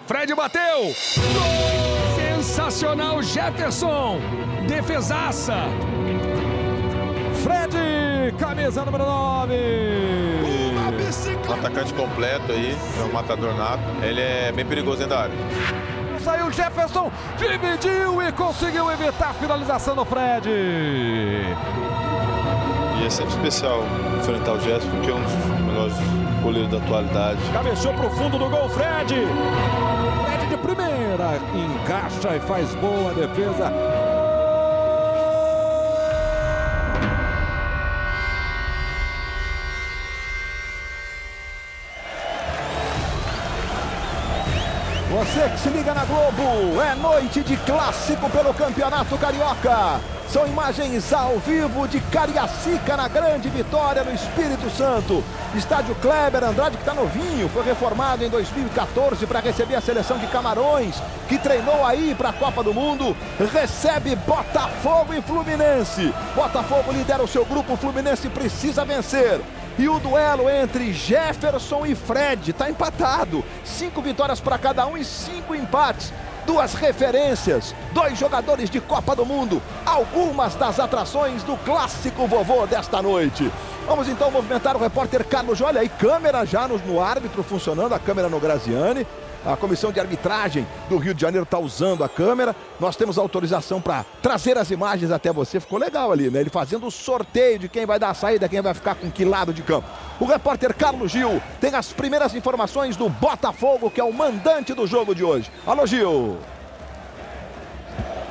Fred bateu. Sensacional, Jefferson. Defesaça. Fred, camisa número 9. Um atacante completo aí, é um matador nato. Ele é bem perigoso dentro da área. Saiu Jefferson, dividiu e conseguiu evitar a finalização do Fred. E é sempre especial enfrentar o Jefferson, porque é um dos melhores goleiros da atualidade. Cabeceou pro fundo do gol, Fred. Fred de primeira, encaixa e faz boa defesa. Você que se liga na Globo, é noite de clássico pelo Campeonato Carioca. São imagens ao vivo de Cariacica na grande vitória no Espírito Santo. Estádio Kleber Andrade, que está novinho, foi reformado em 2014 para receber a seleção de Camarões, que treinou aí para a Copa do Mundo. Recebe Botafogo e Fluminense. Botafogo lidera o seu grupo, o Fluminense precisa vencer. E o duelo entre Jefferson e Fred está empatado. 5 vitórias para cada um e 5 empates. 2 referências, 2 jogadores de Copa do Mundo. Algumas das atrações do clássico vovô desta noite. Vamos então movimentar o repórter Carlos. Olha aí, câmera já no árbitro funcionando, a câmera no Graziani. A comissão de arbitragem do Rio de Janeiro está usando a câmera. Nós temos autorização para trazer as imagens até você. Ficou legal ali, né? Ele fazendo o sorteio de quem vai dar a saída, quem vai ficar com que lado de campo. O repórter Carlos Gil tem as primeiras informações do Botafogo, que é o mandante do jogo de hoje. Alô, Gil!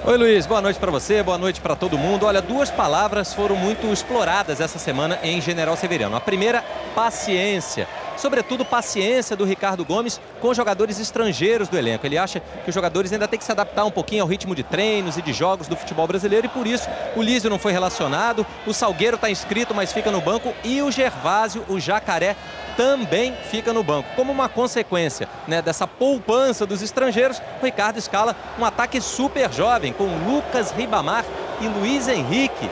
Oi, Luiz, boa noite para você, boa noite para todo mundo. Olha, 2 palavras foram muito exploradas essa semana em General Severiano. A primeira, paciência. Sobretudo, paciência do Ricardo Gomes com jogadores estrangeiros do elenco. Ele acha que os jogadores ainda têm que se adaptar um pouquinho ao ritmo de treinos e de jogos do futebol brasileiro e por isso o Lísio não foi relacionado, o Salgueiro está inscrito, mas fica no banco e o Gervásio, o Jacaré, também fica no banco. Como uma consequência, né, dessa poupança dos estrangeiros, o Ricardo escala um ataque super jovem com Lucas Ribamar e Luiz Henrique.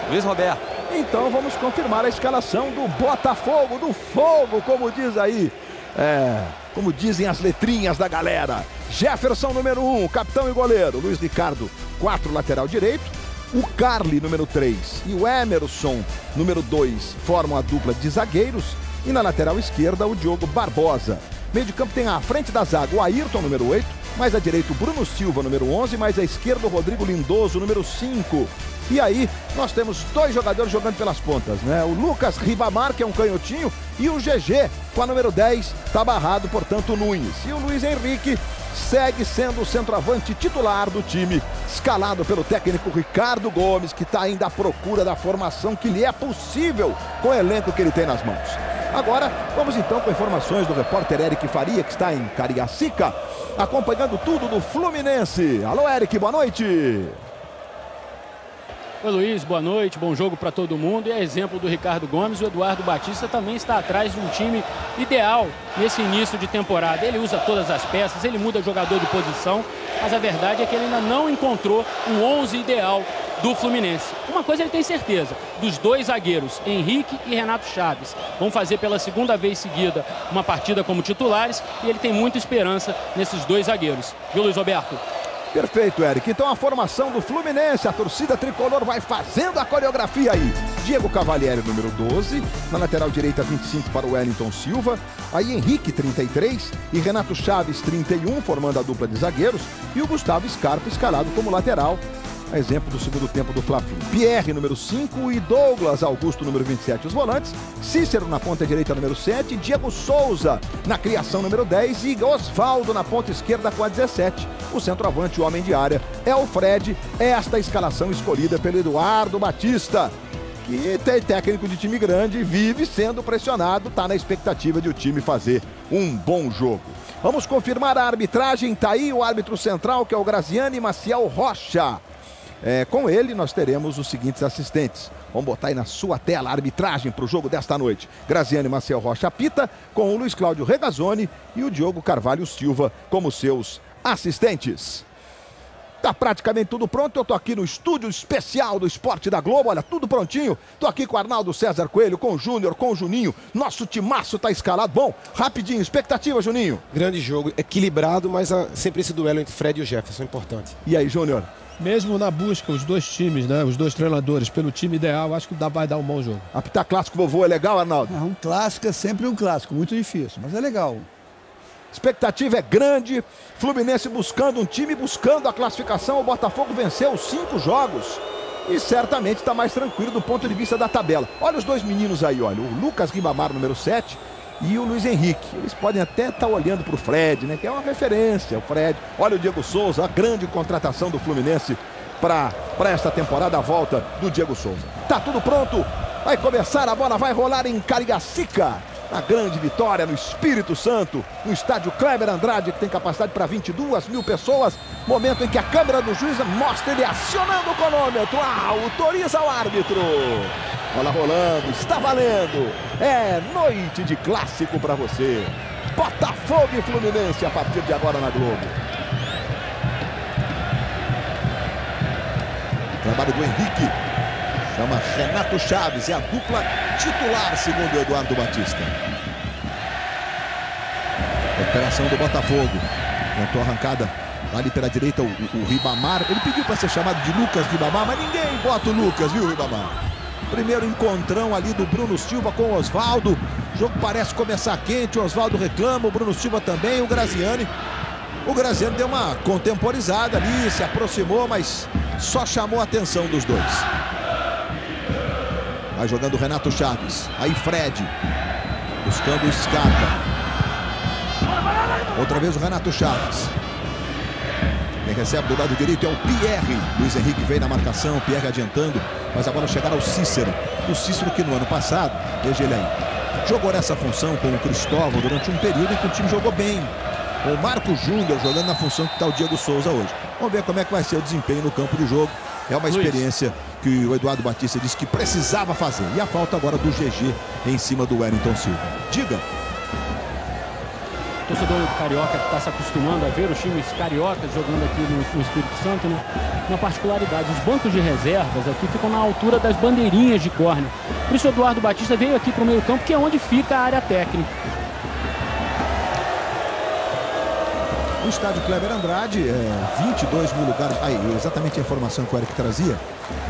Luiz Roberto. Então vamos confirmar a escalação do Botafogo, do Fogo, como diz aí. Como dizem as letrinhas da galera. Jefferson, número 1, capitão e goleiro. Luiz Ricardo, 4, lateral direito. O Carli, número 3, e o Emerson, número 2, formam a dupla de zagueiros. E na lateral esquerda, o Diogo Barbosa. Meio de campo tem à frente da zaga o Ayrton, número 8. Mais à direita o Bruno Silva, número 11. Mais à esquerda o Rodrigo Lindoso, número 5. E aí, nós temos 2 jogadores jogando pelas pontas, né? O Lucas Ribamar, que é um canhotinho, e o GG, com a número 10, está barrado, portanto, o Nunes. E o Luiz Henrique segue sendo o centroavante titular do time, escalado pelo técnico Ricardo Gomes, que está ainda à procura da formação que lhe é possível com o elenco que ele tem nas mãos. Agora, vamos então com informações do repórter Eric Faria, que está em Cariacica, acompanhando tudo do Fluminense. Alô, Eric, boa noite! Oi, Luiz, boa noite, bom jogo para todo mundo. E a exemplo do Ricardo Gomes, o Eduardo Batista também está atrás de um time ideal nesse início de temporada. Ele usa todas as peças, ele muda jogador de posição, mas a verdade é que ele ainda não encontrou o 11 ideal do Fluminense. Uma coisa ele tem certeza, dos 2 zagueiros, Henrique e Renato Chaves, vão fazer pela segunda vez seguida uma partida como titulares e ele tem muita esperança nesses 2 zagueiros. Viu, Luiz Roberto? Perfeito, Eric. Então a formação do Fluminense, a torcida tricolor vai fazendo a coreografia aí. Diego Cavalieri, número 12. Na lateral direita, 25 para o Wellington Silva. Aí Henrique, 33. E Renato Chaves, 31, formando a dupla de zagueiros. E o Gustavo Scarpa, escalado como lateral. A exemplo do segundo tempo do Fla-Flu. Pierre, número 5, e Douglas Augusto, número 27, os volantes. Cícero na ponta direita, número 7. Diego Souza na criação, número 10. E Osvaldo na ponta esquerda com a 17. O centroavante, o homem de área, é o Fred. Esta escalação escolhida pelo Eduardo Batista, que tem técnico de time grande, vive sendo pressionado, está na expectativa de o time fazer um bom jogo. Vamos confirmar a arbitragem. Tá aí o árbitro central, que é o Graziani Maciel Rocha. Com ele nós teremos os seguintes assistentes. Vamos botar aí na sua tela a arbitragem para o jogo desta noite. Graziani Maciel Rocha apita, com o Luiz Cláudio Regazzoni e o Diogo Carvalho Silva como seus assistentes. Tá praticamente tudo pronto. Eu tô aqui no estúdio especial do Esporte da Globo. Olha, tudo prontinho. Tô aqui com o Arnaldo César Coelho, com o Júnior, com o Juninho. Nosso timaço tá escalado. Bom, rapidinho, expectativa, Juninho. Grande jogo, equilibrado, mas sempre esse duelo entre Fred e o Jefferson é importante. E aí, Júnior? Mesmo na busca, os dois times, né? Os dois treinadores, pelo time ideal, acho que vai dar um bom jogo. Apitar clássico vovô é legal, Arnaldo? Um clássico é sempre um clássico, muito difícil, mas é legal. Expectativa é grande, Fluminense buscando um time, buscando a classificação. O Botafogo venceu os 5 jogos e certamente está mais tranquilo do ponto de vista da tabela. Olha os dois meninos aí, olha, o Lucas Ribamar, número 7, e o Luiz Henrique. Eles podem até estar olhando para o Fred, né, que é uma referência, o Fred. Olha o Diego Souza, a grande contratação do Fluminense para esta temporada, a volta do Diego Souza. Tá tudo pronto, vai começar, a bola vai rolar em Cariacica. A grande vitória no Espírito Santo, no estádio Kleber Andrade, que tem capacidade para 22 mil pessoas. Momento em que a câmera do juiz mostra ele acionando o cronômetro. Autoriza o árbitro. Bola rolando, está valendo. É noite de clássico para você. Botafogo e Fluminense a partir de agora na Globo. Trabalho do Henrique. Chama Renato Chaves, é a dupla titular, segundo o Eduardo Batista. Recuperação do Botafogo. Tentou arrancada ali pela direita o Ribamar. Ele pediu para ser chamado de Lucas Ribamar, mas ninguém bota o Lucas, viu, Ribamar? Primeiro encontrão ali do Bruno Silva com o Osvaldo. O jogo parece começar quente, o Osvaldo reclama, o Bruno Silva também, o Graziani. O Graziani deu uma contemporizada ali, se aproximou, mas só chamou a atenção dos dois. Vai jogando o Renato Chaves. Aí Fred. Buscando o Scarpa. Outra vez o Renato Chaves. Quem recebe do lado direito é o Pierre. Luiz Henrique veio na marcação. Pierre adiantando. Mas a bola chegará ao Cícero. O Cícero que no ano passado, veja ele aí, jogou nessa função com o Cristóvão durante um período em que o time jogou bem. Com o Marco Júnior jogando na função que está o Diego Souza hoje. Vamos ver como é que vai ser o desempenho no campo de jogo. É uma experiência que o Eduardo Batista disse que precisava fazer. E a falta agora do GG em cima do Wellington Silva. Diga. O torcedor carioca que está se acostumando a ver os times cariocas jogando aqui no Espírito Santo, né? Uma particularidade, os bancos de reservas aqui ficam na altura das bandeirinhas de córner. Por isso o Eduardo Batista veio aqui para o meio campo, que é onde fica a área técnica. O estádio Kleber Andrade, 22 mil lugares. Aí, exatamente a informação que o Eric trazia.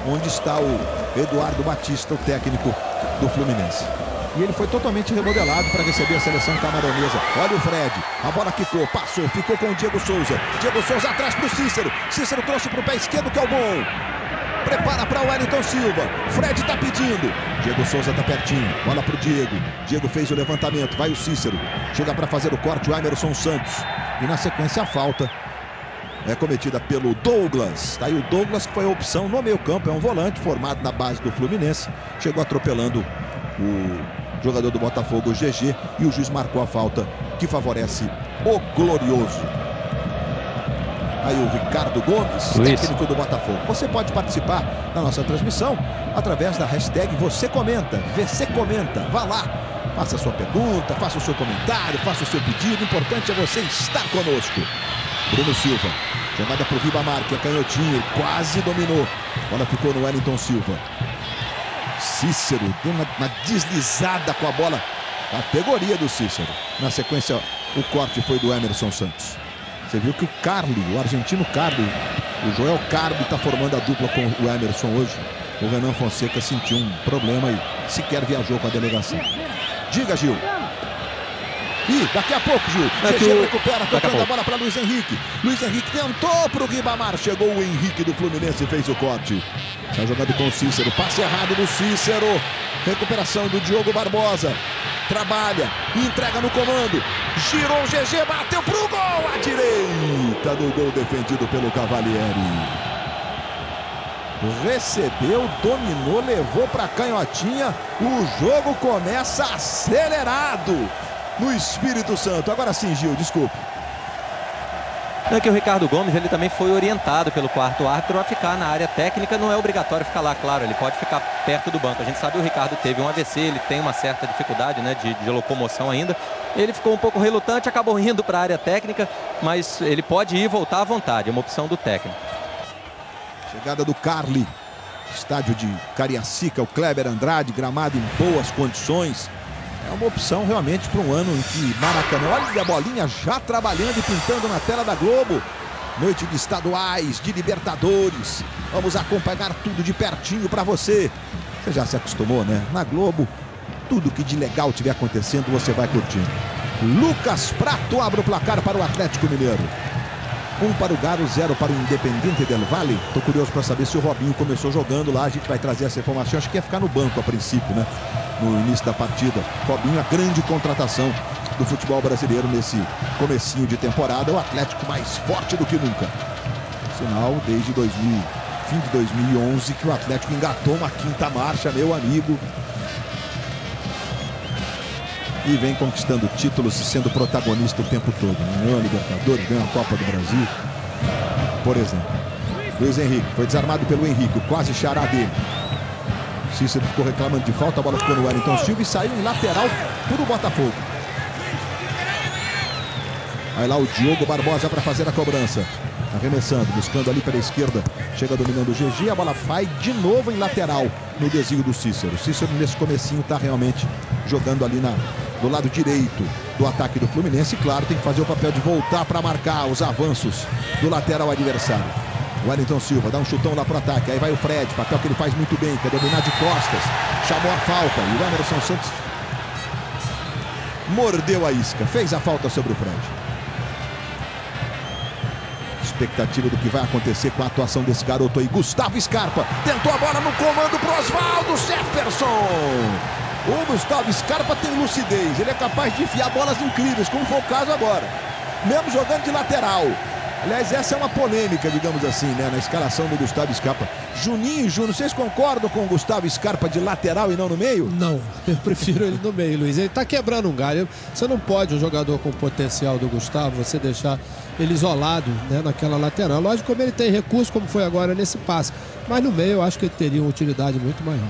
Onde está o Eduardo Batista, o técnico do Fluminense. E ele foi totalmente remodelado para receber a seleção camaronesa. Olha o Fred, a bola quicou, passou, ficou com o Diego Souza. Diego Souza atrás para o Cícero. Cícero trouxe para o pé esquerdo, que é o bom. Prepara para o Wellington Silva. Fred está pedindo. Diego Souza está pertinho. Bola para o Diego. Diego fez o levantamento. Vai o Cícero. Chega para fazer o corte o Emerson Santos. E na sequência a falta é cometida pelo Douglas. Está aí o Douglas, que foi a opção no meio campo. É um volante formado na base do Fluminense. Chegou atropelando o jogador do Botafogo, o GG. E o juiz marcou a falta que favorece o Glorioso. Aí o Ricardo Gomes, técnico do Botafogo. Você pode participar da nossa transmissão através da hashtag Você Comenta, VC Comenta. Vá lá, faça a sua pergunta, faça o seu comentário, faça o seu pedido. O importante é você estar conosco. Bruno Silva, jogada para o Ribamar, que é canhotinho, quase dominou. A bola ficou no Wellington Silva. Cícero deu uma deslizada com a bola. Categoria do Cícero. Na sequência, o corte foi do Emerson Santos. Você viu que o Carli, o argentino Carli, o Joel Carli está formando a dupla com o Emerson hoje. O Renan Fonseca sentiu um problema e sequer viajou com a delegação. Diga, Gil. E daqui a pouco, Gil. GG recupera, tocando a bola para Luiz Henrique. Luiz Henrique tentou para o Ribamar. Chegou o Henrique do Fluminense e fez o corte. Está jogando com o Cícero. Passe errado do Cícero. Recuperação do Diogo Barbosa. Trabalha, entrega no comando. Girou o GG, bateu pro gol. À direita do gol defendido pelo Cavalieri. Recebeu, dominou, levou para canhotinha. O jogo começa acelerado no Espírito Santo. Agora sim, Gil, desculpe. É que o Ricardo Gomes, ele também foi orientado pelo quarto árbitro a ficar na área técnica. Não é obrigatório ficar lá, claro, ele pode ficar perto do banco. A gente sabe que o Ricardo teve um AVC, ele tem uma certa dificuldade, né, de locomoção ainda. Ele ficou um pouco relutante, acabou indo para a área técnica, mas ele pode ir e voltar à vontade, é uma opção do técnico. Chegada do Carli. Estádio de Cariacica, o Kleber Andrade, gramado em boas condições. É uma opção realmente para um ano em que Maracanã, olha a bolinha já trabalhando e pintando na tela da Globo. Noite de estaduais, de Libertadores. Vamos acompanhar tudo de pertinho para você. Você já se acostumou, né? Na Globo, tudo que de legal estiver acontecendo, você vai curtindo. Lucas Prato abre o placar para o Atlético Mineiro. 1 para o Galo, 0 para o Independiente del Valle. Tô curioso para saber se o Robinho começou jogando lá. A gente vai trazer essa informação. Acho que ia ficar no banco a princípio, né? No início da partida. Robinho, a grande contratação do futebol brasileiro nesse comecinho de temporada. O Atlético mais forte do que nunca. Sinal, desde fim de 2011, que o Atlético engatou uma quinta marcha, meu amigo. E vem conquistando títulos e sendo protagonista o tempo todo. Ganhou a Libertadores, ganhou a Copa do Brasil. Por exemplo, Luiz Henrique foi desarmado pelo Henrique, quase xará dele. Cícero ficou reclamando de falta, a bola ficou no Wellington Silva e saiu em lateral para o Botafogo. Vai lá o Diogo Barbosa para fazer a cobrança. Arremessando, buscando ali pela esquerda. Chega dominando o GG, a bola vai de novo em lateral no desvio do Cícero. Cícero nesse comecinho está realmente jogando ali do lado direito do ataque do Fluminense. E claro, tem que fazer o papel de voltar para marcar os avanços do lateral adversário. O Wellington Silva dá um chutão lá pro ataque. Aí vai o Fred, papel que ele faz muito bem, que é dominar de costas. Chamou a falta e o Emerson Santos mordeu a isca. Fez a falta sobre o Fred. Expectativa do que vai acontecer com a atuação desse garoto aí. Gustavo Scarpa tentou a bola no comando pro Oswaldo Jefferson. O Gustavo Scarpa tem lucidez. Ele é capaz de enfiar bolas incríveis, como foi o caso agora. Mesmo jogando de lateral. Aliás, essa é uma polêmica, digamos assim, né? Na escalação do Gustavo Scarpa. Juninho e Júnior, vocês concordam com o Gustavo Scarpa de lateral e não no meio? Não, eu prefiro ele no meio, Luiz. Ele tá quebrando um galho. Você não pode, um jogador com o potencial do Gustavo, você deixar ele isolado, né, naquela lateral. Lógico, como ele tem recurso, como foi agora nesse passe. Mas no meio eu acho que ele teria uma utilidade muito maior.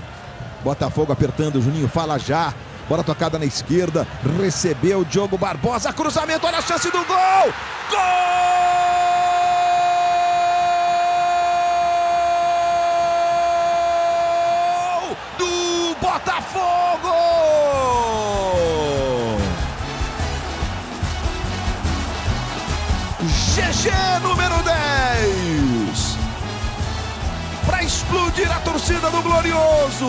Botafogo apertando, Juninho fala já. Bola tocada na esquerda. Recebeu o Diogo Barbosa. Cruzamento, olha a chance do gol! Gol! Do Botafogo! GG número 10! Para explodir a torcida do Glorioso.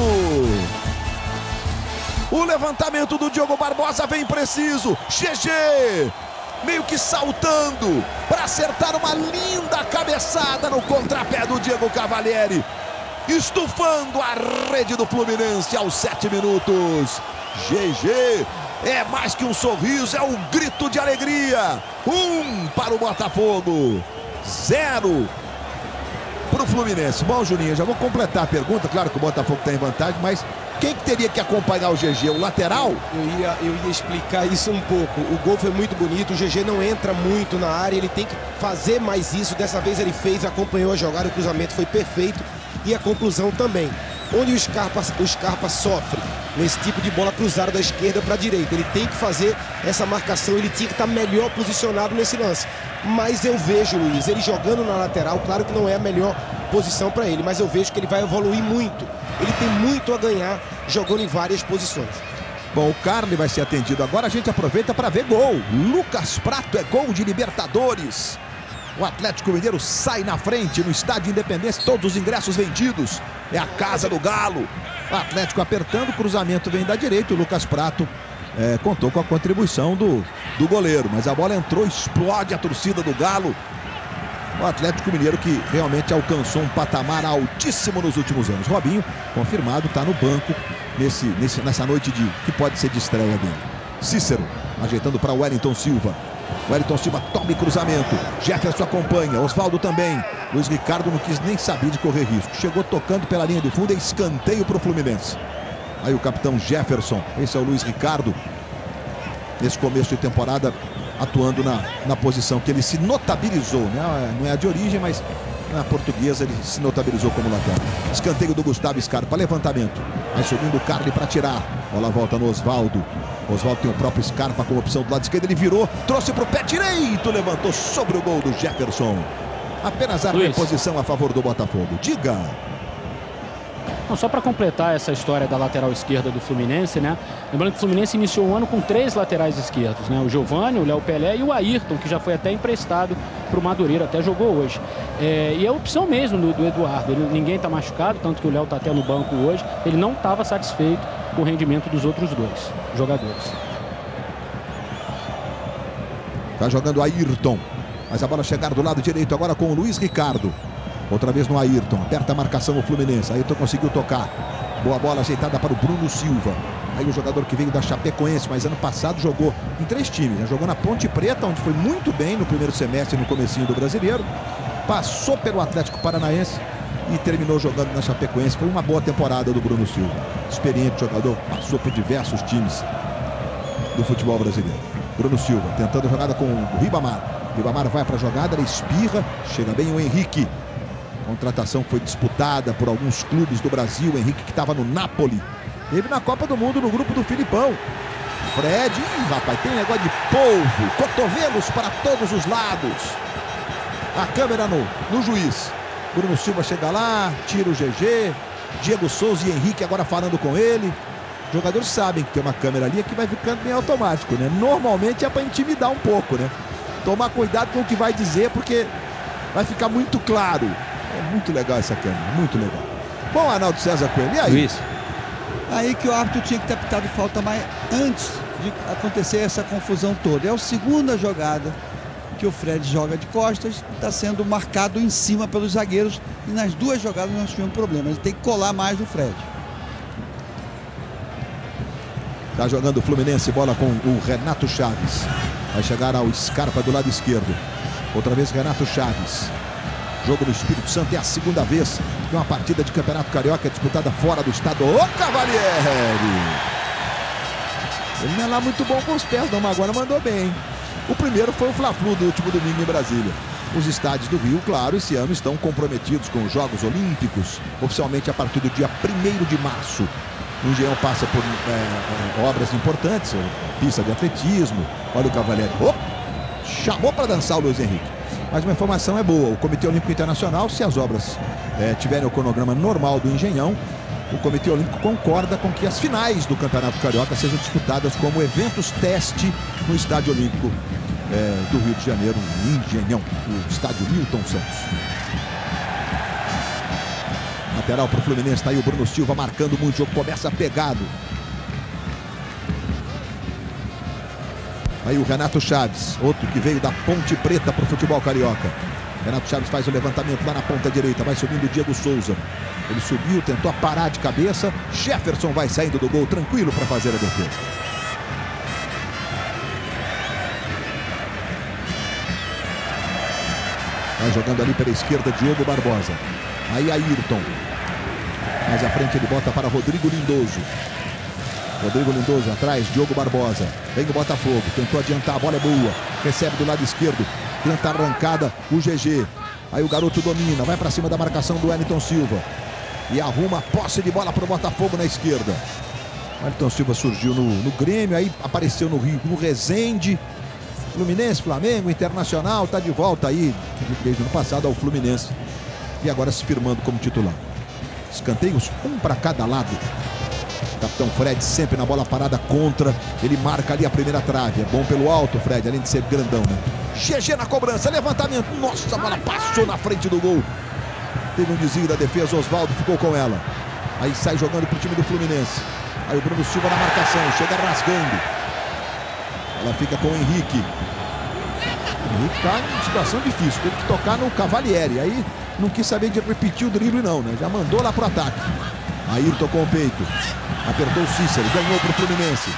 O levantamento do Diogo Barbosa vem preciso. GG meio que saltando para acertar uma linda cabeçada no contrapé do Diego Cavalieri, estufando a rede do Fluminense aos 7 minutos. GG é mais que um sorriso, é um grito de alegria. 1 para o Botafogo, 0 para o Fluminense. Bom, Juninho, eu já vou completar a pergunta. Claro que o Botafogo está em vantagem, mas quem que teria que acompanhar o GG? O lateral? Eu ia explicar isso um pouco. O gol foi muito bonito, o GG não entra muito na área, ele tem que fazer mais isso. Dessa vez ele fez, acompanhou a jogada, o cruzamento foi perfeito e a conclusão também. Onde o Scarpa sofre nesse tipo de bola cruzada da esquerda para a direita. Ele tem que fazer essa marcação, ele tinha que estar melhor posicionado nesse lance. Mas eu vejo, Luiz, ele jogando na lateral, claro que não é a melhor posição para ele, mas eu vejo que ele vai evoluir muito. Ele tem muito a ganhar jogando em várias posições. Bom, o Carli vai ser atendido agora, a gente aproveita para ver gol. Lucas Prato é gol de Libertadores. O Atlético Mineiro sai na frente no Estádio Independência, todos os ingressos vendidos. É a casa do Galo. O Atlético apertando, o cruzamento vem da direita. O Lucas Prato contou com a contribuição do goleiro, mas a bola entrou, explode a torcida do Galo. O Atlético Mineiro que realmente alcançou um patamar altíssimo nos últimos anos. Robinho, confirmado, está no banco nessa noite que pode ser de estreia dele. Cícero, ajeitando para Wellington Silva. Wellington Silva toma cruzamento. Jefferson acompanha, Oswaldo também. Luiz Ricardo não quis nem saber de correr risco. Chegou tocando pela linha de fundo e escanteio para o Fluminense. Aí o capitão Jefferson, esse é o Luiz Ricardo. Nesse começo de temporada, atuando na posição que ele se notabilizou, né? Não é a de origem, mas na portuguesa ele se notabilizou como lateral. Escanteio do Gustavo Scarpa, levantamento. Vai subindo o Carli para tirar. Bola volta no Oswaldo. Oswaldo tem o próprio Scarpa como opção do lado esquerdo. Ele virou, trouxe para o pé direito, levantou sobre o gol do Jefferson. Apenas a reposição a favor do Botafogo. Diga. Não, só para completar essa história da lateral esquerda do Fluminense, né? Lembrando que o Fluminense iniciou o ano com 3 laterais esquerdos, né? O Giovani, o Léo Pelé e o Ayrton, que já foi até emprestado para o Madureira, até jogou hoje. E é a opção mesmo do Eduardo. Ninguém está machucado, tanto que o Léo está até no banco hoje. Ele não estava satisfeito com o rendimento dos outros 2 jogadores. Tá jogando Ayrton. Mas a bola chegar do lado direito agora com o Luiz Ricardo. Outra vez no Ayrton, aperta a marcação o Fluminense. Ayrton conseguiu tocar. Boa bola ajeitada para o Bruno Silva. Aí o jogador que veio da Chapecoense, mas ano passado jogou em 3 times, né? Jogou na Ponte Preta, onde foi muito bem no primeiro semestre, no comecinho do Brasileiro. Passou pelo Atlético Paranaense e terminou jogando na Chapecoense. Foi uma boa temporada do Bruno Silva. Experiente jogador, passou por diversos times do futebol brasileiro. Bruno Silva tentando a jogada com o Ribamar. Ribamar vai para a jogada, ele espirra, chega bem o Henrique. A contratação foi disputada por alguns clubes do Brasil. O Henrique, que estava no Napoli, teve na Copa do Mundo no grupo do Filipão. Fred, rapaz, tem negócio de polvo, cotovelos para todos os lados. A câmera no juiz. Bruno Silva chega lá, tira o GG. Diego Souza e Henrique agora falando com ele. Os jogadores sabem que tem uma câmera ali que vai ficando bem automático, né? Normalmente é para intimidar um pouco, né? Tomar cuidado com o que vai dizer, porque vai ficar muito claro. É muito legal essa câmera, muito legal. Bom, Arnaldo César Coelho, e aí? Luiz. Aí que o árbitro tinha que ter apitado falta, mas antes de acontecer essa confusão toda. É a segunda jogada que o Fred joga de costas, está sendo marcado em cima pelos zagueiros, e nas 2 jogadas nós tivemos problema. Ele tem que colar mais o Fred. Tá jogando o Fluminense, bola com o Renato Chaves. Vai chegar ao Scarpa do lado esquerdo. Outra vez Renato Chaves. Jogo no Espírito Santo é a segunda vez que uma partida de Campeonato Carioca é disputada fora do estado. Ô, Cavalieri! Ele não é lá muito bom com os pés, não, mas agora mandou bem. O primeiro foi o Fla-Flu do último domingo em Brasília. Os estádios do Rio, claro, esse ano estão comprometidos com os Jogos Olímpicos, oficialmente a partir do dia 1º de março. O Engenhão passa por obras importantes, pista de atletismo. Olha o Cavalieri. Chamou para dançar o Luiz Henrique. Mas uma informação é boa. O Comitê Olímpico Internacional, se as obras tiverem o cronograma normal do Engenhão, o Comitê Olímpico concorda com que as finais do Campeonato Carioca sejam disputadas como eventos teste no Estádio Olímpico do Rio de Janeiro, no Engenhão, o Estádio Milton Santos. Lateral para o Fluminense, está aí o Bruno Silva marcando muito, o jogo começa pegado. Aí o Renato Chaves, outro que veio da Ponte Preta para o futebol carioca. Renato Chaves faz o levantamento lá na ponta direita, vai subindo o Diego Souza. Ele subiu, tentou parar de cabeça. Jefferson vai saindo do gol tranquilo para fazer a defesa. Vai jogando ali pela esquerda Diogo Barbosa. Aí Ayrton. Mais à frente ele bota para Rodrigo Lindoso. Rodrigo Lindoso atrás, Diogo Barbosa. Vem o Botafogo, tentou adiantar, a bola é boa. Recebe do lado esquerdo, tenta a arrancada o GG. Aí o garoto domina, vai para cima da marcação do Wellington Silva. E arruma a posse de bola para o Botafogo na esquerda. O Wellington Silva surgiu no Grêmio, aí apareceu no Rio, no Resende. Fluminense, Flamengo, Internacional, está de volta aí, desde o ano passado, ao Fluminense. E agora se firmando como titular. Escanteios, um para cada lado. Capitão Fred sempre na bola parada contra. Ele marca ali a primeira trave. É bom pelo alto, Fred, além de ser grandão, né? GG na cobrança, levantamento. Nossa, a bola passou na frente do gol. Teve um desvio da defesa, Oswaldo ficou com ela. Aí sai jogando pro time do Fluminense. Aí o Bruno Silva na marcação, chega rasgando. Ela fica com o Henrique. O Henrique tá em situação difícil, teve que tocar no Cavalieri. Aí não quis saber de repetir o drible não, né? Já mandou lá pro ataque. Ayrton com o peito. Apertou o Cícero, ganhou pro Fluminense.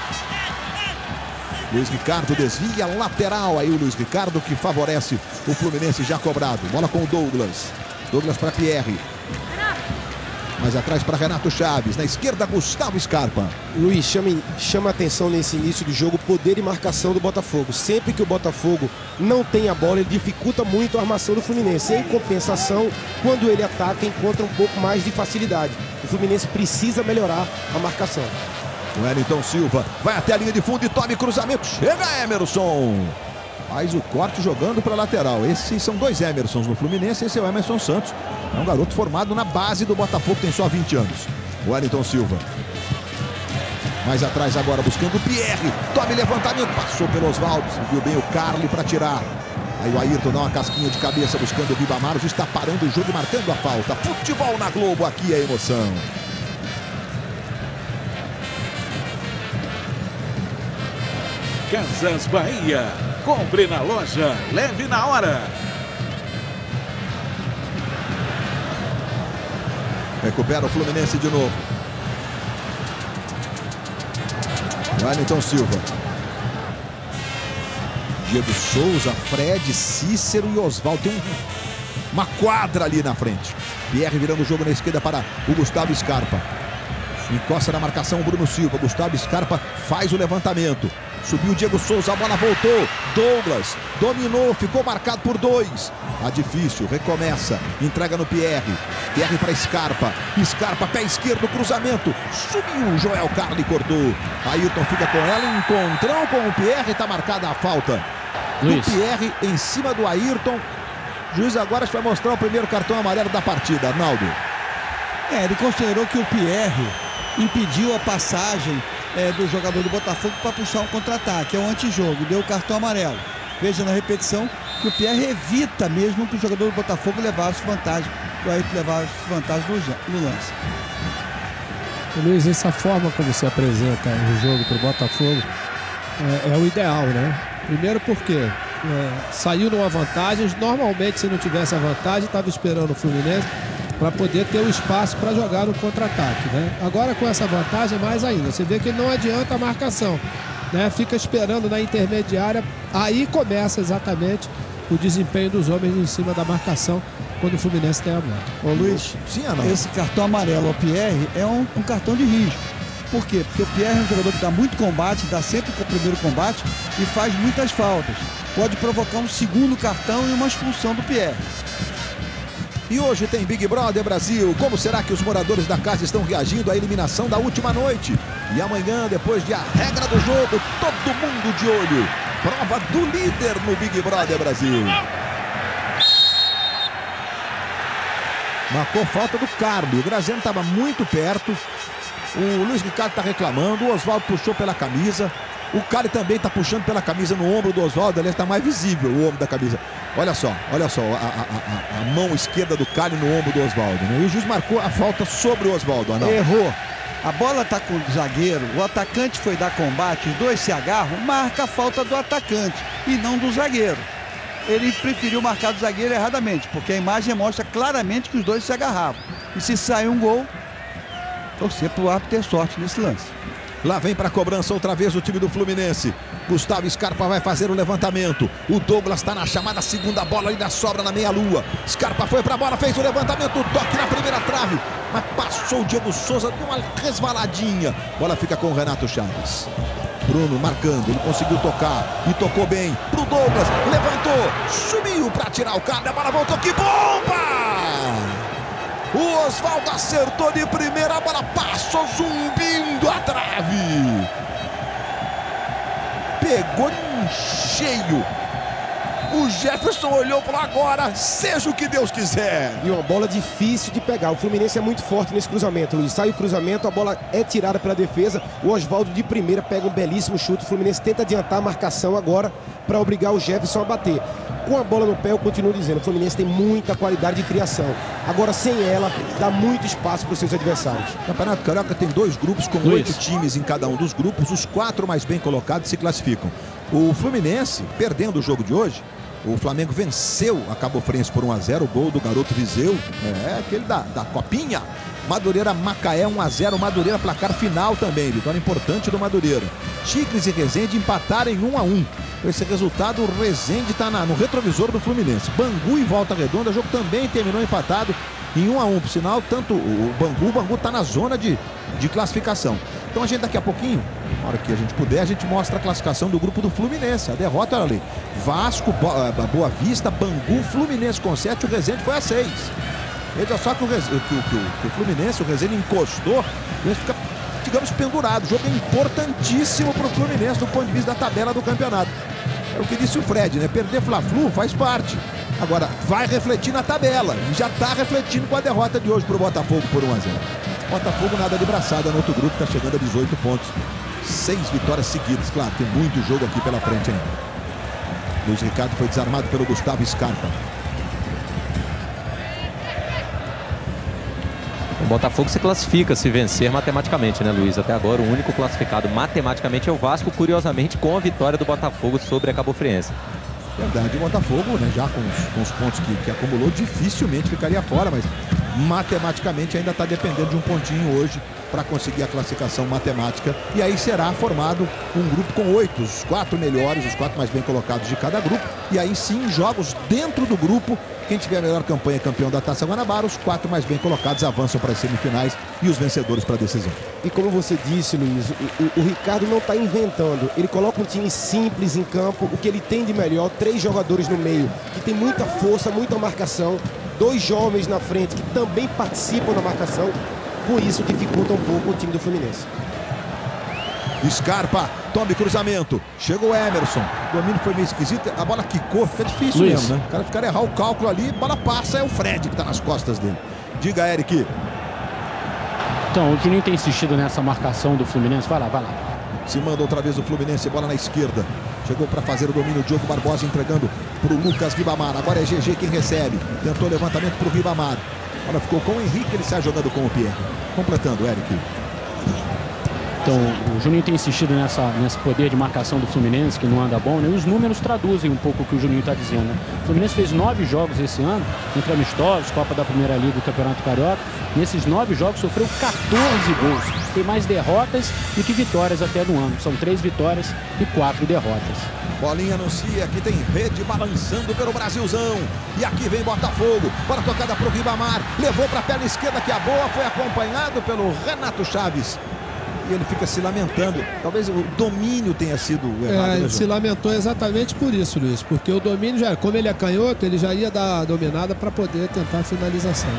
Luiz Ricardo desvia lateral. Aí o Luiz Ricardo que favorece o Fluminense já cobrado. Bola com o Douglas. Douglas para Pierre. Mais atrás para Renato Chaves. Na esquerda, Gustavo Scarpa. Luiz, chama a atenção nesse início de jogo o poder de marcação do Botafogo. Sempre que o Botafogo não tem a bola, ele dificulta muito a armação do Fluminense. Em compensação, quando ele ataca, encontra um pouco mais de facilidade. O Fluminense precisa melhorar a marcação. O Wellington Silva vai até a linha de fundo e tome cruzamento. Chega Emerson. Faz o corte jogando para a lateral. Esses são dois Emersons no Fluminense. Esse é o Emerson Santos. É um garoto formado na base do Botafogo, tem só 20 anos. O Wellington Silva. Mais atrás agora, buscando o Pierre. Tome levantamento. Passou pelo Osvaldo. Seguiu bem o Carli para tirar. Aí o Ayrton dá uma casquinha de cabeça buscando o Ribamar. Já está parando o jogo e marcando a falta. Futebol na Globo, aqui é emoção. Casas Bahia. Compre na loja, leve na hora. Recupera o Fluminense de novo. Wellington Silva. Diego Souza, Fred, Cícero e Osvaldo. Tem uma quadra ali na frente. Pierre virando o jogo na esquerda para o Gustavo Scarpa. Encosta na marcação o Bruno Silva. Gustavo Scarpa faz o levantamento. Subiu o Diego Souza, a bola voltou. Douglas dominou, ficou marcado por 2. Tá difícil, recomeça. Entrega no Pierre. Pierre para Scarpa. Scarpa, pé esquerdo, cruzamento. Subiu o Joel Carli, cortou. Ayrton fica com ela, encontrão com o Pierre. Tá marcada a falta do Pierre em cima do Ayrton. O juiz agora vai mostrar o primeiro cartão amarelo da partida, Arnaldo. Ele considerou que o Pierre impediu a passagem do jogador do Botafogo para puxar um contra-ataque. É um antijogo, deu o cartão amarelo. Veja na repetição que o Pierre evita mesmo que o jogador do Botafogo levasse vantagem, que o Ayrton levasse vantagem no lance. Luiz, essa forma como se apresenta o jogo para o Botafogo é o ideal, né? Primeiro porque saiu numa vantagem. Normalmente, se não tivesse a vantagem, estava esperando o Fluminense para poder ter o espaço para jogar no contra-ataque, né? Agora com essa vantagem mais ainda, você vê que não adianta a marcação, né? Fica esperando na intermediária, aí começa exatamente o desempenho dos homens em cima da marcação quando o Fluminense tem a bola. Ô Luiz, esse cartão amarelo ao Pierre é um cartão de risco. Por quê? Porque o Pierre é um jogador que dá muito combate, dá sempre o primeiro combate e faz muitas faltas. Pode provocar um segundo cartão e uma expulsão do Pierre. E hoje tem Big Brother Brasil. Como será que os moradores da casa estão reagindo à eliminação da última noite? E amanhã, depois de a regra do jogo, todo mundo de olho. Prova do líder no Big Brother Brasil. Marcou falta do Carli. O Graziano estava muito perto. O Luiz Ricardo está reclamando. O Osvaldo puxou pela camisa. O Carli também está puxando pela camisa no ombro do Osvaldo. Aliás, está mais visível o ombro da camisa. Olha só a mão esquerda do Carli no ombro do Osvaldo, né? E o juiz marcou a falta sobre o Osvaldo. Errou. A bola está com o zagueiro, o atacante foi dar combate, os dois se agarram, marca a falta do atacante e não do zagueiro. Ele preferiu marcar do zagueiro erradamente, porque a imagem mostra claramente que os dois se agarravam. E se sair um gol, torcer para o árbitro ter sorte nesse lance. Lá vem para a cobrança outra vez o time do Fluminense. Gustavo Scarpa vai fazer o levantamento. O Douglas está na chamada segunda bola ali da sobra na meia-lua. Scarpa foi para a bola, fez o levantamento, toque na primeira trave. Mas passou o Diego Souza, deu uma resvaladinha. Bola fica com o Renato Chaves. Bruno marcando, ele conseguiu tocar e tocou bem pro Douglas. Levantou, subiu para tirar o cara. A bola voltou, que bomba! O Osvaldo acertou de primeira, a bola passou zumbindo a trave. Pegou em cheio. O Jefferson olhou e falou: agora, seja o que Deus quiser. E uma bola difícil de pegar. O Fluminense é muito forte nesse cruzamento, Luiz. Sai o cruzamento, a bola é tirada pela defesa. O Osvaldo de primeira pega um belíssimo chute. O Fluminense tenta adiantar a marcação agora para obrigar o Jefferson a bater. Com a bola no pé, eu continuo dizendo, o Fluminense tem muita qualidade de criação. Agora, sem ela, dá muito espaço para os seus adversários. O Campeonato Carioca tem 2 grupos com 8 times em cada um dos grupos. Os 4 mais bem colocados se classificam. O Fluminense, perdendo o jogo de hoje, o Flamengo venceu a Cabo Frense por 1-0, o gol do garoto Viseu, aquele da Copinha. Madureira Macaé 1-0, Madureira placar final também, vitória importante do Madureira. Tigres e Resende empataram em 1-1. Com esse resultado, o Resende está no retrovisor do Fluminense. Bangu e Volta Redonda, o jogo também terminou empatado em 1-1. Por sinal, tanto o Bangu está na zona de classificação. Então a gente daqui a pouquinho, na hora que a gente puder, a gente mostra a classificação do grupo do Fluminense. A derrota era ali: Vasco, Boa Vista, Bangu, Fluminense com 7, o Resende foi a 6. Veja só que o Fluminense, o Resende encostou, e fica, digamos, pendurado. O jogo é importantíssimo para o Fluminense do ponto de vista da tabela do campeonato. É o que disse o Fred, né? Perder Fla-Flu faz parte. Agora, vai refletir na tabela. E já está refletindo com a derrota de hoje para o Botafogo por 1 a 0. Botafogo nada de braçada no outro grupo, está chegando a 18 pontos. 6 vitórias seguidas. Claro, tem muito jogo aqui pela frente ainda. Luiz Ricardo foi desarmado pelo Gustavo Scarpa. O Botafogo se classifica se vencer matematicamente, né, Luiz? Até agora o único classificado matematicamente é o Vasco, curiosamente com a vitória do Botafogo sobre a Cabo Friense. Verdade, o Botafogo, né, já com os pontos que acumulou, dificilmente ficaria fora, mas matematicamente ainda está dependendo de um pontinho hoje para conseguir a classificação matemática. E aí será formado um grupo com 8, os 4 melhores, os 4 mais bem colocados de cada grupo. E aí sim, jogos dentro do grupo. Quem tiver a melhor campanha é campeão da Taça Guanabara. Os 4 mais bem colocados avançam para as semifinais e os vencedores para a decisão. E como você disse, Luiz, o Ricardo não está inventando. Ele coloca um time simples em campo, o que ele tem de melhor, 3 jogadores no meio, que tem muita força, muita marcação, 2 jovens na frente que também participam da marcação. Com isso dificulta um pouco o time do Fluminense. Scarpa, tome cruzamento. Chegou o Emerson. O domínio foi meio esquisito. A bola quicou, fica difícil Luiz. mesmo, né? O cara errar o cálculo ali, a bola passa, é o Fred que tá nas costas dele. Diga, Eric. Então, o Juninho tem insistido nessa marcação do Fluminense. Vai lá, vai lá. Se manda outra vez o Fluminense, bola na esquerda. Chegou para fazer o domínio, o Diogo Barbosa entregando para o Lucas Ribamar. Agora é GG quem recebe. Tentou levantamento para o Ribamar. Agora ficou com o Henrique, ele sai jogando com o Pierre. Completando, Eric. Então, o Juninho tem insistido nesse poder de marcação do Fluminense, que não anda bom, né? E os números traduzem um pouco o que o Juninho está dizendo, né? O Fluminense fez 9 jogos esse ano, entre amistosos, Copa da Primeira Liga e Campeonato Carioca. Nesses 9 jogos sofreu 14 gols. Tem mais derrotas do que vitórias até no ano. São 3 vitórias e 4 derrotas. Bolinha anuncia que tem rede balançando pelo Brasilzão. E aqui vem Botafogo. Bola tocada para o Ribamar. Levou para a perna esquerda, que é a boa. Foi acompanhado pelo Renato Chaves. E ele fica se lamentando. Talvez o domínio tenha sido errado. Ele se lamentou exatamente por isso, Luiz. Porque o domínio, já, como ele é canhoto, ele já ia dar a dominada para poder tentar a finalização.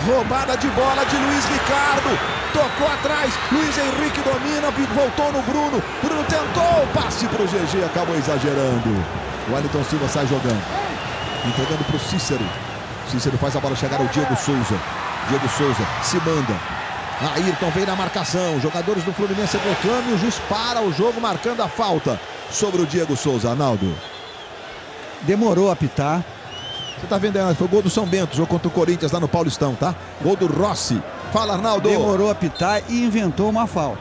Roubada de bola de Luiz Ricardo. Tocou atrás. Luiz Henrique domina. Voltou no Bruno. Bruno tentou. Passe para o GG. Acabou exagerando. O Wellington Silva sai jogando. Entregando para o Cícero. Cícero faz a bola chegar ao Diego Souza. Diego Souza se manda. Ayrton vem na marcação. Jogadores do Fluminense reclamam e o juiz para o jogo marcando a falta sobre o Diego Souza. Arnaldo. Demorou a apitar. Você tá vendo aí, foi o gol do São Bento, jogo contra o Corinthians lá no Paulistão, tá? Gol do Rossi. Fala, Arnaldo. Demorou a apitar e inventou uma falta.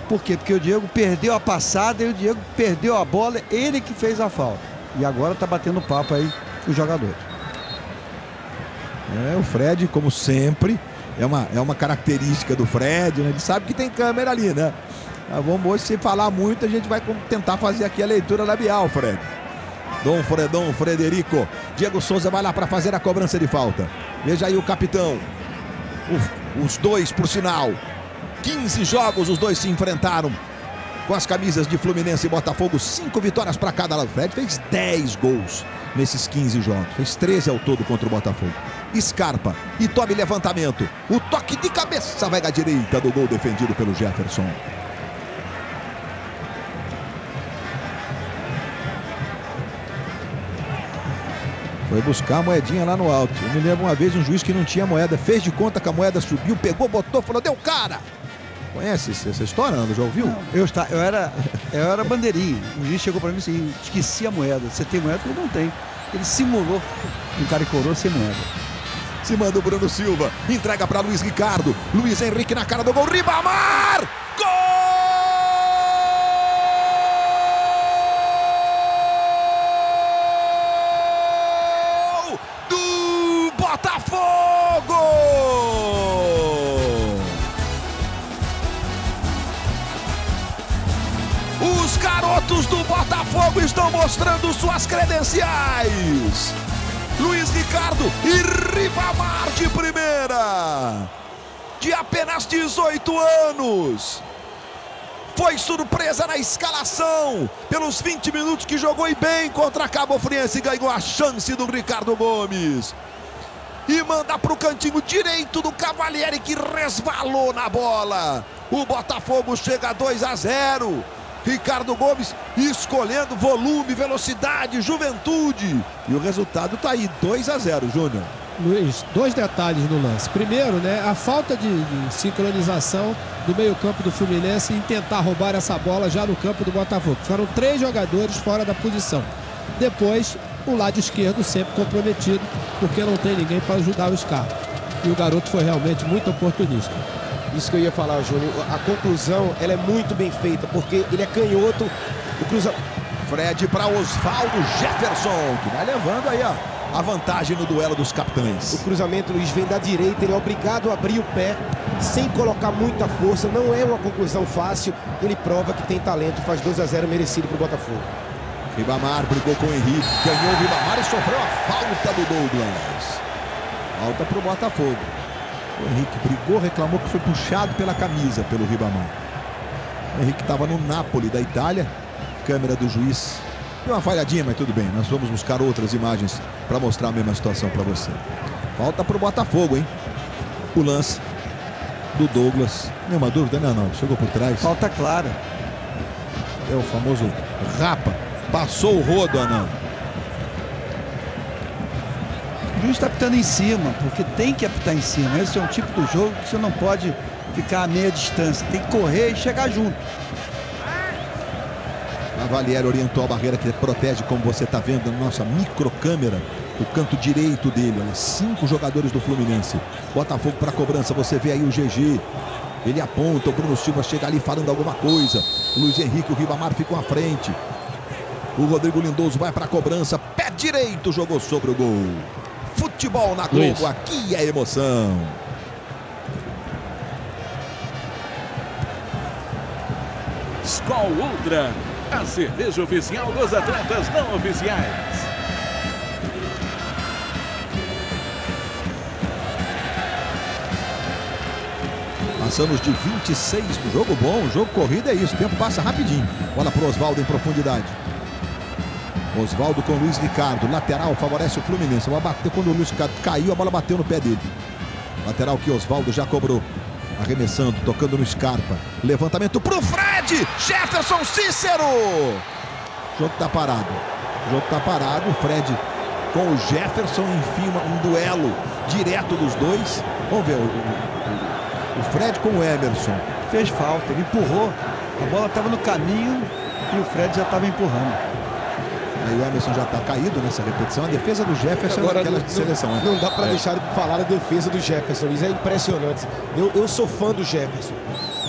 Por quê? Porque o Diego perdeu a passada e o Diego perdeu a bola, ele que fez a falta. E agora tá batendo papo aí com os jogadores. O Fred, como sempre, é uma característica do Fred, né? Ele sabe que tem câmera ali, né? Vamos hoje, sem falar muito, a gente vai tentar fazer aqui a leitura labial, Fred. Dom Frederico. Diego Souza vai lá para fazer a cobrança de falta. Veja aí o capitão. Os dois, por sinal. 15 jogos os dois se enfrentaram. Com as camisas de Fluminense e Botafogo. 5 vitórias para cada lado. Fred fez 10 gols nesses 15 jogos. Fez 13 ao todo contra o Botafogo. Scarpa. E tome levantamento. O toque de cabeça vai à direita do gol defendido pelo Jefferson. Foi buscar a moedinha lá no alto. Eu me lembro uma vez um juiz que não tinha moeda. Fez de conta que a moeda subiu, pegou, botou, falou, deu cara! Conhece essa história, Nando? Já ouviu? Não, eu era bandeirinha. O juiz chegou para mim assim, esqueci a moeda. Você tem moeda? Eu falei, não tem. Ele simulou um cara e coroa sem moeda. Se manda o Bruno Silva. Entrega para Luiz Ricardo. Luiz Henrique na cara do gol. Ribamar! Gol! Botafogo! Os garotos do Botafogo estão mostrando suas credenciais. Luiz Ricardo e Ribamar de primeira. De apenas 18 anos. Foi surpresa na escalação. Pelos 20 minutos que jogou e bem contra a Cabo Friense, ganhou a chance do Ricardo Gomes. E manda para o cantinho direito do Cavalieri, que resvalou na bola. O Botafogo chega a 2 a 0. Ricardo Gomes escolhendo volume, velocidade, juventude. E o resultado tá aí, 2-0, Júnior. Luiz, 2 detalhes no lance. Primeiro, né, a falta de sincronização do meio-campo do Fluminense em tentar roubar essa bola já no campo do Botafogo. Foram 3 jogadores fora da posição. Depois, o lado esquerdo sempre comprometido, porque não tem ninguém para ajudar o Scarpa. E o garoto foi realmente muito oportunista. Isso que eu ia falar, Júnior. A conclusão, ela é muito bem feita, porque ele é canhoto. O cruzamento. Fred para Osvaldo Jefferson, que vai levando aí, ó, a vantagem no duelo dos capitães. O cruzamento, Luiz, vem da direita, ele é obrigado a abrir o pé sem colocar muita força. Não é uma conclusão fácil. Ele prova que tem talento, faz 2-0 merecido para o Botafogo. Ribamar brigou com o Henrique, ganhou o Ribamar e sofreu a falta do Douglas. Falta para o Botafogo. O Henrique brigou, reclamou que foi puxado pela camisa pelo Ribamar. O Henrique estava no Napoli da Itália. Câmera do juiz. Deu uma falhadinha, mas tudo bem. Nós vamos buscar outras imagens para mostrar a mesma situação para você. Falta para o Botafogo, hein? O lance do Douglas. Nenhuma dúvida, né, Arnaldo? Chegou por trás. Falta clara. É o famoso rapa. Passou o rodo, Arnaldo. O juiz está apitando em cima, porque tem que apitar em cima. Esse é um tipo do jogo que você não pode ficar a meia distância. Tem que correr e chegar junto. A Valieri orientou a barreira que protege, como você está vendo na nossa microcâmera, o canto direito dele. Olha, 5 jogadores do Fluminense. Botafogo para cobrança, você vê aí o GG. Ele aponta, o Bruno Silva chega ali falando alguma coisa. O Luiz Henrique, o Ribamar ficam à frente. O Rodrigo Lindoso vai para a cobrança, pé direito, jogou sobre o gol. Futebol na Globo, Luiz. Aqui é emoção. Skol Ultra, a cerveja oficial dos atletas não oficiais. Passamos de 26, jogo bom, jogo corrido é isso, o tempo passa rapidinho. Bola para o Osvaldo em profundidade. Osvaldo com Luiz Ricardo, lateral, favorece o Fluminense. Vai bater quando o Luiz Ricardo caiu, a bola bateu no pé dele. Lateral que Osvaldo já cobrou. Arremessando, tocando no Scarpa. Levantamento pro Fred! Jefferson Cícero! O jogo tá parado. O jogo tá parado. O Fred com o Jefferson, enfim, um duelo direto dos dois. Vamos ver o Fred com o Emerson. Fez falta, ele empurrou. A bola estava no caminho e o Fred já estava empurrando. Aí o Emerson já está caído nessa repetição. A defesa do Jefferson agora, é naquela seleção. Não dá para deixar de falar da defesa do Jefferson. Isso é impressionante. Eu sou fã do Jefferson.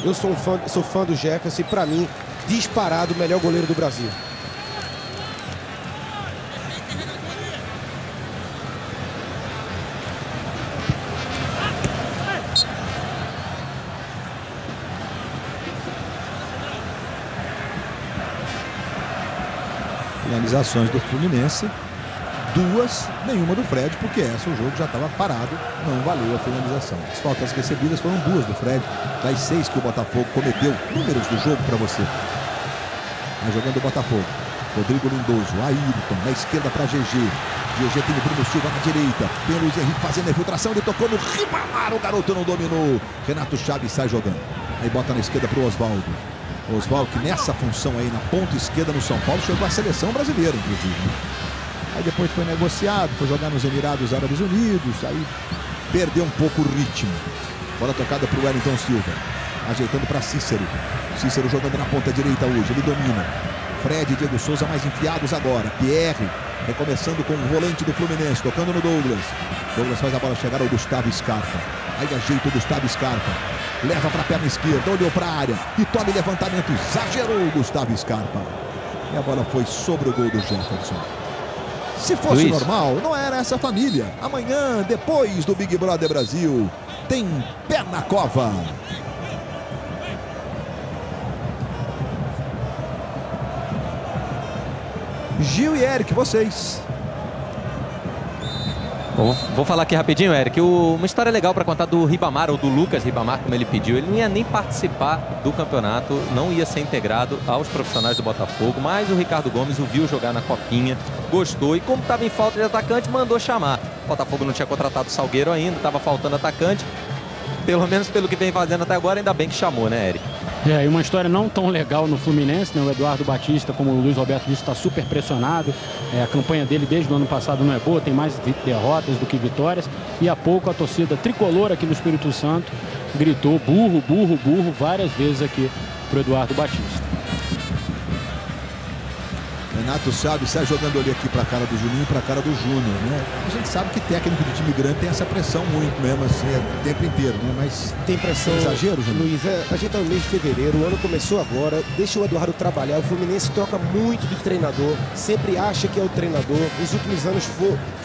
Eu sou fã do Jefferson e, para mim, disparado o melhor goleiro do Brasil. Finalizações do Fluminense, 2, nenhuma do Fred, porque essa o jogo já estava parado, não valeu a finalização. As faltas recebidas foram 2 do Fred, das 6 que o Botafogo cometeu. Números do jogo para você. Vai jogando o Botafogo. Rodrigo Lindoso, Ayrton, na esquerda para GG. GG tem o Bruno Silva na direita. Tem o Luiz Henrique fazendo a infiltração, ele tocou no Ribamar, o garoto não dominou. Renato Chaves sai jogando. Aí bota na esquerda para o Osvaldo. Osvaldo, que nessa função aí na ponta esquerda no São Paulo, chegou à seleção brasileira, inclusive. Aí depois foi negociado, foi jogar nos Emirados Árabes Unidos, aí perdeu um pouco o ritmo. Bola tocada para o Wellington Silva, ajeitando para Cícero. Cícero jogando na ponta direita hoje, ele domina. Fred e Diego Souza mais enfiados agora. Pierre, recomeçando com o volante do Fluminense, tocando no Douglas. Douglas faz a bola chegar ao Gustavo Scarpa. Aí ajeita o Gustavo Scarpa. Leva para a perna esquerda, olhou para a área e toma levantamento, exagerou o Gustavo Scarpa. E a bola foi sobre o gol do Jefferson. Se fosse normal, não era essa família. Amanhã, depois do Big Brother Brasil, tem Pé na Cova. Gil e Eric, vocês. Vou falar aqui rapidinho, Eric. Uma história legal para contar do Ribamar, ou do Lucas Ribamar, como ele pediu. Ele não ia nem participar do campeonato, não ia ser integrado aos profissionais do Botafogo, mas o Ricardo Gomes o viu jogar na Copinha, gostou e, como estava em falta de atacante, mandou chamar. O Botafogo não tinha contratado o Salgueiro ainda, estava faltando atacante. Pelo menos pelo que vem fazendo até agora, ainda bem que chamou, né, Eric? E uma história não tão legal no Fluminense, né? O Eduardo Batista, como o Luiz Roberto disse, está super pressionado. A campanha dele desde o ano passado não é boa, tem mais derrotas do que vitórias. E há pouco a torcida tricolor aqui no Espírito Santo gritou burro, burro, burro várias vezes aqui para o Eduardo Batista. Renato sabe, sai jogando ali aqui para a cara do Juninho e para a cara do Júnior, né? A gente sabe que técnico de time grande tem essa pressão muito mesmo, assim, o tempo inteiro, né? Mas tem pressão. Exagero, Júnior? Luiz, a gente tá no mês de fevereiro, o ano começou agora, deixa o Eduardo trabalhar. O Fluminense troca muito de treinador, sempre acha que é o treinador. Nos últimos anos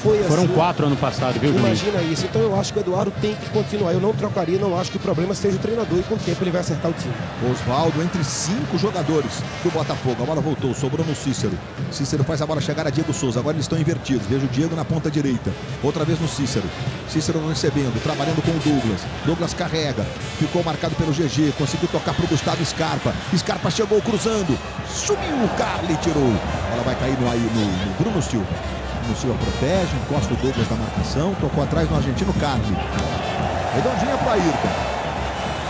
foi assim. Foram 4 ano passado, viu, Juninho? Imagina isso. Então eu acho que o Eduardo tem que continuar. Eu não trocaria, não acho que o problema seja o treinador e com o tempo ele vai acertar o time. Osvaldo entre 5 jogadores do Botafogo. A bola voltou, sobrou no Cícero. Cícero faz a bola chegar a Diego Souza. Agora eles estão invertidos. Veja o Diego na ponta direita. Outra vez no Cícero. Cícero recebendo, trabalhando com o Douglas. Douglas carrega. Ficou marcado pelo GG. Conseguiu tocar para o Gustavo Scarpa. Scarpa chegou cruzando. Sumiu o Carli, tirou. Ela vai cair no Bruno Silva. Bruno Silva protege, encosta o Douglas da marcação. Tocou atrás no argentino Carli. Redondinha para Ayrton.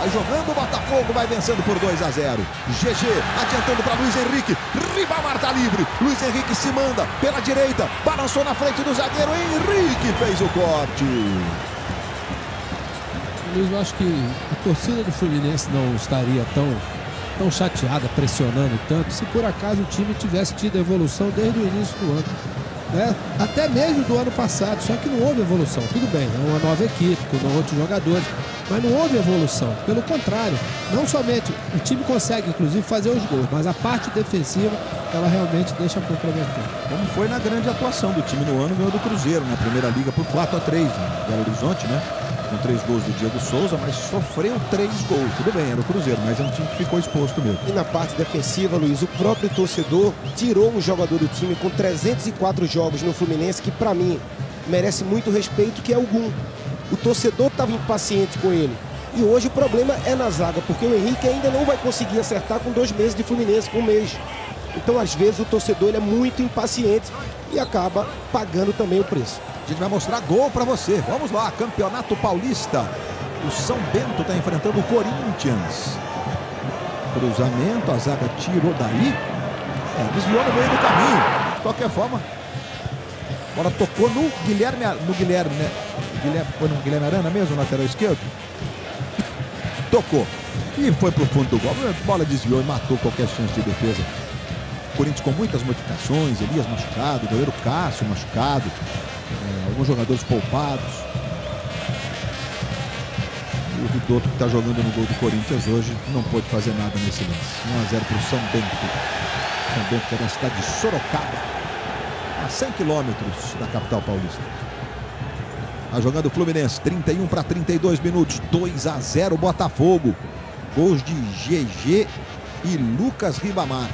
Vai jogando o Botafogo, vai vencendo por 2 a 0. GG adiantando para Luiz Henrique. Ribamar tá livre. Luiz Henrique se manda pela direita. Balançou na frente do zagueiro. Henrique fez o corte. Luiz, eu acho que a torcida do Fluminense não estaria tão chateada, pressionando tanto, se por acaso o time tivesse tido evolução desde o início do ano. Né? Até mesmo do ano passado, só que não houve evolução. Tudo bem, é uma nova equipe, com outros jogadores, mas não houve evolução. Pelo contrário, não somente o time consegue, inclusive, fazer os gols, mas a parte defensiva, ela realmente deixa comprometer. Como foi na grande atuação do time no ano, ganhou do Cruzeiro, na Primeira Liga por 4 a 3 no Belo Horizonte, né? Com 3 gols do Diego Souza, mas sofreu 3 gols. Tudo bem, era o Cruzeiro, mas é um time que ficou exposto mesmo. E na parte defensiva, Luiz, o próprio torcedor tirou um jogador do time com 304 jogos no Fluminense, que para mim merece muito respeito, que é o Gum. O torcedor estava impaciente com ele. E hoje o problema é na zaga, porque o Henrique ainda não vai conseguir acertar com 2 meses de Fluminense, com 1 mês. Então, às vezes, o torcedor ele é muito impaciente e acaba pagando também o preço. A gente vai mostrar gol para você. Vamos lá, Campeonato Paulista. O São Bento está enfrentando o Corinthians. Cruzamento, a zaga tirou daí. Desviou no meio do caminho. De qualquer forma, a bola tocou no Guilherme, né? Foi no Guilherme Arana mesmo, lateral esquerdo. Tocou. E foi pro fundo do gol. A bola desviou e matou qualquer chance de defesa. Corinthians com muitas modificações. Elias machucado, goleiro Cássio machucado. Alguns jogadores poupados. O Vidotto, que está jogando no gol do Corinthians hoje, não pôde fazer nada nesse lance. 1 a 0 para o São Bento. São Bento, que é da cidade de Sorocaba, a 100 quilômetros da capital paulista. Está jogando o Fluminense, 31 para 32 minutos, 2 a 0 Botafogo. Gols de GG e Lucas Ribamar.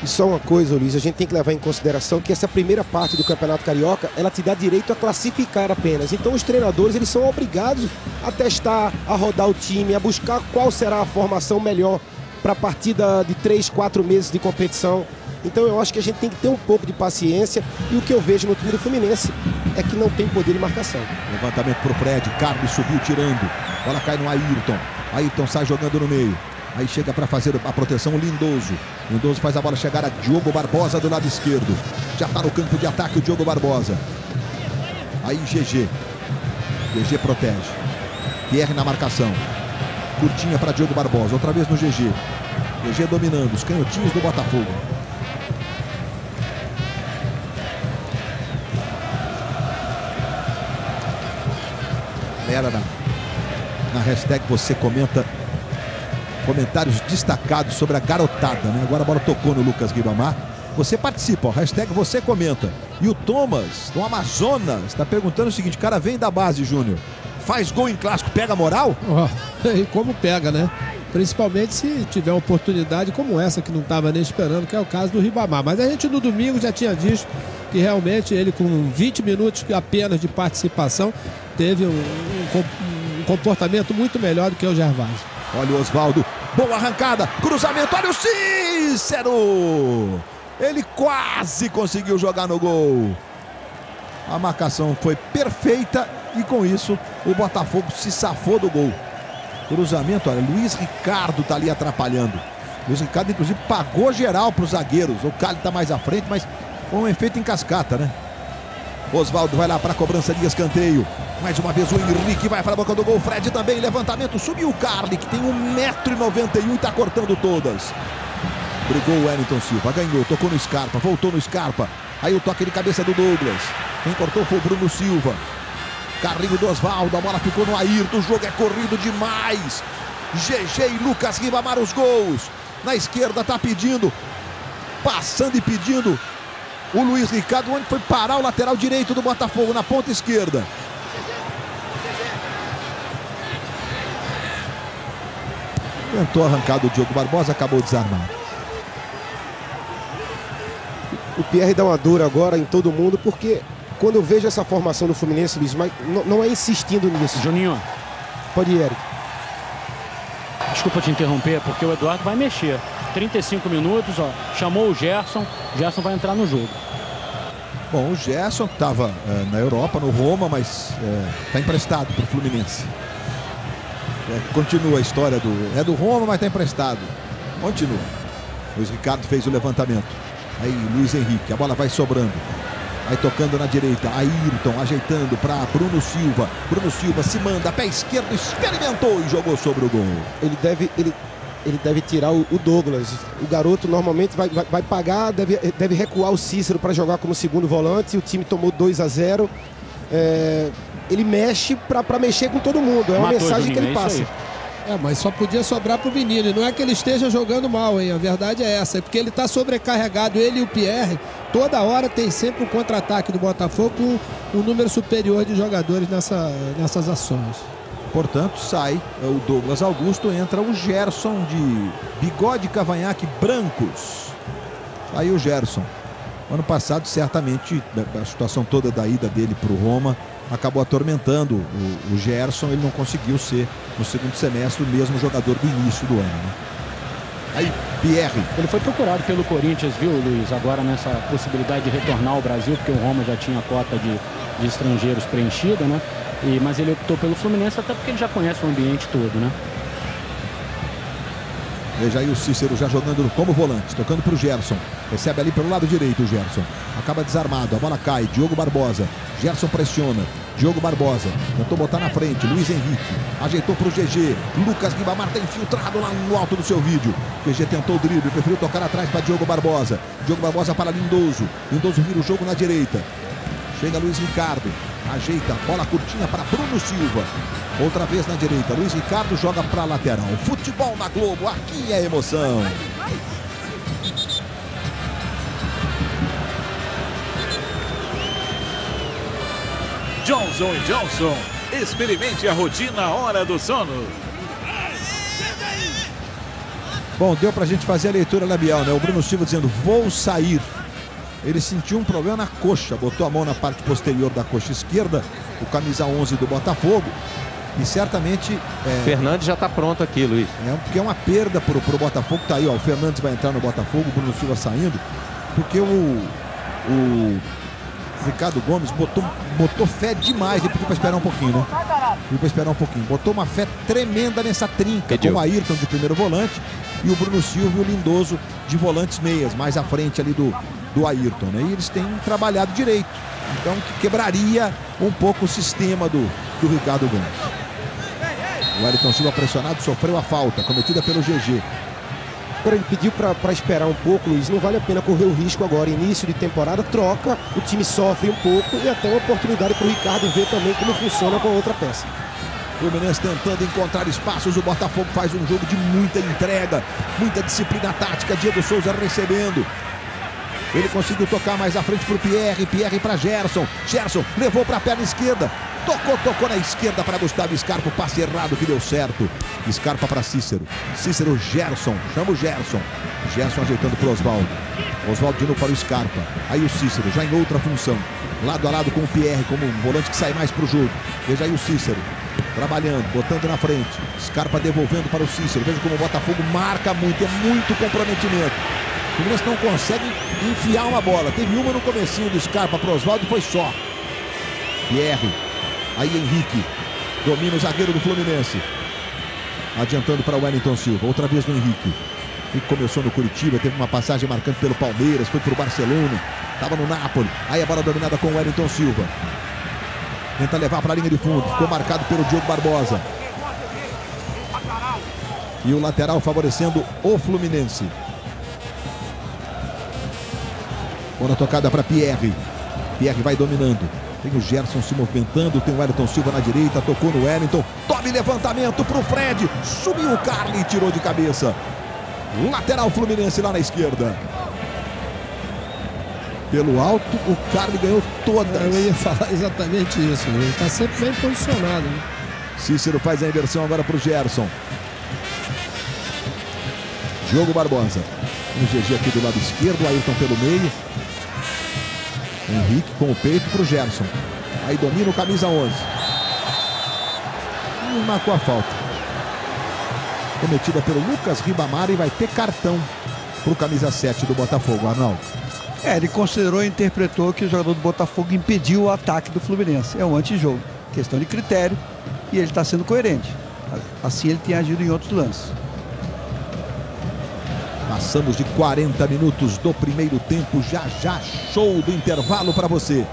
E só uma coisa, Luiz, a gente tem que levar em consideração que essa primeira parte do Campeonato Carioca, ela te dá direito a classificar apenas. Então os treinadores, eles são obrigados a testar, a rodar o time, a buscar qual será a formação melhor para a partida de 3, 4 meses de competição. Então eu acho que a gente tem que ter um pouco de paciência, e o que eu vejo no time do Fluminense é que não tem poder de marcação. Levantamento para o Fred, Carlos subiu tirando, bola cai no Ayrton. Ayrton sai jogando no meio. Aí chega para fazer a proteção o Lindoso. Lindoso faz a bola chegar a Diogo Barbosa do lado esquerdo. Já está no campo de ataque o Diogo Barbosa. Aí GG. GG protege. Pierre na marcação. Curtinha para Diogo Barbosa. Outra vez no GG. GG dominando. Os canhotinhos do Botafogo. Era na hashtag você comenta. Comentários destacados sobre a garotada, né? Agora a bola tocou no Lucas Ribamar. Você participa, ó, hashtag você comenta. E o Thomas, do Amazonas, está perguntando o seguinte: cara, vem da base, Júnior. Faz gol em clássico, pega moral? E como pega, né? Principalmente se tiver uma oportunidade como essa, que não estava nem esperando, que é o caso do Ribamar. Mas a gente no domingo já tinha visto que realmente ele, com 20 minutos apenas de participação, teve um comportamento muito melhor do que o Gervásio. Olha o Osvaldo, boa arrancada, cruzamento, olha o Cícero! Ele quase conseguiu jogar no gol. A marcação foi perfeita e com isso o Botafogo se safou do gol. Cruzamento, olha, Luiz Ricardo tá ali atrapalhando. Luiz Ricardo, inclusive, pagou geral para os zagueiros. O Cali tá mais à frente, mas foi um efeito em cascata, né? Oswaldo vai lá para a cobrança de escanteio. Mais uma vez o Henrique vai para a boca do gol. Fred também, levantamento, subiu o Carli, que tem 1,91 m e tá cortando todas. Brigou o Wellington Silva, ganhou, tocou no Scarpa, voltou no Scarpa. Aí o toque de cabeça do Douglas. Quem cortou foi o Bruno Silva. Carrinho do Oswaldo, a bola ficou no Ayrton, o jogo é corrido demais. GG e Lucas Ribamar os gols. Na esquerda tá pedindo, passando e pedindo o Luiz Ricardo, onde foi parar o lateral direito do Botafogo, na ponta esquerda. Tentou arrancar do Diogo Barbosa, acabou desarmado. O Pierre dá uma dor agora em todo mundo, porque quando eu vejo essa formação do Fluminense, Luiz, mas não é insistindo nisso. Juninho. Pode ir, Eric. Desculpa te interromper, porque o Eduardo vai mexer. 35 minutos, ó, chamou o Gerson vai entrar no jogo. Bom, o Gerson estava na Europa, no Roma, mas está emprestado para o Fluminense. Continua a história do Roma, mas está emprestado. Continua. Luiz Ricardo fez o levantamento. Aí Luiz Henrique, a bola vai sobrando. Vai tocando na direita, Ayrton ajeitando para Bruno Silva. Bruno Silva se manda, pé esquerdo, experimentou e jogou sobre o gol. Ele deve tirar o Douglas. O garoto normalmente vai pagar, deve recuar o Cícero para jogar como segundo volante. O time tomou 2-0. Ele mexe para mexer com todo mundo. É uma mensagem que ele passa. Mas só podia sobrar pro menino. E não é que ele esteja jogando mal, hein? A verdade é essa. É porque ele tá sobrecarregado. Ele e o Pierre, toda hora tem sempre um contra-ataque do Botafogo com um número superior de jogadores nessas ações. Portanto, sai o Douglas Augusto, entra o Gerson de bigode e cavanhaque brancos. Aí o Gerson. Ano passado, certamente, a situação toda da ida dele para o Roma acabou atormentando o Gerson. Ele não conseguiu ser, no segundo semestre, o mesmo jogador do início do ano, né? Aí, Pierre. Ele foi procurado pelo Corinthians, viu, Luiz? Agora nessa possibilidade de retornar ao Brasil, porque o Roma já tinha a cota de estrangeiros preenchida, né? Mas ele optou pelo Fluminense, até porque ele já conhece o ambiente todo, né? Veja aí o Cícero já jogando como volante, tocando para o Gerson. Recebe ali pelo lado direito o Gerson. Acaba desarmado, a bola cai. Diogo Barbosa. Gerson pressiona. Diogo Barbosa. Tentou botar na frente. Luiz Henrique. Ajeitou para o GG. Lucas Ribamar está infiltrado lá no alto do seu vídeo. GG tentou o drible, preferiu tocar atrás para Diogo Barbosa. Diogo Barbosa para Lindoso. Lindoso vira o jogo na direita. Chega Luiz Ricardo. Ajeita, bola curtinha para Bruno Silva. Outra vez na direita, Luiz Ricardo joga para a lateral. Futebol na Globo, aqui é emoção. Johnson & Johnson, experimente a rotina hora do sono. Bom, deu pra gente fazer a leitura labial, né? O Bruno Silva dizendo, vou sair. Ele sentiu um problema na coxa, botou a mão na parte posterior da coxa esquerda, o camisa 11 do Botafogo. E certamente... Fernandes já está pronto aqui, Luiz. Porque é uma perda pro Botafogo. Tá aí, ó, o Fernandes vai entrar no Botafogo, o Bruno Silva saindo. Porque o Ricardo Gomes botou fé demais. Ele pediu para esperar um pouquinho, né? Pediu para esperar um pouquinho. Botou uma fé tremenda nessa trinca, com o Ayrton de primeiro volante e o Bruno Silva e o Lindoso de volantes meias, mais à frente ali do Ayrton, né? E eles têm trabalhado direito. Então, que quebraria um pouco o sistema do Ricardo Gomes. O Ayrton Silva pressionado, sofreu a falta cometida pelo GG. Agora ele pediu para esperar um pouco, Luiz. Não vale a pena correr o risco agora. Início de temporada, troca, o time sofre um pouco e até uma oportunidade para o Ricardo ver também como funciona com a outra peça. O Fluminense tentando encontrar espaços. O Botafogo faz um jogo de muita entrega, muita disciplina tática. Diego Souza recebendo. Ele conseguiu tocar mais à frente para o Pierre. Pierre para Gerson. Gerson levou para a perna esquerda. Tocou na esquerda para Gustavo Scarpa. O passe errado que deu certo. Scarpa para Cícero. Cícero, Gerson. Chama o Gerson. Gerson ajeitando para o Oswaldo. Oswaldo de novo para o Scarpa. Aí o Cícero, já em outra função. Lado a lado com o Pierre, como um volante que sai mais para o jogo. Veja aí o Cícero. Trabalhando, botando na frente. Scarpa devolvendo para o Cícero. Veja como o Botafogo marca muito. É muito comprometimento. O Fluminense não consegue enfiar uma bola. Teve uma no comecinho do Scarpa para o Oswaldo, foi só. Pierre. Aí Henrique domina o zagueiro do Fluminense. Adiantando para o Wellington Silva. Outra vez no Henrique. Henrique começou no Curitiba, teve uma passagem marcante pelo Palmeiras, foi para o Barcelona, estava no Napoli. Aí a bola dominada com o Wellington Silva. Tenta levar para a linha de fundo. Ficou marcado pelo Diogo Barbosa. E o lateral favorecendo o Fluminense. Bola tocada para Pierre. Pierre vai dominando. Tem o Gerson se movimentando. Tem o Wellington Silva na direita. Tocou no Wellington. Tome levantamento para o Fred. Subiu o Carli e tirou de cabeça. Lateral Fluminense lá na esquerda. Pelo alto, o Carli ganhou todas. Eu ia falar exatamente isso. Ele está sempre bem posicionado. Né? Cícero faz a inversão agora para o Gerson. Diogo Barbosa. O GG aqui do lado esquerdo. Ayrton pelo meio. Henrique com o peito para o Gerson. Aí domina o camisa 11. E marcou a falta. Cometida pelo Lucas Ribamar e vai ter cartão para o camisa 7 do Botafogo, Arnaldo. Ele considerou e interpretou que o jogador do Botafogo impediu o ataque do Fluminense. É um antijogo. Questão de critério. E ele está sendo coerente. Assim ele tem agido em outros lances. Passamos de 40 minutos do primeiro tempo. Já show do intervalo para você.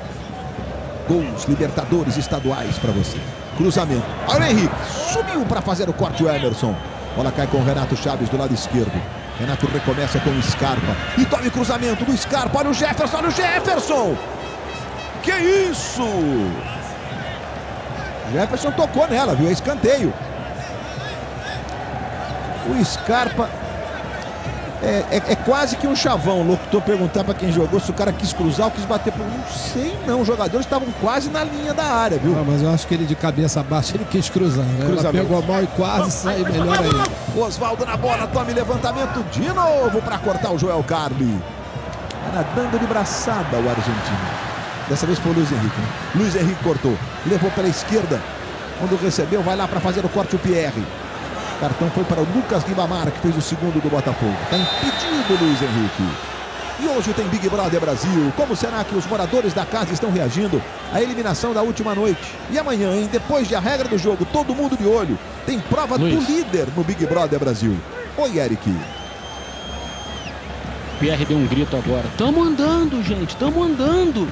Gols, Libertadores estaduais para você. Cruzamento. Olha o Henrique. Subiu para fazer o corte o Emerson. Bola cai com o Renato Chaves do lado esquerdo. Renato recomeça com o Scarpa. E toma o cruzamento do Scarpa. Olha o Jefferson, olha o Jefferson. Que isso? Jefferson tocou nela, viu? É escanteio. O Scarpa é quase que um chavão. O locutor perguntar para quem jogou se o cara quis cruzar ou quis bater. Não sei não, os jogadores estavam quase na linha da área, viu? Não, mas eu acho que ele de cabeça baixa ele quis cruzar, né? Ela pegou mal e quase saiu melhor ainda. Osvaldo na bola, tome levantamento de novo para cortar o Joel Carli. Nadando de braçada o argentino. Dessa vez foi o Luiz Henrique, né? Luiz Henrique cortou, levou pela esquerda. Quando recebeu, vai lá para fazer o corte o Pierre. Cartão foi para o Lucas Ribamar, que fez o segundo do Botafogo. Está impedido o Luiz Henrique. E hoje tem Big Brother Brasil. Como será que os moradores da casa estão reagindo à eliminação da última noite? E amanhã, hein? Depois de a regra do jogo, todo mundo de olho. Tem prova do líder no Big Brother Brasil. Oi, Eric. Pierre deu um grito agora. Tamo andando, gente. Tamo andando.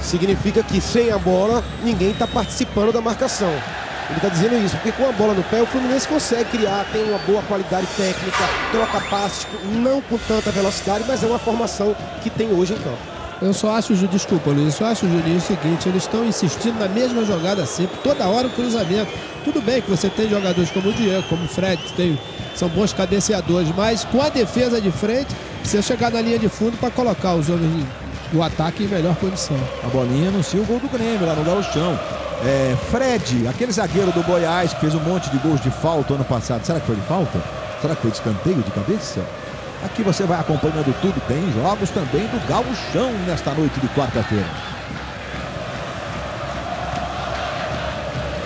Significa que sem a bola, ninguém está participando da marcação. Ele está dizendo isso, porque com a bola no pé o Fluminense consegue criar, tem uma boa qualidade técnica, troca passes, não com tanta velocidade, mas é uma formação que tem hoje em campo. Eu só acho, desculpa Luiz, eu só acho, Juninho, o seguinte, eles estão insistindo na mesma jogada sempre, toda hora o cruzamento. Tudo bem que você tem jogadores como o Diego, como o Fred, que são bons cabeceadores, mas com a defesa de frente, precisa chegar na linha de fundo para colocar os homens do ataque em melhor condição. A bolinha anuncia o gol do Grêmio lá no Gauchão. Fred, aquele zagueiro do Goiás que fez um monte de gols de falta ano passado. Será que foi de falta? Será que foi de escanteio de cabeça? Aqui você vai acompanhando tudo. Tem jogos também do Gauchão nesta noite de quarta-feira.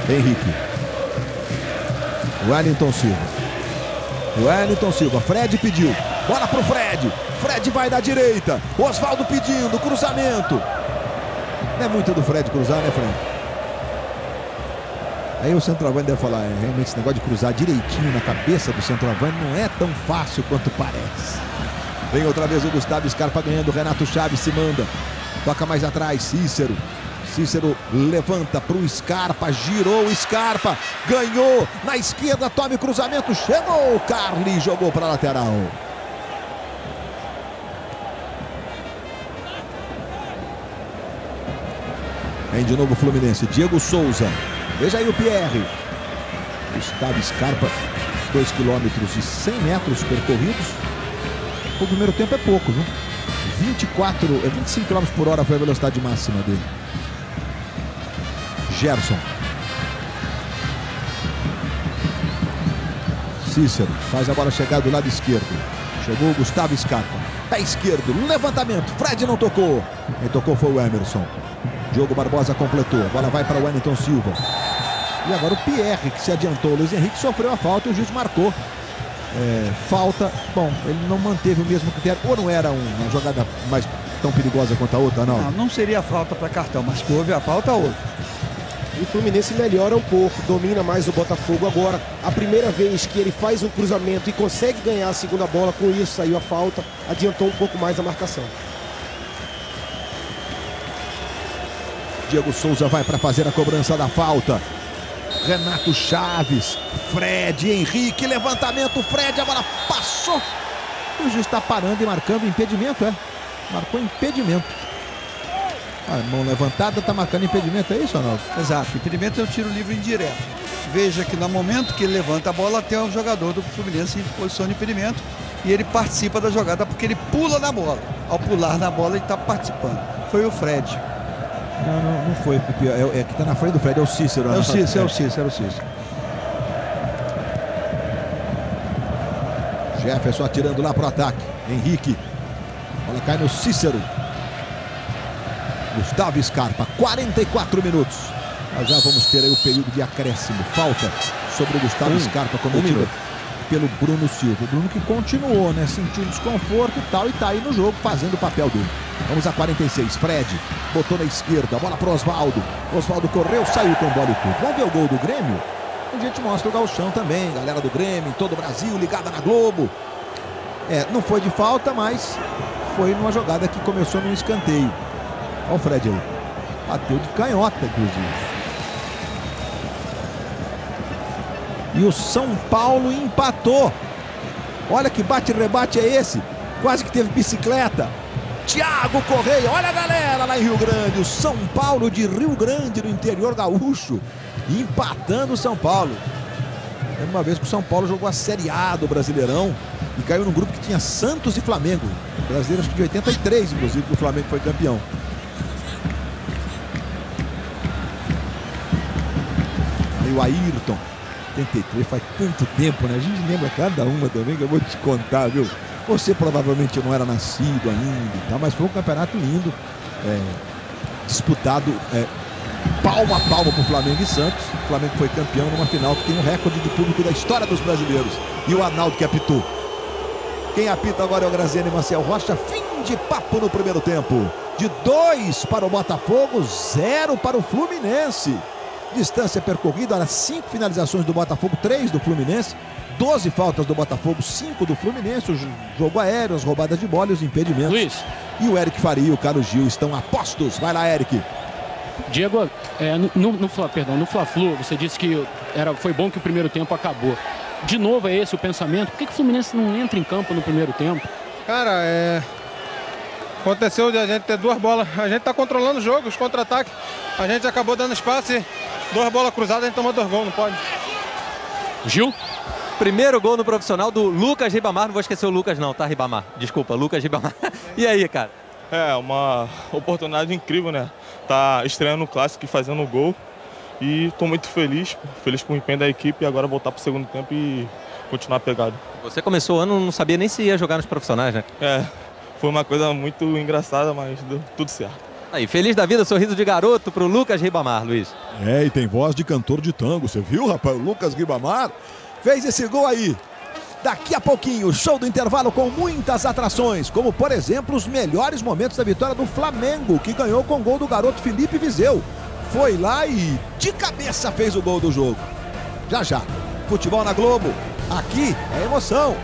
Henrique. Wellington Silva. Fred pediu. Bola pro Fred. Fred vai da direita. Osvaldo pedindo. Cruzamento. Não é muito do Fred cruzar, né, Fred? Aí o centroavante deve falar, realmente esse negócio de cruzar direitinho na cabeça do centroavante não é tão fácil quanto parece. Vem outra vez o Gustavo Scarpa ganhando, Renato Chaves se manda. Toca mais atrás, Cícero. Cícero levanta para o Scarpa, girou o Scarpa, ganhou na esquerda, tome cruzamento, chegou o Carli, jogou para a lateral. Vem de novo o Fluminense, Diego Souza. Veja aí o Pierre. Gustavo Scarpa, 2 quilômetros e 100 metros percorridos. O primeiro tempo é pouco, viu? 25 km por hora foi a velocidade máxima dele. Gerson. Cícero faz a bola chegar do lado esquerdo. Chegou o Gustavo Scarpa. Pé esquerdo, levantamento. Fred não tocou. Quem tocou foi o Emerson. Diogo Barbosa completou. A bola vai para o Wellington Silva. E agora o Pierre que se adiantou. O Luiz Henrique sofreu a falta e o juiz marcou. Falta. Bom, ele não manteve o mesmo critério. Ou não era uma jogada mais tão perigosa quanto a outra, não? Não seria falta para cartão, mas que houve a falta, houve. E o Fluminense melhora um pouco, domina mais o Botafogo agora. A primeira vez que ele faz um cruzamento e consegue ganhar a segunda bola, com isso saiu a falta, adiantou um pouco mais a marcação. Diego Souza vai para fazer a cobrança da falta. Renato Chaves, Fred, Henrique, levantamento, Fred, a bola passou. O juiz está parando e marcando impedimento, marcou impedimento. A mão levantada, está marcando impedimento, é isso, Arnaldo? Exato, impedimento é o tiro livre indireto. Veja que no momento que ele levanta a bola, tem um jogador do Fluminense em posição de impedimento e ele participa da jogada porque ele pula na bola. Ao pular na bola, ele está participando. Foi o Fred. Não foi, é que está na frente do Fred, é o Cícero. É o Cícero. Jefferson atirando lá pro ataque. Henrique. A bola cai no Cícero. Gustavo Scarpa, 44 minutos. Nós já vamos ter aí o período de acréscimo. Falta sobre o Gustavo Scarpa cometida pelo Bruno Silva. O Bruno que continuou, né? Sentiu desconforto e tal, e tá aí no jogo fazendo o papel dele. Vamos a 46. Fred botou na esquerda, bola pro Oswaldo. Oswaldo correu, saiu com bola e tudo. Vamos ver o gol do Grêmio? A gente mostra o gauchão também, galera do Grêmio, em todo o Brasil, ligada na Globo. Não foi de falta, mas foi numa jogada que começou num escanteio. Olha o Fred aí. Bateu de canhota, inclusive. E o São Paulo empatou. Olha que bate-rebate é esse. Quase que teve bicicleta. Thiago Correia, olha a galera lá em Rio Grande. O São Paulo de Rio Grande, no interior gaúcho, empatando o São Paulo. É uma vez que o São Paulo jogou a Série A do Brasileirão e caiu num grupo que tinha Santos e Flamengo. Brasileiro acho que de 83, inclusive, que o Flamengo foi campeão. Aí o Ayrton, 83, faz tanto tempo, né? A gente lembra cada uma também que eu vou te contar, viu? Você provavelmente não era nascido ainda e tal, mas foi um campeonato lindo, disputado palmo a palmo por Flamengo e Santos. O Flamengo foi campeão numa final que tem um recorde de público da história dos brasileiros. E o Arnaldo que apitou. Quem apita agora é o Graziano Maciel Rocha. Fim de papo no primeiro tempo. De 2 para o Botafogo, 0 para o Fluminense. Distância percorrida, 5 finalizações do Botafogo, 3 do Fluminense. 12 faltas do Botafogo, 5 do Fluminense. O jogo aéreo, as roubadas de bola e os impedimentos. Luiz. E o Eric Faria e o Carlos Gil estão a postos. Vai lá, Eric. Diego, no Fla-Flu, você disse que foi bom que o primeiro tempo acabou. De novo é esse o pensamento? Por que o Fluminense não entra em campo no primeiro tempo? Cara, aconteceu de a gente ter 2 bolas. A gente tá controlando o jogo, os contra-ataques. A gente acabou dando espaço e 2 bolas cruzadas, a gente tomou 2 gols, não pode. Gil? Primeiro gol no profissional do Lucas Ribamar. Não vou esquecer o Lucas não, tá, Ribamar? Desculpa, Lucas Ribamar. E aí, cara? Uma oportunidade incrível, né? Tá estreando o Clássico e fazendo o gol. E tô muito feliz com o empenho da equipe e agora voltar pro segundo tempo e continuar pegado. Você começou o ano, não sabia nem se ia jogar nos profissionais, né? Foi uma coisa muito engraçada, mas deu tudo certo. Aí, feliz da vida, sorriso de garoto pro Lucas Ribamar, Luiz. E tem voz de cantor de tango, você viu, rapaz? O Lucas Ribamar fez esse gol aí. Daqui a pouquinho, show do intervalo com muitas atrações, como por exemplo os melhores momentos da vitória do Flamengo, que ganhou com o gol do garoto Felipe Viseu. Foi lá e de cabeça fez o gol do jogo. Já já, futebol na Globo, aqui é emoção.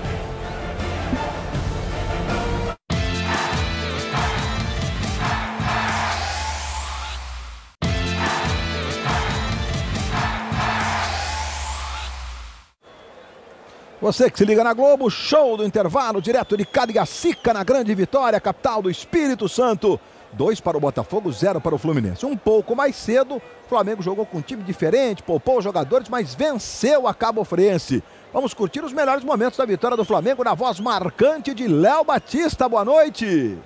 Você que se liga na Globo, show do intervalo, direto de Cariacica, na Grande Vitória, capital do Espírito Santo. 2 para o Botafogo, 0 para o Fluminense. Um pouco mais cedo, o Flamengo jogou com um time diferente, poupou os jogadores, mas venceu a Cabo Friense. Vamos curtir os melhores momentos da vitória do Flamengo na voz marcante de Léo Batista. Boa noite!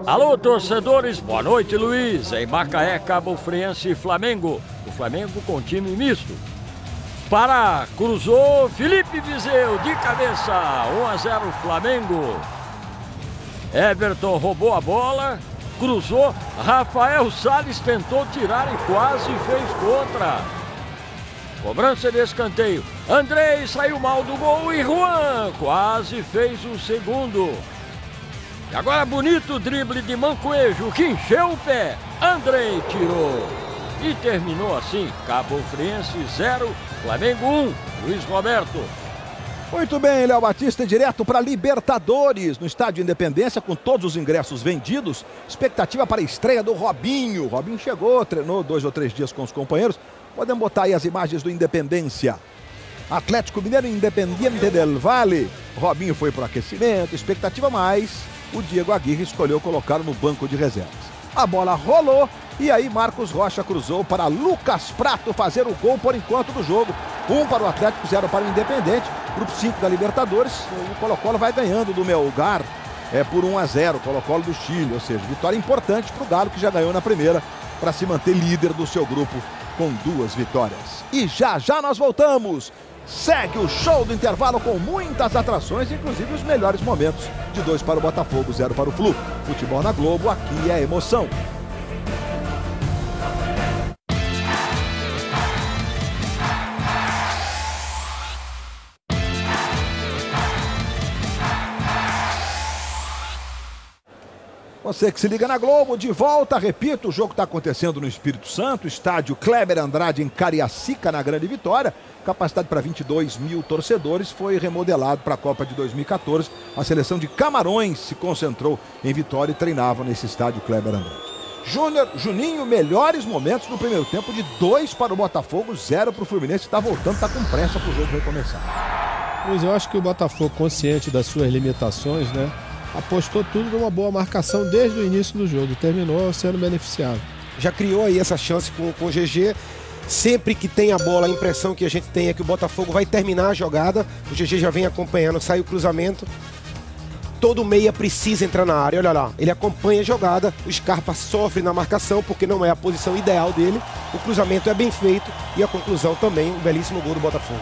Alô, torcedores, boa noite, Luiz. Em Macaé, Cabo Friense e Flamengo. O Flamengo com time misto. Cruzou Felipe Viseu de cabeça, 1-0 Flamengo. Everton roubou a bola, cruzou, Rafael Salles tentou tirar e quase fez contra. Cobrança de escanteio, Andrei saiu mal do gol e Juan quase fez o segundo. E agora bonito drible de Mancoejo, que encheu o pé. Andrei tirou. E terminou assim, Cabo Friense 0, Flamengo 1. Luiz Roberto. Muito bem, Léo Batista, direto para Libertadores, no Estádio Independência, com todos os ingressos vendidos. Expectativa para a estreia do Robinho. Robinho chegou, treinou 2 ou 3 dias com os companheiros. Podem botar aí as imagens do Independência. Atlético Mineiro, Independiente del Valle. Robinho foi para o aquecimento, expectativa mais. O Diego Aguirre escolheu colocá-lo no banco de reservas. A bola rolou e aí Marcos Rocha cruzou para Lucas Prato fazer o gol por enquanto do jogo. 1 para o Atlético, 0 para o Independente. Grupo 5 da Libertadores. O Colo-Colo vai ganhando do Melgar por 1-0. Colo-Colo do Chile, ou seja, vitória importante para o Galo, que já ganhou na primeira, para se manter líder do seu grupo com 2 vitórias. E já já nós voltamos. Segue o show do intervalo com muitas atrações, inclusive os melhores momentos. De 2 para o Botafogo, 0 para o Flu. Futebol na Globo, aqui é emoção. Você que se liga na Globo, de volta, repito, o jogo está acontecendo no Espírito Santo, estádio Kleber Andrade em Cariacica, na Grande Vitória, capacidade para 22 mil torcedores, foi remodelado para a Copa de 2014, a seleção de Camarões se concentrou em Vitória e treinava nesse estádio Kleber Andrade. Juninho, melhores momentos no primeiro tempo, de 2 para o Botafogo, 0 para o Fluminense, está voltando, está com pressa para o jogo recomeçar. Luiz, eu acho que o Botafogo, consciente das suas limitações, né? Apostou tudo numa boa marcação desde o início do jogo, terminou sendo beneficiado. Já criou aí essa chance com o GG. Sempre que tem a bola, a impressão que a gente tem é que o Botafogo vai terminar a jogada. O GG já vem acompanhando, sai o cruzamento. Todo meia precisa entrar na área, olha lá. Ele acompanha a jogada, o Scarpa sofre na marcação porque não é a posição ideal dele. O cruzamento é bem feito e a conclusão também, um belíssimo gol do Botafogo.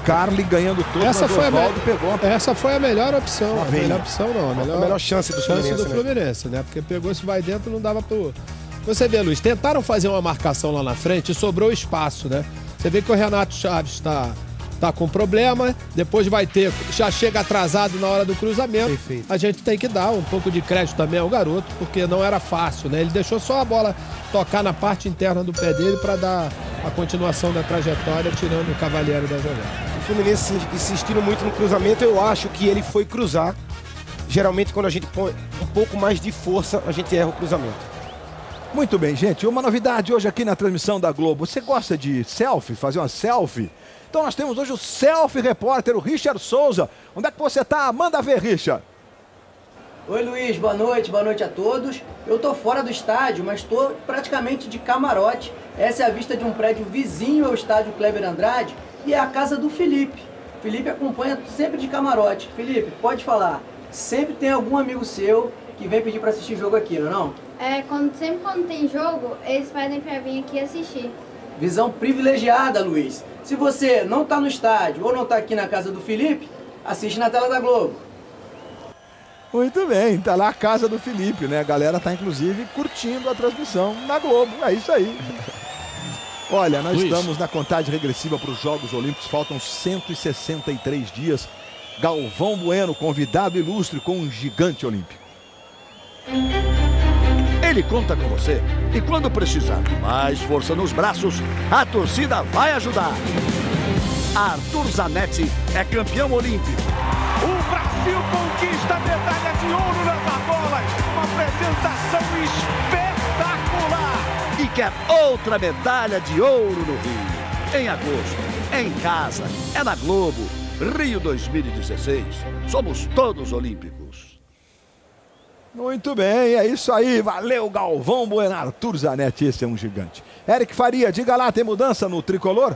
Carly ganhando tudo, essa foi a melhor opção. A melhor opção não, a melhor chance do Fluminense, né? Porque pegou, se vai dentro, não dava pro... Você vê, Luiz, tentaram fazer uma marcação lá na frente e sobrou espaço, né? Você vê que o Renato Chaves tá com problema, depois vai ter, já chega atrasado na hora do cruzamento. Perfeito. A gente tem que dar um pouco de crédito também ao garoto, porque não era fácil, né? Ele deixou só a bola tocar na parte interna do pé dele para dar a continuação da trajetória, tirando o Cavalieri da jogada. O Fluminense insistindo muito no cruzamento, eu acho que ele foi cruzar. Geralmente quando a gente põe um pouco mais de força, a gente erra o cruzamento. Muito bem, gente, uma novidade hoje aqui na transmissão da Globo. Você gosta de selfie, fazer uma selfie? Então nós temos hoje o selfie repórter, o Richard Souza. Onde é que você tá? Manda ver, Richard. Oi, Luiz, boa noite a todos. Eu tô fora do estádio, mas tô praticamente de camarote. Essa é a vista de um prédio vizinho ao estádio Kleber Andrade e é a casa do Felipe. Felipe acompanha sempre de camarote. Felipe, pode falar. Sempre tem algum amigo seu que vem pedir para assistir jogo aqui, não é não? Sempre quando tem jogo, eles pedem para vir aqui assistir. Visão privilegiada, Luiz. Se você não tá no estádio ou não tá aqui na casa do Felipe, assiste na tela da Globo. Muito bem, tá lá a casa do Felipe, né? A galera tá inclusive curtindo a transmissão na Globo, é isso aí. Olha, nós estamos na contagem regressiva para os Jogos Olímpicos, faltam 163 dias. Galvão Bueno, convidado ilustre com um gigante olímpico. Ele conta com você e quando precisar de mais força nos braços, a torcida vai ajudar. Arthur Zanetti é campeão olímpico. O Brasil conquista a medalha de ouro nas argolas. Uma apresentação espetacular. E quer outra medalha de ouro no Rio. Em agosto, em casa, é na Globo. Rio 2016. Somos todos olímpicos. Muito bem, é isso aí. Valeu, Galvão Bueno. Arthur Zanetti, esse é um gigante. Eric Faria, diga lá, tem mudança no tricolor?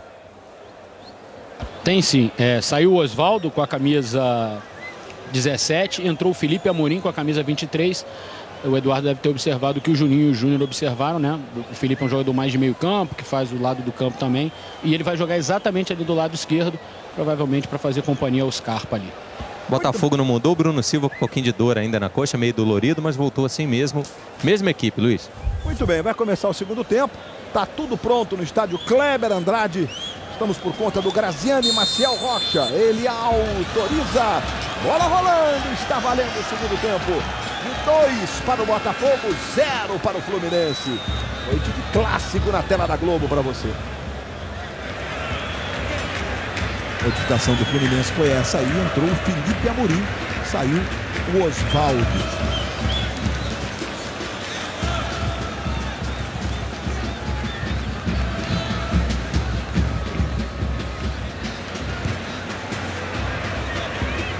Tem sim. Saiu o Osvaldo com a camisa 17, entrou o Felipe Amorim com a camisa 23. O Eduardo deve ter observado que o Juninho e o Júnior observaram, né? O Felipe é um jogador mais de meio campo, que faz o lado do campo também. E ele vai jogar exatamente ali do lado esquerdo, provavelmente para fazer companhia ao Scarpa ali. Botafogo não mudou, Bruno Silva com um pouquinho de dor ainda na coxa, meio dolorido, mas voltou assim mesmo. Mesma equipe, Luiz. Muito bem, vai começar o segundo tempo. Tá tudo pronto no estádio Kleber Andrade. Estamos por conta do Graziani Maciel Rocha. Ele autoriza. Bola rolando. Está valendo o segundo tempo. 2 para o Botafogo, 0 para o Fluminense. Noite de clássico na tela da Globo para você. A modificação do Fluminense foi essa aí. Entrou o Felipe Amorim. Saiu o Osvaldo.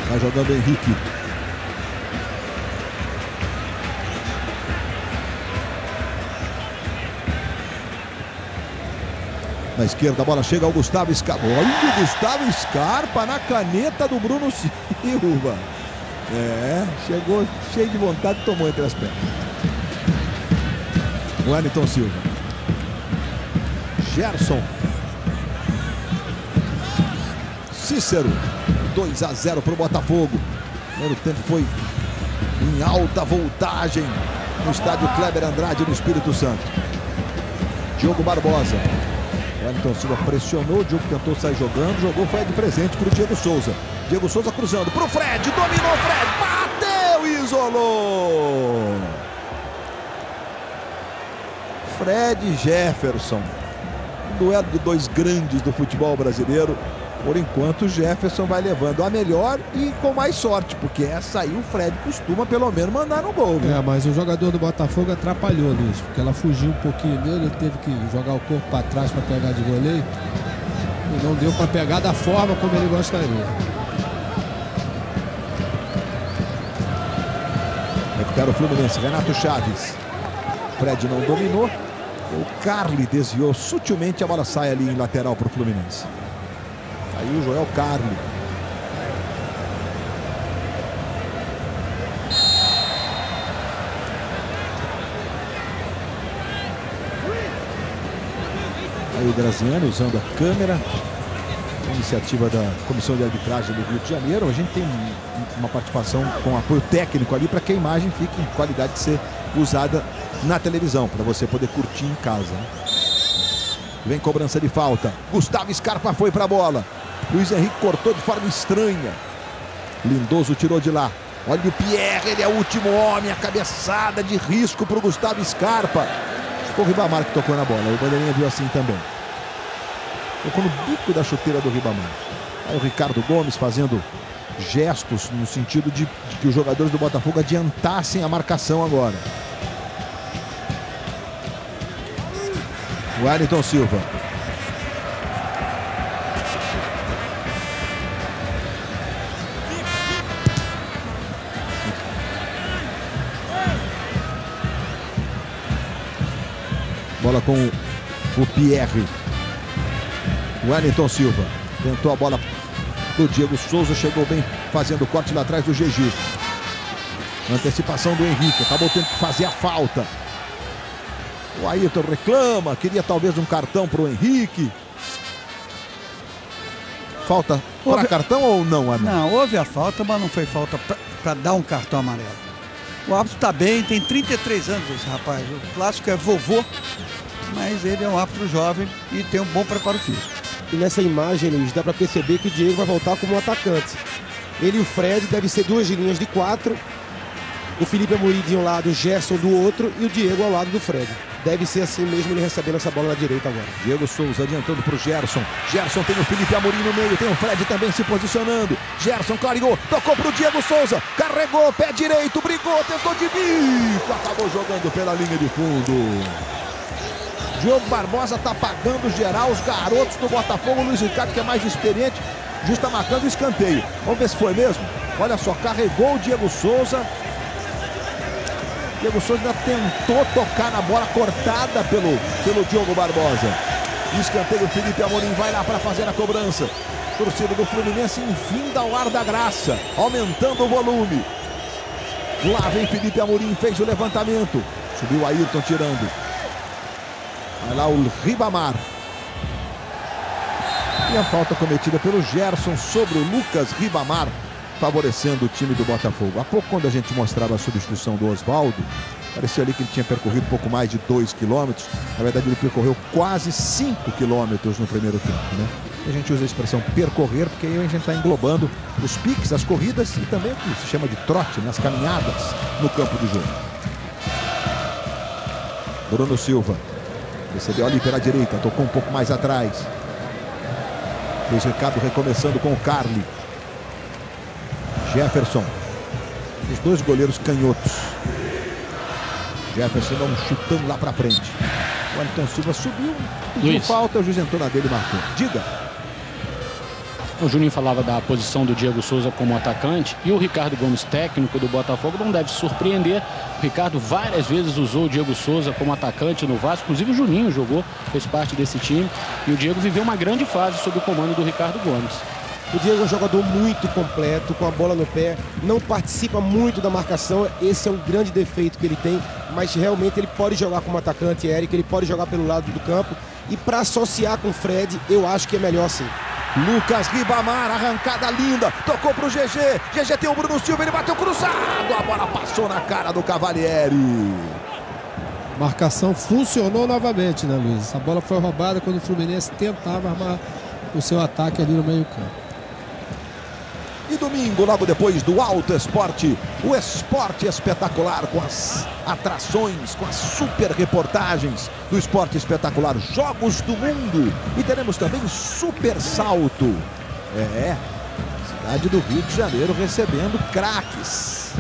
Tá jogando o Henrique. Na esquerda a bola chega ao Gustavo Scarpa. Olha o Gustavo Scarpa na caneta do Bruno Silva. Chegou cheio de vontade e tomou entre as pernas. Wellington Silva. Gerson. Cícero. 2-0 para o Botafogo. O primeiro tempo foi em alta voltagem no estádio Kleber Andrade, no Espírito Santo. Diogo Barbosa. Wellington Silva pressionou, o Diogo tentou sair jogando, jogou, foi de presente para o Diego Souza. Diego Souza cruzando para o Fred, dominou o Fred, bateu e isolou. Fred e Jefferson. Um duelo de dois grandes do futebol brasileiro. Por enquanto o Jefferson vai levando a melhor e com mais sorte, porque essa aí o Fred costuma pelo menos mandar no gol, né? Mas o jogador do Botafogo atrapalhou, Luiz, porque ela fugiu um pouquinho dele, ele teve que jogar o corpo para trás para pegar de voleio e não deu para pegar da forma como ele gostaria. Recupera o Fluminense, Renato Chaves. Fred não dominou, o Carli desviou sutilmente, a bola sai ali em lateral para o Fluminense. Aí o Joel Carli. Aí o Graziani usando a câmera. Iniciativa da Comissão de Arbitragem do Rio de Janeiro. A gente tem uma participação com apoio técnico ali para que a imagem fique em qualidade de ser usada na televisão, para você poder curtir em casa. Vem cobrança de falta. Gustavo Scarpa foi para a bola. Luiz Henrique cortou de forma estranha. Lindoso tirou de lá. Olha o Pierre, ele é o último homem. A cabeçada de risco para o Gustavo Scarpa. Foi o Ribamar que tocou na bola. O bandeirinha viu assim também. Tocou no bico da chuteira do Ribamar. Aí o Ricardo Gomes fazendo gestos no sentido de que os jogadores do Botafogo adiantassem a marcação agora. O Wellington Silva. Bola com o Pierre. Wellington Silva. Tentou a bola do Diego Souza. Chegou bem fazendo o corte lá atrás do GG. Antecipação do Henrique. Acabou tendo que fazer a falta. O Ayrton reclama. Queria talvez um cartão para o Henrique. Falta para cartão ou não, Ana? Não, houve a falta, mas não foi falta para dar um cartão amarelo. O árbitro está bem, tem 33 anos esse rapaz. O clássico é vovô, mas ele é um árbitro jovem e tem um bom preparo físico. E nessa imagem, Luiz, dá para perceber que o Diego vai voltar como um atacante. Ele e o Fred devem ser duas linhas de 4. O Felipe Amorim de um lado, o Gerson do outro e o Diego ao lado do Fred. Deve ser assim mesmo, ele recebendo essa bola na direita agora. Diego Souza adiantando para o Gerson. Gerson tem o Felipe Amorim no meio, tem o Fred também se posicionando. Gerson clareou, tocou para o Diego Souza. Carregou, pé direito, brigou, tentou de bico. Acabou jogando pela linha de fundo. Diogo Barbosa está pagando geral. Os garotos do Botafogo, o Luiz Ricardo, que é mais experiente, já está marcando o escanteio. Vamos ver se foi mesmo. Olha só, carregou o Diego Souza. Diego Souza ainda tentou tocar na bola cortada pelo Diogo Barbosa. Escanteio, Felipe Amorim vai lá para fazer a cobrança. Torcida do Fluminense enfim dá o ar da graça, aumentando o volume. Lá vem Felipe Amorim, fez o levantamento. Subiu o Ayrton tirando. Vai lá o Ribamar. E a falta cometida pelo Gerson sobre o Lucas Ribamar, favorecendo o time do Botafogo. Há pouco, quando a gente mostrava a substituição do Osvaldo, Parecia ali que ele tinha percorrido pouco mais de 2 quilômetros. Na verdade, ele percorreu quase 5 quilômetros no primeiro tempo, né? A gente usa a expressão percorrer, porque aí a gente está englobando os piques, as corridas e também o que se chama de trote, né? As caminhadas no campo do jogo. Bruno Silva recebeu ali pela direita, tocou um pouco mais atrás. Luiz Ricardo recomeçando com o Carli. Jefferson. Os dois goleiros canhotos. Jefferson dá um chutão lá pra frente. O Wellington Silva subiu, pediu falta, o juiz entrou na dele e marcou. Diga. O Juninho falava da posição do Diego Souza como atacante e o Ricardo Gomes, técnico do Botafogo, não deve surpreender. O Ricardo várias vezes usou o Diego Souza como atacante no Vasco, inclusive o Juninho jogou, fez parte desse time. E o Diego viveu uma grande fase sob o comando do Ricardo Gomes. O Diego é um jogador muito completo, com a bola no pé, não participa muito da marcação, esse é um grande defeito que ele tem, mas realmente ele pode jogar como atacante, Eric, ele pode jogar pelo lado do campo, e para associar com o Fred, eu acho que é melhor sim. Lucas Ribamar, arrancada linda, tocou pro GG, GG tem o Bruno Silva, ele bateu cruzado, a bola passou na cara do Cavalieri. Marcação funcionou novamente, né, Luiz? A bola foi roubada quando o Fluminense tentava armar o seu ataque ali no meio-campo. E domingo, logo depois do Alto Esporte, o esporte espetacular com as atrações, com as super reportagens do esporte espetacular, Jogos do Mundo. E teremos também super salto. Cidade do Rio de Janeiro recebendo craques.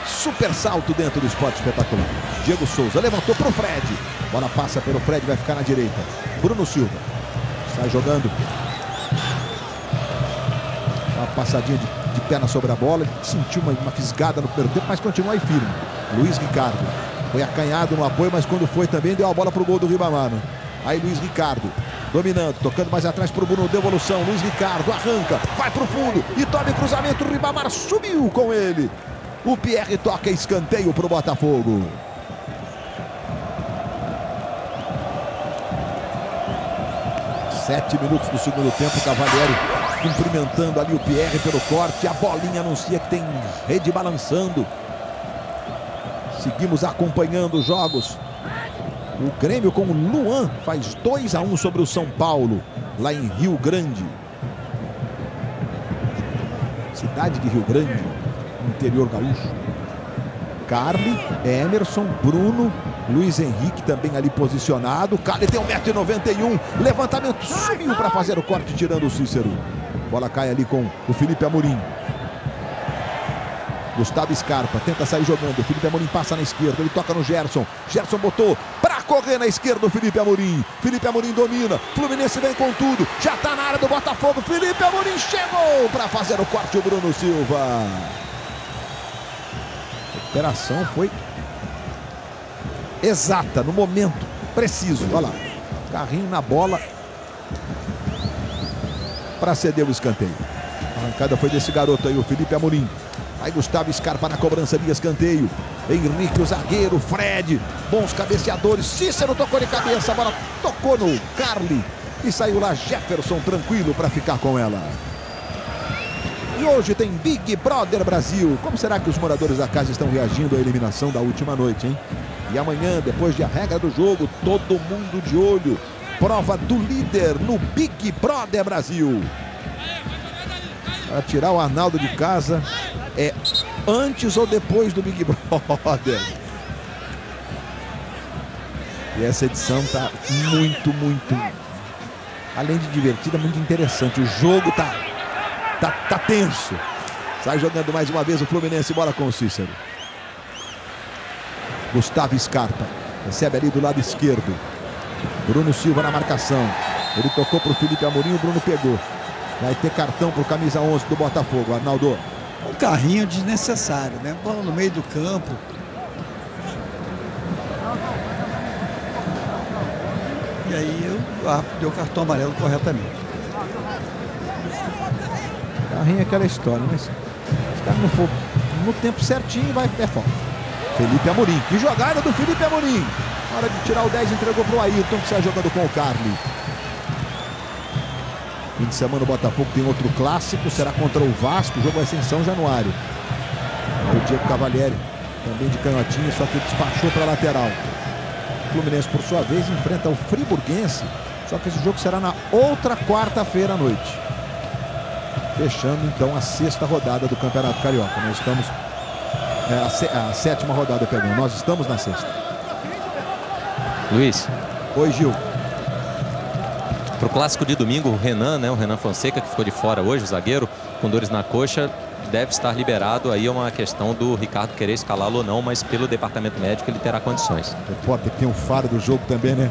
Super salto dentro do esporte espetacular. Diego Souza levantou para o Fred. Bola passa pelo Fred, vai ficar na direita. Bruno Silva sai jogando. Uma passadinha de perna sobre a bola, sentiu uma fisgada no primeiro tempo, mas continua aí firme. Luiz Ricardo foi acanhado no apoio, mas quando foi também deu a bola para o gol do Ribamar. Aí Luiz Ricardo dominando, tocando mais atrás para o Bruno, devolução. Luiz Ricardo arranca, vai para o fundo e toma cruzamento. O Ribamar subiu com ele. O Pierre toca escanteio para o Botafogo. Sete minutos do segundo tempo, Cavalieri cumprimentando ali o Pierre pelo corte. A bolinha anuncia que tem rede balançando. Seguimos acompanhando os jogos. O Grêmio com o Luan faz 2-1 sobre o São Paulo, lá em Rio Grande. Cidade de Rio Grande, interior gaúcho. Carli, Emerson, Bruno, Luiz Henrique também ali posicionado. Carli tem 1,91 m. Levantamento, subiu para fazer o corte, tirando o Cícero. Bola cai ali com o Felipe Amorim. Gustavo Scarpa tenta sair jogando. O Felipe Amorim passa na esquerda. Ele toca no Gerson. Gerson botou para correr na esquerda o Felipe Amorim. Felipe Amorim domina. Fluminense vem com tudo. Já está na área do Botafogo. Felipe Amorim chegou para fazer o corte. O Bruno Silva. A operação foi exata, no momento preciso. Olha lá. Carrinho na bola para ceder o escanteio. A arrancada foi desse garoto aí, o Felipe Amorim. Aí Gustavo Scarpa na cobrança de escanteio. Henrique, o zagueiro, Fred, bons cabeceadores. Cícero tocou de cabeça, a bola tocou no Carli e saiu lá Jefferson tranquilo para ficar com ela. E hoje tem Big Brother Brasil. Como será que os moradores da casa estão reagindo à eliminação da última noite, hein? E amanhã, depois de a regra do jogo, todo mundo de olho. Prova do líder no Big Brother Brasil. Para tirar o Arnaldo de casa é antes ou depois do Big Brother. E essa edição tá muito, além de divertida, muito interessante. O jogo tá tenso. Sai jogando mais uma vez o Fluminense, bola com o Cícero. Gustavo Scarpa recebe ali do lado esquerdo. Bruno Silva na marcação. Ele tocou para o Felipe Amorim, o Bruno pegou. Vai ter cartão para o camisa 11 do Botafogo, Arnaldo. Um carrinho desnecessário, né? Bola no meio do campo. E aí o árbitro deu cartão amarelo corretamente. Carrinho é aquela história, mas se o cara não for no tempo certinho, vai é falta. Felipe Amorim, que jogada do Felipe Amorim. Na hora de tirar o 10, entregou para o Ayrton, que sai jogando com o Carli. Fim de semana o Botafogo tem outro clássico, será contra o Vasco, o jogo vai ser em São Januário. O Diego Cavalieri também de canhotinha, só que despachou para a lateral. O Fluminense, por sua vez, enfrenta o Friburguense, só que esse jogo será na outra quarta-feira à noite. Fechando, então, a 6ª rodada do Campeonato Carioca. Nós estamos... a 7ª rodada, perdão. Nós estamos na 6ª. Luiz. Oi, Gil. Para o clássico de domingo, o Renan Fonseca, que ficou de fora hoje, o zagueiro, com dores na coxa, deve estar liberado. Aí é uma questão do Ricardo querer escalá-lo ou não, mas pelo departamento médico ele terá condições. Pode ter que ter um faro do jogo também, né?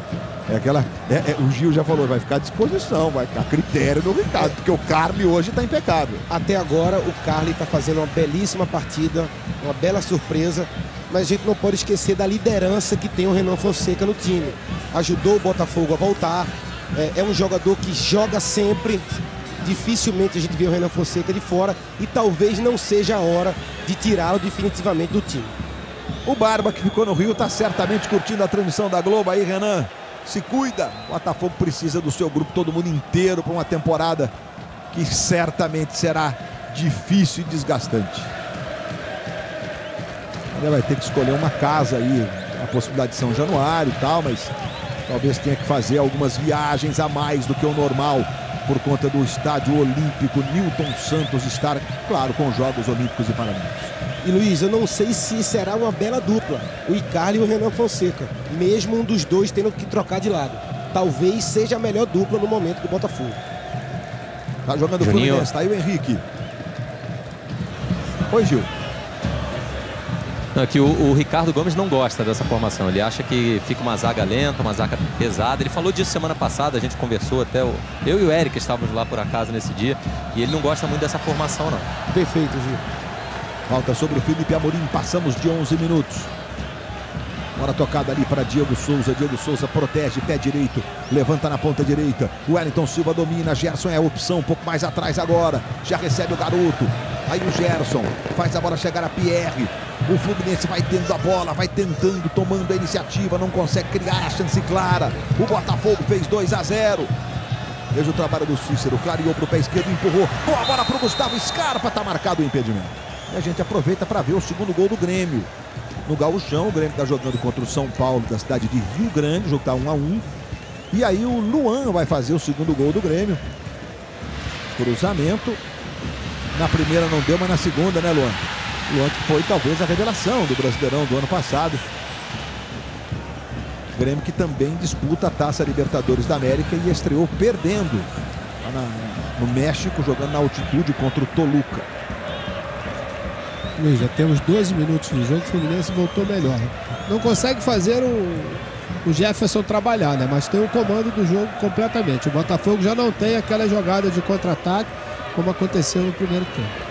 O Gil já falou, vai ficar à disposição, vai ficar a critério do Ricardo, porque o Carli hoje está impecável. Até agora o Carli está fazendo uma belíssima partida, uma bela surpresa, mas a gente não pode esquecer da liderança que tem o Renan Fonseca no time. Ajudou o Botafogo a voltar, é um jogador que joga sempre. Dificilmente a gente vê o Renan Fonseca de fora e talvez não seja a hora de tirá-lo definitivamente do time. O Barba, que ficou no Rio, está certamente curtindo a transmissão da Globo aí, Renan. Se cuida, o Botafogo precisa do seu grupo, todo mundo inteiro, para uma temporada que certamente será difícil e desgastante. Ele vai ter que escolher uma casa aí, a possibilidade de São Januário e tal, mas talvez tenha que fazer algumas viagens a mais do que o normal, por conta do estádio olímpico Newton Santos estar, claro, com os Jogos Olímpicos e Paralímpicos. E Luiz, eu não sei se será uma bela dupla, o Icardi e o Renan Fonseca, mesmo um dos dois tendo que trocar de lado. Talvez seja a melhor dupla no momento do Botafogo. Tá jogando o Fluminense, tá aí o Henrique. Oi, Gil. Que o Ricardo Gomes não gosta dessa formação. Ele acha que fica uma zaga lenta, uma zaga pesada. Ele falou disso semana passada, a gente conversou até. Eu e o Eric estávamos lá por acaso nesse dia. E ele não gosta muito dessa formação, não. Perfeito, Gil. Falta sobre o Felipe Amorim, passamos de 11 minutos. Bola tocada ali para Diego Souza. Diego Souza protege, pé direito, levanta na ponta direita. O Wellington Silva domina, Gerson é a opção, um pouco mais atrás agora. Já recebe o garoto. Aí o Gerson faz a bola chegar a Pierre. O Fluminense vai tendo a bola, vai tentando, tomando a iniciativa, não consegue criar a chance clara. O Botafogo fez 2-0. Veja o trabalho do Cícero, clareou para o pé esquerdo, empurrou. Boa bola para o Gustavo Scarpa, está marcado o impedimento. E a gente aproveita para ver o segundo gol do Grêmio. No Gauchão, o Grêmio está jogando contra o São Paulo, da cidade de Rio Grande, o jogo está 1-1. E aí o Luan vai fazer o segundo gol do Grêmio. Cruzamento. Na primeira não deu, mas na segunda, né, Luan? Luan que foi talvez a revelação do Brasileirão do ano passado. Grêmio que também disputa a Taça Libertadores da América e estreou perdendo lá no México, jogando na altitude contra o Toluca. Luiz, já temos 12 minutos de jogo, o Fluminense voltou melhor. Não consegue fazer o Jefferson trabalhar, né? Mas tem o comando do jogo completamente. O Botafogo já não tem aquela jogada de contra-ataque como aconteceu no primeiro tempo.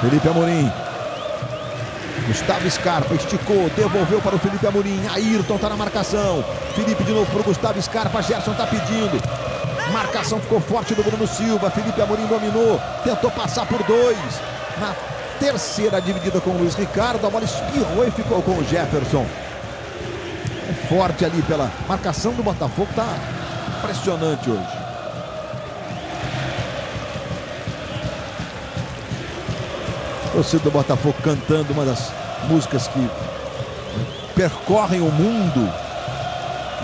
Felipe Amorim. Gustavo Scarpa esticou, devolveu para o Felipe Amorim. Ayrton está na marcação. Felipe de novo para o Gustavo Scarpa. Gerson está pedindo. Marcação ficou forte do Bruno Silva. Felipe Amorim dominou. Tentou passar por dois. Na terceira dividida com o Luiz Ricardo. A bola espirrou e ficou com o Jefferson. É forte ali pela marcação do Botafogo. Está impressionante hoje. Torcida do Botafogo cantando uma das músicas que percorrem o mundo.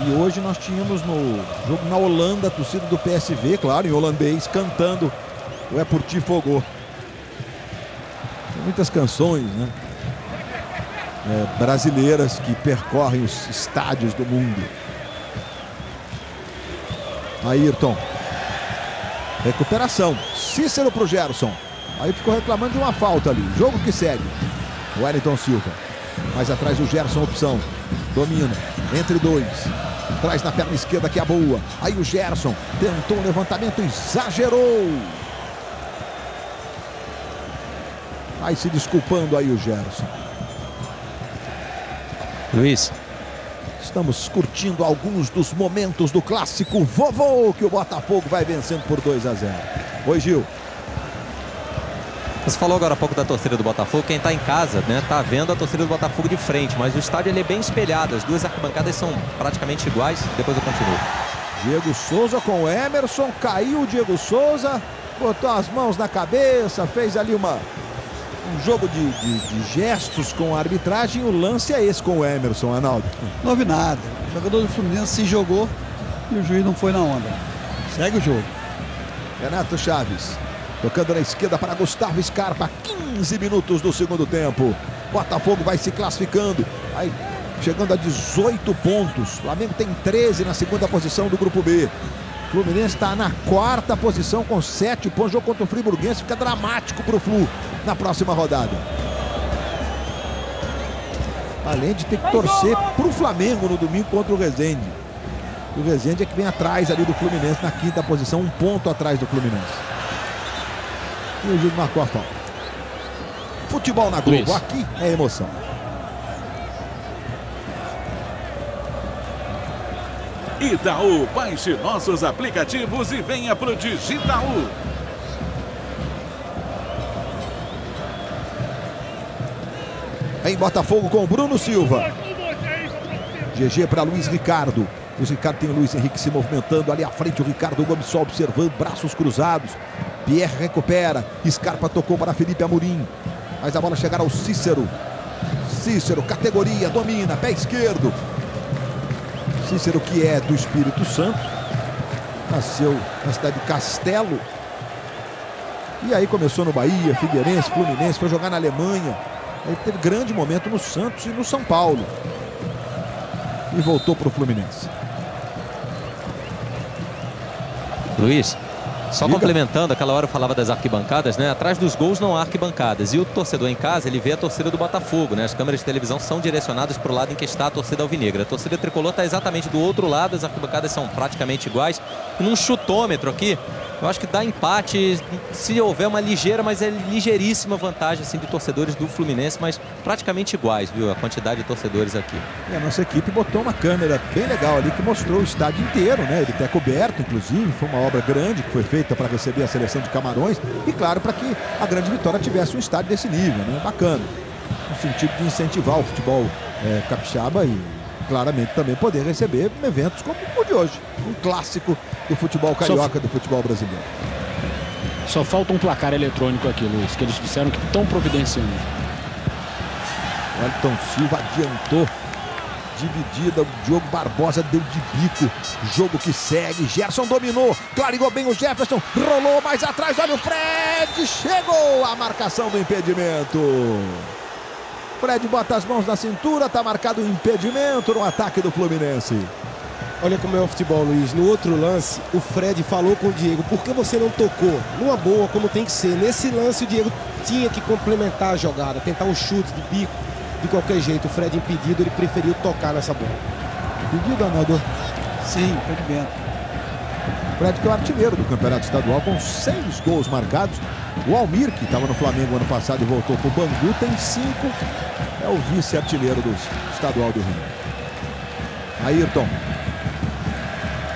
E hoje nós tínhamos no jogo na Holanda a torcida do PSV, claro, em holandês, cantando o É Por Ti Fogô. Tem muitas canções, né? Brasileiras que percorrem os estádios do mundo. Ayrton. Recuperação. Cícero pro Gerson. Aí ficou reclamando de uma falta ali. Jogo que segue. O Wellington Silva. Mais atrás o Gerson, opção. Domina. Entre dois. Traz na perna esquerda que é boa. Aí o Gerson tentou um levantamento, exagerou. Vai se desculpando aí o Gerson. Luiz. Estamos curtindo alguns dos momentos do clássico vovô que o Botafogo vai vencendo por 2-0. Oi, Gil. Você falou agora há pouco da torcida do Botafogo. Quem está em casa, né, tá vendo a torcida do Botafogo de frente, mas o estádio ele é bem espelhado. As duas arquibancadas são praticamente iguais. Depois eu continuo. Diego Souza com o Emerson, caiu o Diego Souza, botou as mãos na cabeça, fez ali um jogo de gestos com a arbitragem. O lance é esse com o Emerson, Arnaldo. Não houve nada. O jogador do Fluminense se jogou e o juiz não foi na onda. Segue o jogo. Renato Chaves tocando na esquerda para Gustavo Scarpa. 15 minutos do segundo tempo. Botafogo vai se classificando. Aí chegando a 18 pontos. Flamengo tem 13 na segunda posição do grupo B. Fluminense está na quarta posição com 7 pontos. Jogo contra o Friburguense fica dramático para o Flu na próxima rodada. Além de ter que torcer para o Flamengo no domingo contra o Resende. O Resende é que vem atrás ali do Fluminense na quinta posição, 1 ponto atrás do Fluminense. E o juiz marcou a falta. Futebol na Globo, aqui é emoção. Itaú, baixe nossos aplicativos e venha pro Digitaú. Em Botafogo com o Bruno Silva. GG para Luiz Ricardo. Luiz Ricardo tem o Luiz Henrique se movimentando ali à frente. O Ricardo Gomes só observando, braços cruzados. Pierre recupera. Scarpa tocou para Felipe Amorim. Mas a bola chegará ao Cícero. Cícero, categoria, domina, pé esquerdo. Cícero, que é do Espírito Santo. Nasceu na cidade de Castelo. E aí começou no Bahia, Figueirense, Fluminense, foi jogar na Alemanha. Aí teve grande momento no Santos e no São Paulo. E voltou para o Fluminense. Luiz, só Diga. complementando, aquela hora eu falava das arquibancadas, né? Atrás dos gols não há arquibancadas. E o torcedor em casa, ele vê a torcida do Botafogo, né? As câmeras de televisão são direcionadas para o lado em que está a torcida alvinegra. A torcida tricolor está exatamente do outro lado, as arquibancadas são praticamente iguais. E num chutômetro aqui, eu acho que dá empate se houver uma ligeira, mas é ligeiríssima vantagem assim, de torcedores do Fluminense, mas praticamente iguais, viu? A quantidade de torcedores aqui. E a nossa equipe botou uma câmera bem legal ali que mostrou o estádio inteiro, né? Ele até coberto, inclusive. Foi uma obra grande que foi feita para receber a seleção de Camarões e, claro, para que a Grande Vitória tivesse um estádio desse nível, né? Bacana. No sentido de incentivar o futebol capixaba e, claramente, também poder receber eventos como o de hoje. Um clássico do futebol carioca, do futebol brasileiro. Só falta um placar eletrônico aqui, Luiz, que eles disseram que estão providenciando. Wellington Silva adiantou. Dividida, o Diogo Barbosa deu de bico. Jogo que segue, Gerson dominou, clareou bem o Jefferson, rolou mais atrás, olha o Fred, chegou a marcação do impedimento. Fred bota as mãos na cintura, tá marcado o impedimento no ataque do Fluminense. Olha como é o futebol, Luiz. No outro lance, o Fred falou com o Diego: por que você não tocou? Numa boa, como tem que ser. Nesse lance, o Diego tinha que complementar a jogada, tentar um chute de bico. De qualquer jeito, o Fred impedido, ele preferiu tocar nessa bola. Impedido, Arnaldo? Sim, impedimento. Fred, que é o artilheiro do campeonato estadual, com 6 gols marcados. O Almir, que estava no Flamengo ano passado e voltou para o Bangu, tem 5. É o vice-artilheiro do estadual do Rio. Ayrton.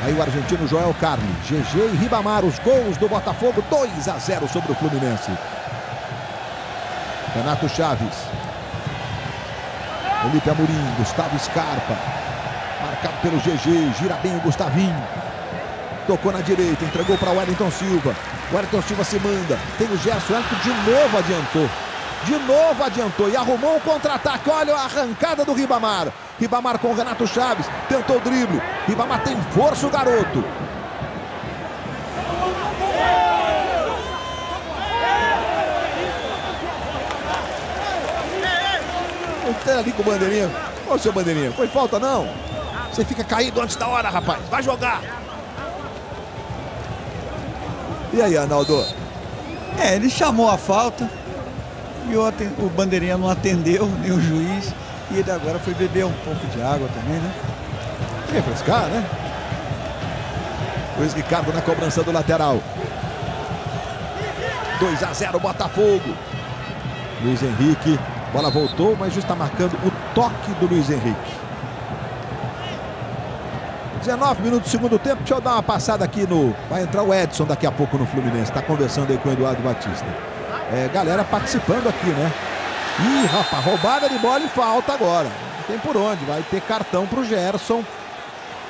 Aí o argentino Joel Carli. GG e Ribamar, os gols do Botafogo, 2-0 sobre o Fluminense. Renato Chaves. Felipe Amorim, Gustavo Scarpa. Marcado pelo GG, gira bem o Gustavinho. Tocou na direita, entregou para o Wellington Silva. O Wellington Silva se manda. Tem o Gerson, o Wellington de novo adiantou. De novo adiantou e arrumou um contra-ataque. Olha a arrancada do Ribamar. Ribamar com o Renato Chaves. Tentou o drible. Ribamar tem força, o garoto. Tem ali com o Bandeirinha. Ô, seu Bandeirinha, foi falta não? Você fica caído antes da hora, rapaz. Vai jogar. E aí, Arnaldo? Ele chamou a falta e o Bandeirinha não atendeu, nem o juiz. E ele agora foi beber um pouco de água também, né? Refrescar, né? Luiz Ricardo na cobrança do lateral. 2-0 Botafogo. Luiz Henrique. Bola voltou, mas já está marcando o toque do Luiz Henrique. 19 minutos do segundo tempo. Deixa eu dar uma passada aqui no... Vai entrar o Edson daqui a pouco no Fluminense. Está conversando aí com o Eduardo Batista. Galera participando aqui, né? Ih, rapaz, roubada de bola e falta agora. Não tem por onde. Vai ter cartão pro Gerson.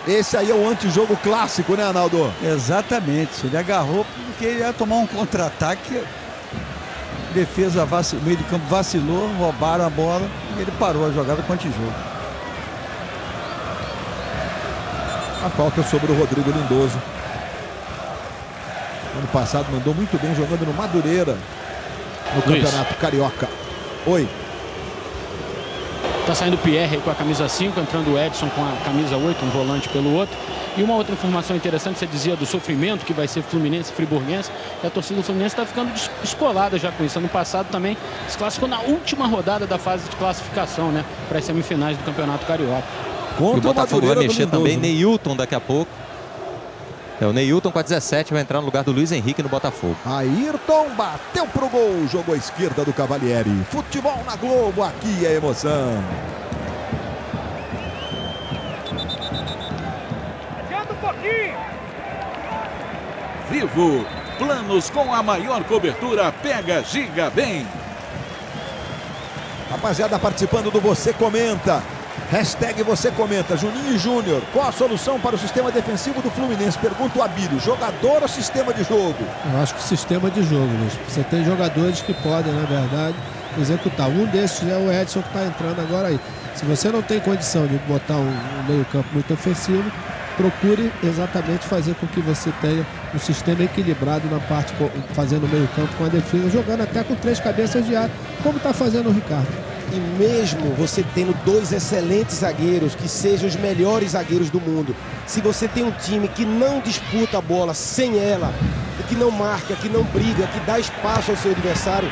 Esse aí é o antijogo clássico, né, Arnaldo? Exatamente. Ele agarrou porque ele ia tomar um contra-ataque. Defesa, meio de campo vacilou, roubaram a bola e ele parou a jogada com antijogo. A falta sobre o Rodrigo Lindoso. Ano passado mandou muito bem jogando no Madureira, no Campeonato Carioca. Oi. Tá saindo o Pierre com a camisa 5, entrando o Edson com a camisa 8, um volante pelo outro. E uma outra informação interessante, você dizia do sofrimento que vai ser Fluminense e Friburguense, que a torcida do Fluminense está ficando descolada já com isso. Ano passado também se classificou na última rodada da fase de classificação, né, para as semifinais do Campeonato Carioca. E o Botafogo vai mexer também, Neilton daqui a pouco. O Neilton com a 17 vai entrar no lugar do Luiz Henrique no Botafogo. Ayrton bateu pro gol, jogou à esquerda do Cavalieri. Futebol na Globo, aqui é emoção. Adianta um pouquinho. Vivo, planos com a maior cobertura, pega Giga Bem. Rapaziada participando do Você Comenta. Hashtag Você Comenta. Juninho Júnior, qual a solução para o sistema defensivo do Fluminense? Pergunta o Abílio, jogador ou sistema de jogo? Eu acho que sistema de jogo, Luiz. Você tem jogadores que podem, na verdade, executar. Um desses é o Edson que está entrando agora aí. Se você não tem condição de botar um meio campo muito ofensivo, procure exatamente fazer com que você tenha um sistema equilibrado na parte, fazendo meio campo com a defesa, jogando até com 3 cabeças de área, como está fazendo o Ricardo. E mesmo você tendo 2 excelentes zagueiros, que sejam os melhores zagueiros do mundo, se você tem um time que não disputa a bola sem ela, que não marca, que não briga, que dá espaço ao seu adversário,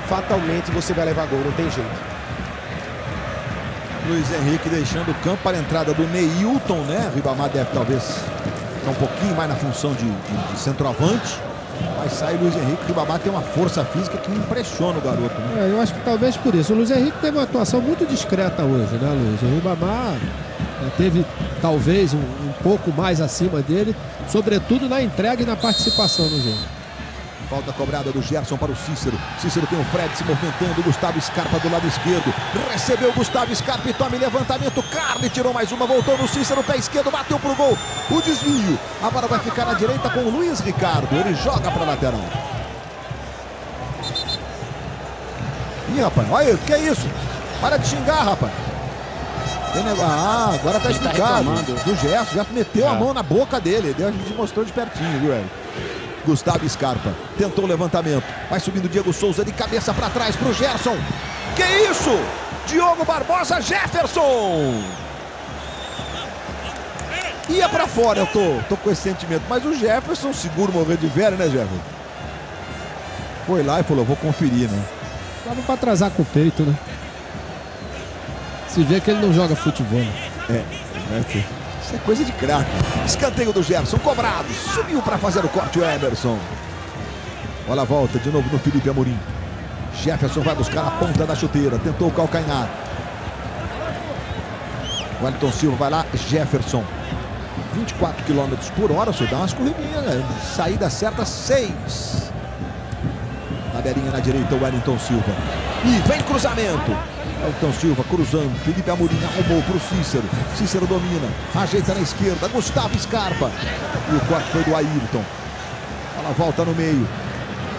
fatalmente você vai levar gol, não tem jeito. Luiz Henrique deixando o campo para a entrada do Neilton, né? Ribamar deve talvez estar um pouquinho mais na função de centroavante. Mas sai Luiz Henrique, o Ribamar tem uma força física que impressiona o garoto, né? Eu acho que talvez por isso. O Luiz Henrique teve uma atuação muito discreta hoje, né, Luiz? O Ribamar teve talvez um pouco mais acima dele, sobretudo na entrega e na participação no jogo. Falta cobrada do Gerson para o Cícero. Cícero tem o Fred se movimentando. Gustavo Scarpa do lado esquerdo. Recebeu Gustavo Scarpa e toma em levantamento. Carne tirou mais uma, voltou no Cícero, pé esquerdo, bateu pro gol. O desvio. Agora vai ficar na direita com o Luiz Ricardo. Ele joga para lateral. Ih, rapaz, olha aí, o que é isso? Para de xingar, rapaz. Agora tá explicado. Do Gerson, já meteu a mão na boca dele. A gente mostrou de pertinho, viu, Hélio? Gustavo Scarpa tentou o levantamento, vai subindo Diego Souza de cabeça para trás pro Gerson. Que isso? Diogo Barbosa, Jefferson. Ia para fora, eu tô com esse sentimento, mas o Jefferson, seguro morrer de velho, né, Jefferson? Foi lá e falou, vou conferir, né? Dava para atrasar com o peito, né? Se vê que ele não joga futebol, né? Isso é coisa de craque. Escanteio do Gerson, cobrado. Subiu para fazer o corte o Emerson. Olha a volta de novo no Felipe Amorim. Jefferson vai buscar a ponta da chuteira. Tentou o calcanhar. O Wellington Silva vai lá. Jefferson. 24 km por hora. Você dá umas corridinhas, né? Saída certa, 6. Na beirinha na direita, o Wellington Silva. E vem cruzamento. Wellington Silva cruzando, Felipe Amorim arrumou para o Cícero. Cícero domina, ajeita na esquerda, Gustavo Scarpa. E o corte foi do Ayrton. Ela volta no meio.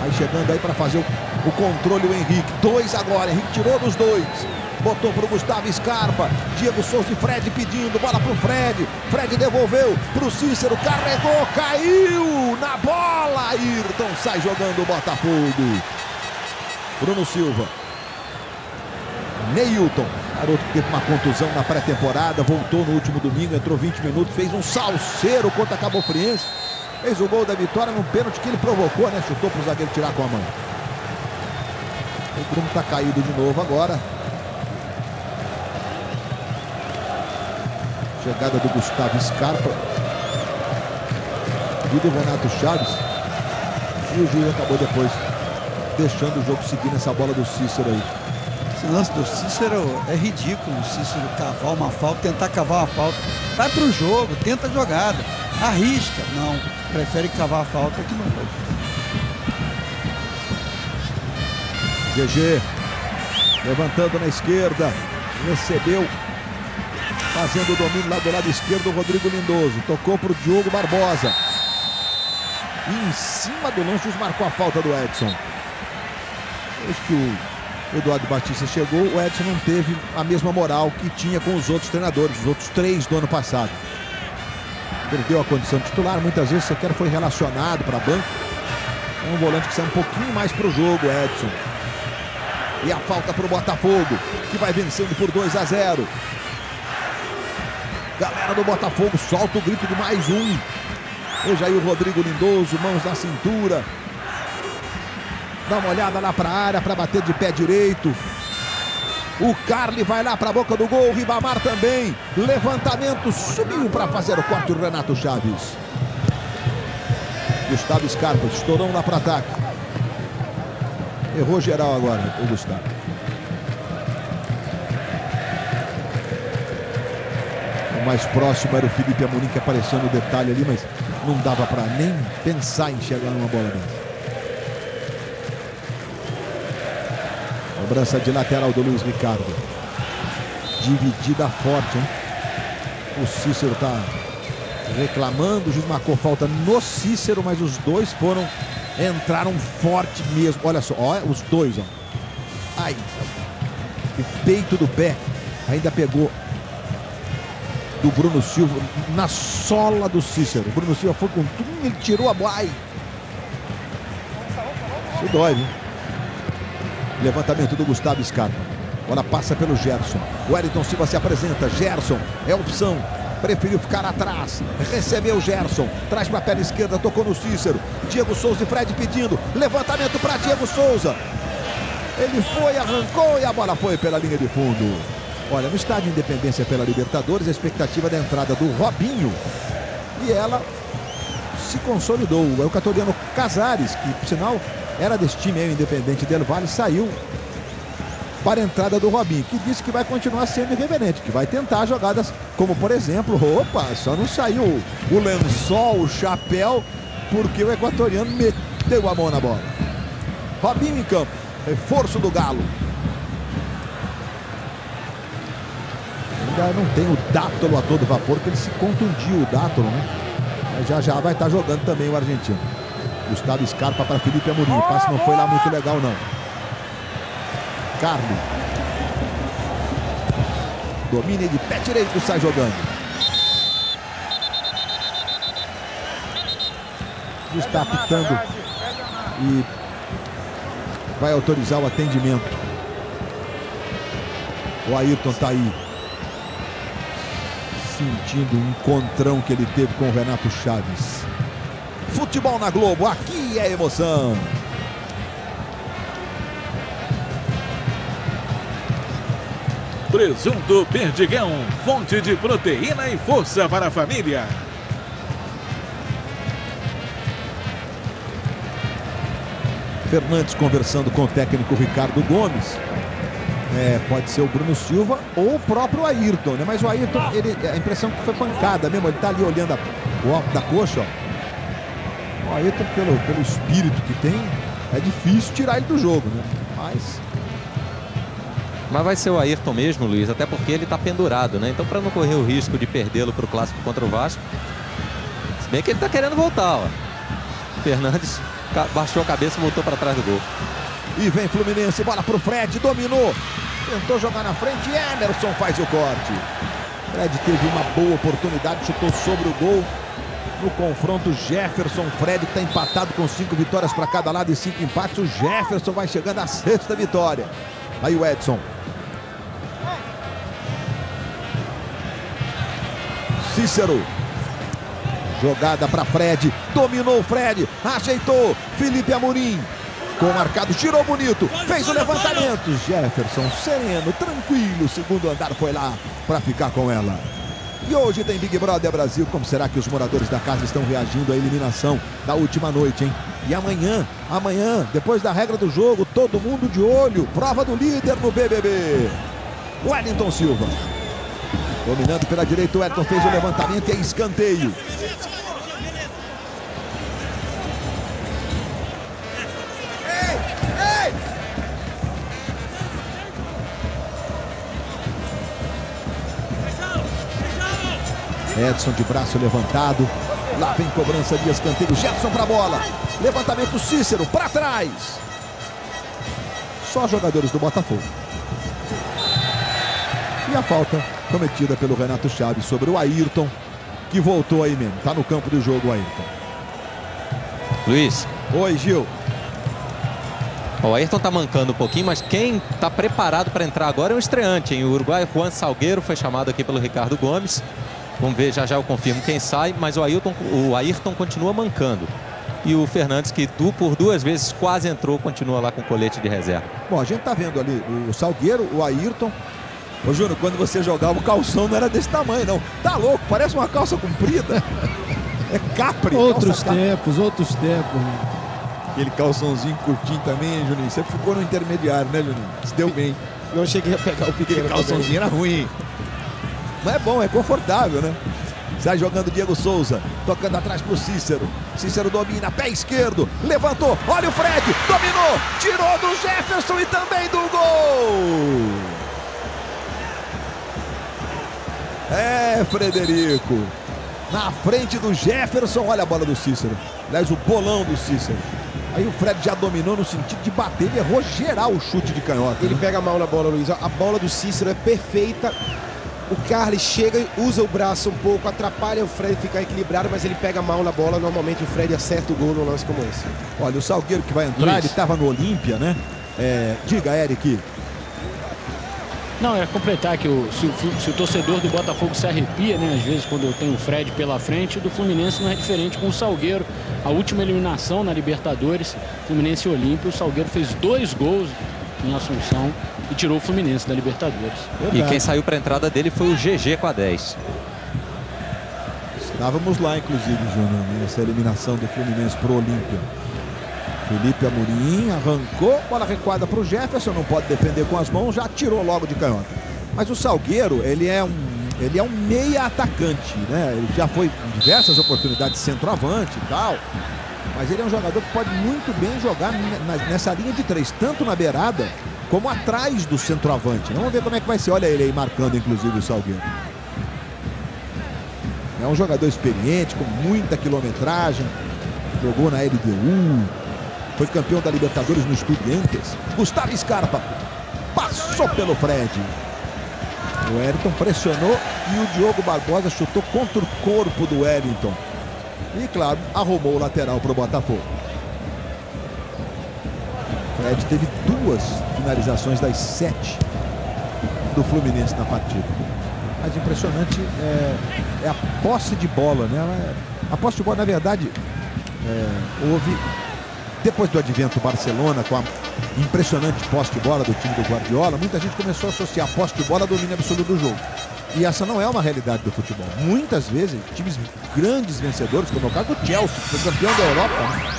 Aí chegando aí para fazer o controle o Henrique. 2 agora, Henrique tirou dos 2. Botou para o Gustavo Scarpa. Diego Souza e Fred pedindo, bola para o Fred. Fred devolveu para o Cícero, carregou, caiu na bola. Ayrton sai jogando o Botafogo. Bruno Silva. Neilton, garoto que teve uma contusão na pré-temporada, voltou no último domingo, entrou 20 minutos, fez um salseiro contra a Cabo Friense, fez o gol da vitória num pênalti que ele provocou, né? Chutou para o zagueiro tirar com a mão. O Bruno está caído de novo agora. Chegada do Gustavo Scarpa e do Renato Chaves. E o juiz acabou depois deixando o jogo seguir nessa bola do Cícero aí. Esse lance do Cícero é ridículo. O Cícero cavar uma falta, tentar cavar uma falta. Vai pro jogo, tenta a jogada. Arrisca. Não, prefere cavar a falta que não pode. GG levantando na esquerda. Recebeu Fazendo o domínio lá do lado esquerdo, o Rodrigo Lindoso. Tocou para o Diogo Barbosa. E em cima do lance, marcou a falta do Edson. Desde que o Eduardo Batista chegou, o Edson não teve a mesma moral que tinha com os outros treinadores, os outros 3 do ano passado. Perdeu a condição de titular, muitas vezes sequer foi relacionado para banco. É um volante que sai um pouquinho mais para o jogo, Edson. E a falta para o Botafogo, que vai vencendo por 2-0. Galera do Botafogo solta o grito de mais um. Veja aí o Rodrigo Lindoso, mãos na cintura. Dá uma olhada lá para a área para bater de pé direito. O Carli vai lá para a boca do gol, o Ribamar também. Levantamento, subiu para fazer o corte o Renato Chaves. Gustavo Scarpa estourou lá para ataque. Errou geral agora o Gustavo. O mais próximo era o Felipe Amorim, que apareceu no detalhe ali, mas não dava para nem pensar em chegar numa bola dessa. Cobrança de lateral do Luiz Ricardo. Dividida forte, hein? O Cícero está reclamando. O juiz marcou falta no Cícero, mas os dois entraram forte mesmo. Olha só, ó, os dois, ó. Ai, o peito do pé ainda pegou do Bruno Silva na sola do Cícero. O Bruno Silva foi com tudo, ele tirou a bola. Ai. Isso dói, viu? Levantamento do Gustavo Scarpa. Bola passa pelo Gerson. O Wellington Silva se apresenta. Gerson é opção. Preferiu ficar atrás. Recebeu o Gerson. Traz para a perna esquerda. Tocou no Cícero. Diego Souza e Fred pedindo. Levantamento para Diego Souza. Ele foi, arrancou e a bola foi pela linha de fundo. Olha, no estádio Independência pela Libertadores, a expectativa da entrada do Robinho. E ela se consolidou. É o equatoriano Casares, que por sinal era desse time aí, o Independente Del Valle, saiu para a entrada do Robinho, que disse que vai continuar sendo irreverente, que vai tentar jogadas como, por exemplo, só não saiu o lençol, o chapéu, porque o equatoriano meteu a mão na bola. Robinho em campo, reforço do Galo. Ainda não tem o Dátolo a todo vapor, que ele se contundiu, o Dátolo, né? Mas já vai estar jogando também o argentino. Gustavo Scarpa para Felipe Amorim. O passe não foi lá muito legal, não. Carlos. Domina de pé direito, sai jogando. Está apitando e vai autorizar o atendimento. O Ayrton está aí sentindo um encontrão que ele teve com o Renato Chaves. Futebol na Globo, aqui é emoção. Presunto Perdigão, fonte de proteína e força para a família. Fernandes conversando com o técnico Ricardo Gomes. Pode ser o Bruno Silva ou o próprio Ayrton, né? Mas o Ayrton, a impressão que foi pancada mesmo. Ele tá ali olhando o alto da coxa, ó. O Ayrton, pelo espírito que tem, é difícil tirar ele do jogo, né? Mas vai ser o Ayrton mesmo, Luiz, até porque ele tá pendurado, né? Então, para não correr o risco de perdê-lo para o clássico contra o Vasco, se bem que ele tá querendo voltar, ó. Fernandes baixou a cabeça e voltou para trás do gol. E vem Fluminense, bola pro Fred, dominou, tentou jogar na frente, Emerson faz o corte. Fred teve uma boa oportunidade, chutou sobre o gol. No confronto, Jefferson, Fred, que está empatado com 5 vitórias para cada lado e 5 empates. O Jefferson vai chegando à 6ª vitória. Aí o Edson. Cícero. Jogada para Fred. Dominou o Fred. Ajeitou. Felipe Amorim. Ficou marcado. Tirou bonito. Fez o levantamento. Jefferson sereno, tranquilo. Segundo andar foi lá para ficar com ela. E hoje tem Big Brother Brasil. Como será que os moradores da casa estão reagindo à eliminação da última noite, hein? E amanhã, depois da regra do jogo, todo mundo de olho. Prova do líder no BBB. Wellington Silva. Dominando pela direita, o Wellington fez o levantamento e é escanteio. Edson de braço levantado. Lá vem cobrança de escanteio. Gerson para a bola. Levantamento Cícero para trás. Só jogadores do Botafogo. E a falta cometida pelo Renato Chaves sobre o Ayrton, que voltou aí mesmo. Tá no campo do jogo o Ayrton. Luiz. Oi, Gil. O Ayrton tá mancando um pouquinho, mas quem tá preparado para entrar agora é o estreante, hein? O uruguaio Juan Salgueiro foi chamado aqui pelo Ricardo Gomes. Vamos ver, já eu confirmo quem sai, mas o Ayrton continua mancando. E o Fernandes, que por 2 vezes quase entrou, continua lá com o colete de reserva. Bom, a gente tá vendo ali o Salgueiro, o Ayrton. Ô, Júnior, quando você jogava, o calção não era desse tamanho, não. Tá louco, parece uma calça comprida. É capri. Outros tempos. Né? Aquele calçãozinho curtinho também, hein, Juninho? Você ficou no intermediário, né, Juninho? Se deu bem. Não cheguei a pegar o pequeno. Aquele calçãozinho era ruim. Mas é bom, é confortável, né? Sai jogando Diego Souza, tocando atrás pro Cícero. Cícero domina, pé esquerdo, levantou, olha o Fred, dominou, tirou do Jefferson e também do gol! É, Frederico, na frente do Jefferson, olha a bola do Cícero. Aliás, o bolão do Cícero. Aí o Fred já dominou no sentido de bater, ele errou geral o chute de canhota. Ele pega mal na bola, Luiz. A bola do Cícero é perfeita. O Carles chega e usa o braço um pouco, atrapalha o Fred ficar equilibrado, mas ele pega mal na bola. Normalmente o Fred acerta o gol num lance como esse. Olha, o Salgueiro que vai entrar, Luiz. Ele estava no Olímpia, né? Diga, Eric. Não, é completar que se o torcedor do Botafogo se arrepia, né? Às vezes quando tem o Fred pela frente, do Fluminense não é diferente com o Salgueiro. A última eliminação na Libertadores, Fluminense e Olímpia, o Salgueiro fez 2 gols em Assunção e tirou o Fluminense da Libertadores. Verdade. E quem saiu para a entrada dele foi o GG com a 10. Estávamos lá, inclusive, Júnior, nessa eliminação do Fluminense para o Olímpia. Felipe Amorim arrancou, bola recuada para o Jefferson, não pode defender com as mãos, já tirou logo de canhota. Mas o Salgueiro, ele é um meia atacante, né? Ele já foi em diversas oportunidades centroavante e tal. Mas ele é um jogador que pode muito bem jogar nessa linha de 3, tanto na beirada como atrás do centroavante. Vamos ver como é que vai ser. Olha ele aí marcando, inclusive, o Salgueiro. É um jogador experiente, com muita quilometragem. Jogou na LDU. Foi campeão da Libertadores no Estudiantes. Gustavo Scarpa passou pelo Fred. O Wellington pressionou e o Diogo Barbosa chutou contra o corpo do Wellington. E, claro, arrumou o lateral para o Botafogo. Fred teve 2 finalizações das 7 do Fluminense na partida. Mas impressionante é a posse de bola, né? A posse de bola, na verdade, houve, depois do advento do Barcelona, com a impressionante posse de bola do time do Guardiola, muita gente começou a associar a posse de bola ao domínio absoluto do jogo. E essa não é uma realidade do futebol. Muitas vezes, times grandes vencedores, como é o caso do Chelsea, que foi campeão da Europa, né?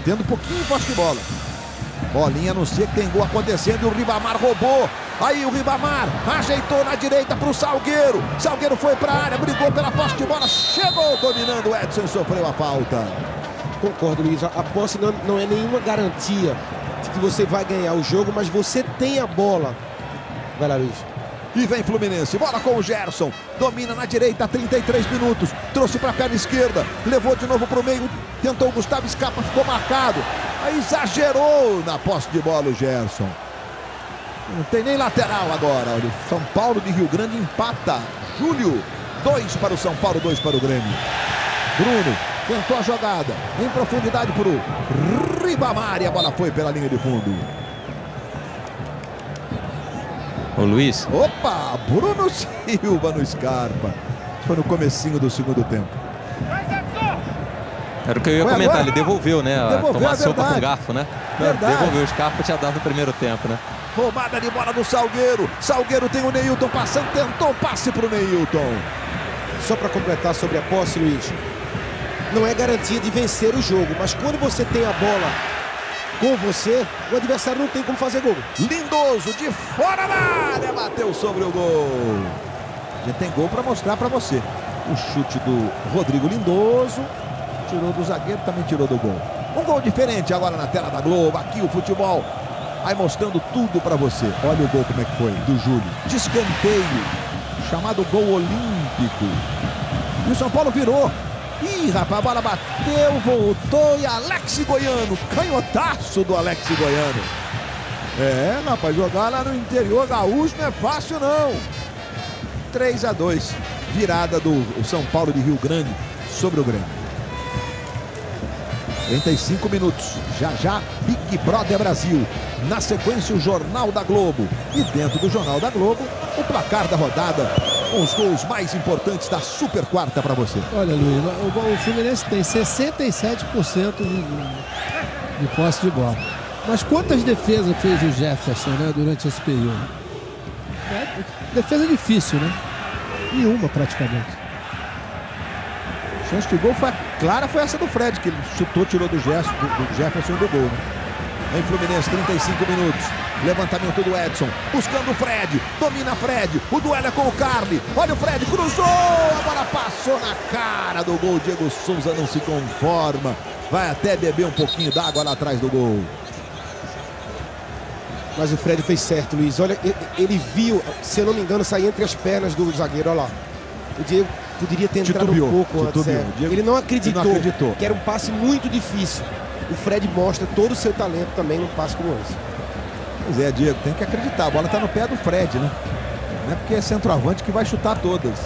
Tendo um pouquinho de posse de bola. Bolinha anuncia que tem gol acontecendo e o Ribamar roubou. Aí o Ribamar ajeitou na direita para o Salgueiro. Salgueiro foi para a área, brigou pela posse de bola, chegou dominando o Edson e sofreu a falta. Concordo, Luiz. A posse não é nenhuma garantia de que você vai ganhar o jogo, mas você tem a bola. Vai lá, Luiz. E vem Fluminense, bola com o Gerson, domina na direita, 33 minutos, trouxe para a perna esquerda, levou de novo para o meio, tentou o Gustavo Scarpa, ficou marcado, aí exagerou na posse de bola o Gerson. Não tem nem lateral agora, olha, o São Paulo de Rio Grande empata, Júlio, 2 para o São Paulo, 2 para o Grêmio. Bruno tentou a jogada, em profundidade para o Ribamar e a bola foi pela linha de fundo. Ô Luiz. Opa, Bruno Silva no Scarpa. Foi no comecinho do segundo tempo. Era o que eu ia comentar, agora? Ele devolveu, né? Tomar sopa com garfo, né? Verdade. Devolveu, o Scarpa tinha dado no primeiro tempo, né? Roubada de bola do Salgueiro. Salgueiro tem o Neilton passando, tentou passe pro Neilton. Só para completar sobre a posse, Luiz. Não é garantia de vencer o jogo, mas quando você tem a bola com você, o adversário não tem como fazer gol. Lindoso de fora da área, bateu sobre o gol. A gente tem gol para mostrar para você. O chute do Rodrigo Lindoso, tirou do zagueiro, também tirou do gol. Um gol diferente agora na tela da Globo, aqui o futebol. Aí mostrando tudo para você. Olha o gol como é que foi, do Júlio. De escanteio, chamado gol olímpico. E o São Paulo virou. Ih, rapaz, a bola bateu, voltou e Alex Goiano. Canhotaço do Alex Goiano. É, rapaz, jogar lá no interior gaúcho não é fácil, não. 3-2. Virada do São Paulo de Rio Grande sobre o Grêmio. 35 minutos. Já, Big Brother Brasil. Na sequência, o Jornal da Globo. E dentro do Jornal da Globo, o placar da rodada, com os gols mais importantes da Super Quarta para você. Olha, Luiz, o Fluminense tem 67% de posse de bola. Mas quantas defesas fez o Jefferson, né, durante esse período? Defesa difícil, né? Nenhuma, praticamente. A chance de gol clara foi essa do Fred, que ele chutou, tirou do Jefferson do gol, né? Em Fluminense, 35 minutos. Levantamento do Edson, buscando o Fred. Domina Fred, o duelo é com o Carli. Olha o Fred, cruzou, a bola passou na cara do gol. Diego Souza não se conforma. Vai até beber um pouquinho d'água lá atrás do gol. Mas o Fred fez certo, Luiz. Olha, ele viu, se eu não me engano, sair entre as pernas do zagueiro. Olha lá. O Diego poderia ter entrado um pouco antes. Ele não acreditou que era um passe muito difícil. O Fred mostra todo o seu talento também num passe como esse. Pois é, Diego, tem que acreditar. A bola está no pé do Fred, né? Não é porque é centroavante que vai chutar todas.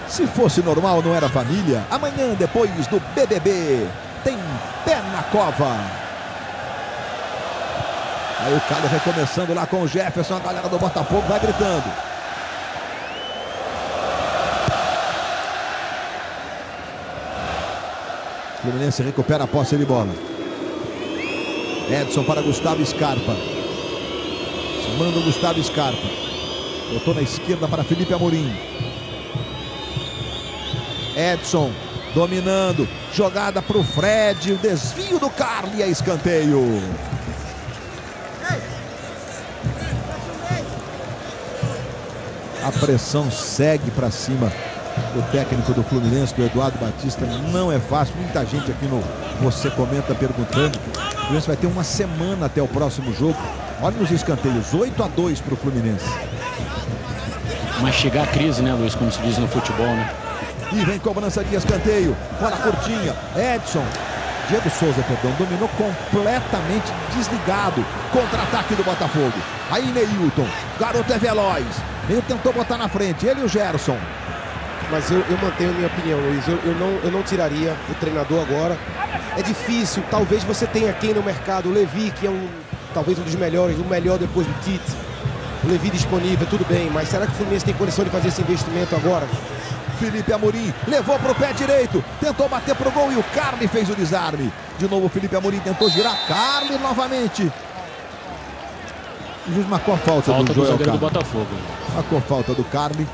Se fosse normal, não era família. Amanhã, depois do BBB, tem Pé na Cova. Aí o cara vai começando lá com o Jefferson. A galera do Botafogo vai gritando. Fluminense recupera a posse de bola. Edson para Gustavo Scarpa. Se manda o Gustavo Scarpa. Botou na esquerda para Felipe Amorim. Edson dominando. Jogada para o Fred. O desvio do Carli, é escanteio. A pressão segue para cima. O técnico do Fluminense, do Eduardo Batista, não é fácil. Muita gente aqui no Você Comenta perguntando. O Fluminense vai ter uma semana até o próximo jogo. Olha nos escanteios, 8-2 para o Fluminense. Mastigar a crise, né, Luiz, como se diz no futebol, né? E vem cobrança de escanteio. Bola curtinha, Edson. Diego Souza, perdão, dominou completamente desligado. Contra-ataque do Botafogo. Aí Neilton, garoto é veloz. Ele tentou botar na frente, ele e o Gerson. Mas eu mantenho a minha opinião, Luiz. Eu não tiraria o treinador agora. É difícil. Talvez você tenha quem no mercado. O Levi, que é talvez um dos melhores, o melhor depois do Tite. O Levi disponível, tudo bem. Mas será que o Fluminense tem condição de fazer esse investimento agora? Felipe Amorim levou para o pé direito. Tentou bater para o gol e o Carli fez o desarme. De novo o Felipe Amorim tentou girar. Carli novamente. O juiz marcou a falta do Joel Carli. Do Botafogo. Marcou falta do Carli.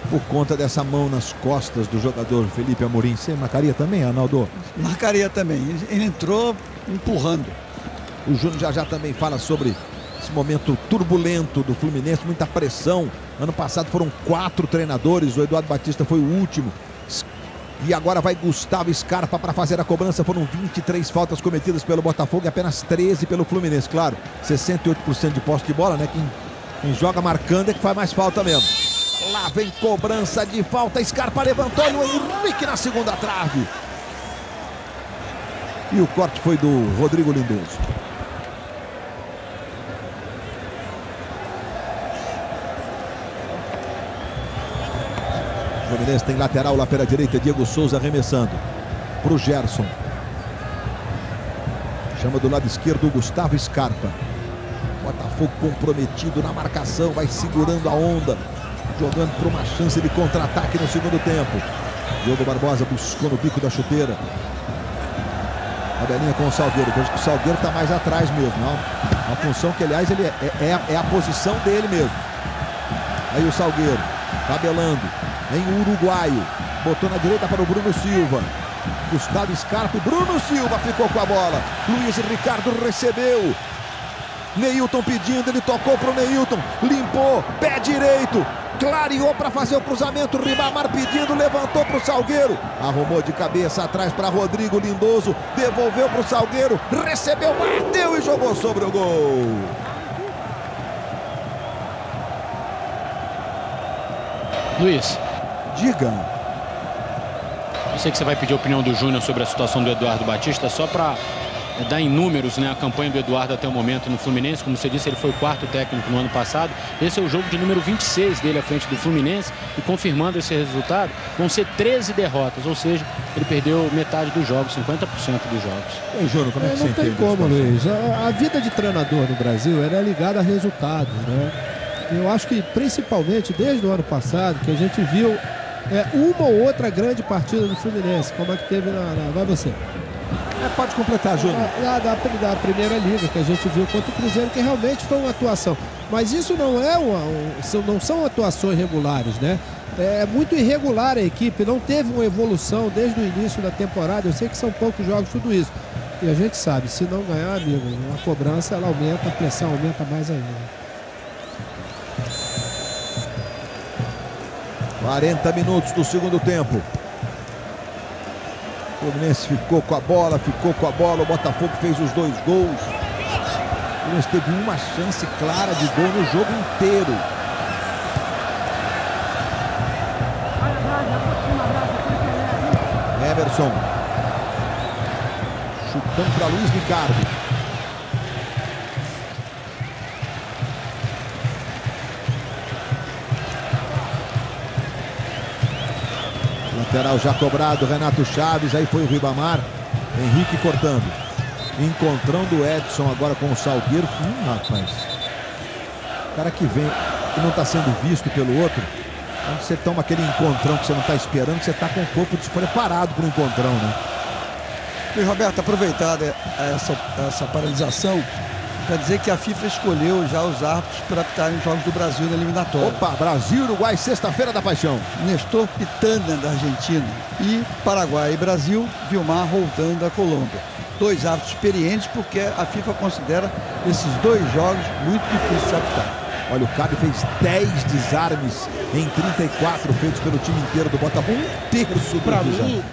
Por conta dessa mão nas costas do jogador Felipe Amorim. Você marcaria também, Arnaldo? Marcaria também. Ele entrou empurrando. O Júnior já também fala sobre esse momento turbulento do Fluminense, muita pressão. Ano passado foram 4 treinadores, o Eduardo Batista foi o último. E agora vai Gustavo Scarpa para fazer a cobrança. Foram 23 faltas cometidas pelo Botafogo e apenas 13 pelo Fluminense. Claro, 68% de posse de bola, né? Quem joga marcando é que faz mais falta mesmo. Lá vem cobrança de falta. Scarpa levantou e o Henrique na segunda trave. E o corte foi do Rodrigo Lindoso. O Fluminense tem lateral lá pela direita. Diego Souza arremessando para o Gerson. Chama do lado esquerdo o Gustavo Scarpa. Botafogo comprometido na marcação. Vai segurando a onda. Jogando para uma chance de contra-ataque no segundo tempo. Diogo Barbosa buscou no bico da chuteira. A belinha com o Salgueiro. Vejo que o Salgueiro está mais atrás mesmo. Não? A função que, aliás, ele é a posição dele mesmo. Aí o Salgueiro, tabelando em uruguaio. Botou na direita para o Bruno Silva. Gustavo Scarpa e Bruno Silva ficou com a bola. Luiz Ricardo recebeu. Neilton pedindo, ele tocou para o Neilton. Limpou, pé direito. Clareou para fazer o cruzamento. Ribamar pedindo, levantou para o Salgueiro. Arrumou de cabeça atrás para Rodrigo Lindoso. Devolveu para o Salgueiro. Recebeu, bateu e jogou sobre o gol. Luiz. Diga. Eu sei que você vai pedir a opinião do Júnior sobre a situação do Eduardo Batista, só para dar em números, né, a campanha do Eduardo até o momento no Fluminense. Como você disse, ele foi o 4º técnico no ano passado. Esse é o jogo de número 26 dele à frente do Fluminense. E confirmando esse resultado, vão ser 13 derrotas. Ou seja, ele perdeu metade dos jogos, 50% dos jogos. E Júnior, como é que você entende? Não tem como, Luiz. A vida de treinador no Brasil era ligada a resultados, né? Eu acho que principalmente desde o ano passado que a gente viu uma ou outra grande partida do Fluminense, como é que teve vai você. Pode completar, Júnior. Da primeira liga, que a gente viu contra o Cruzeiro, que realmente foi uma atuação. Mas isso não é não são atuações regulares, né? É muito irregular a equipe, não teve uma evolução desde o início da temporada. Eu sei que são poucos jogos, tudo isso. E a gente sabe, se não ganhar, amigo, a cobrança ela aumenta, a pressão aumenta mais ainda. 40 minutos do segundo tempo. O Fluminense ficou com a bola, o Botafogo fez os 2 gols. O Fluminense teve uma chance clara de gol no jogo inteiro. Emerson. Chutando para Luiz Ricardo. Lateral já cobrado, Renato Chaves, aí foi o Ribamar, Henrique cortando, encontrando o Edson agora com o Salgueiro. Rapaz, o cara que vem e não está sendo visto pelo outro, quando você toma aquele encontrão que você não está esperando, você está com o corpo despreparado para o encontrão, né? E Roberto, aproveitada essa paralisação, para dizer que a FIFA escolheu já os árbitros para apitarem os Jogos do Brasil na eliminatória. Opa, Brasil e Uruguai, sexta-feira da paixão. Nestor Pitana, da Argentina, e Paraguai e Brasil, Vilmar Roldan, da Colômbia. 2 árbitros experientes, porque a FIFA considera esses 2 jogos muito difíceis de apitar. Olha, o Cabe fez 10 desarmes em 34 feitos pelo time inteiro do Botafogo. 1/3 do Pra desarme. mim,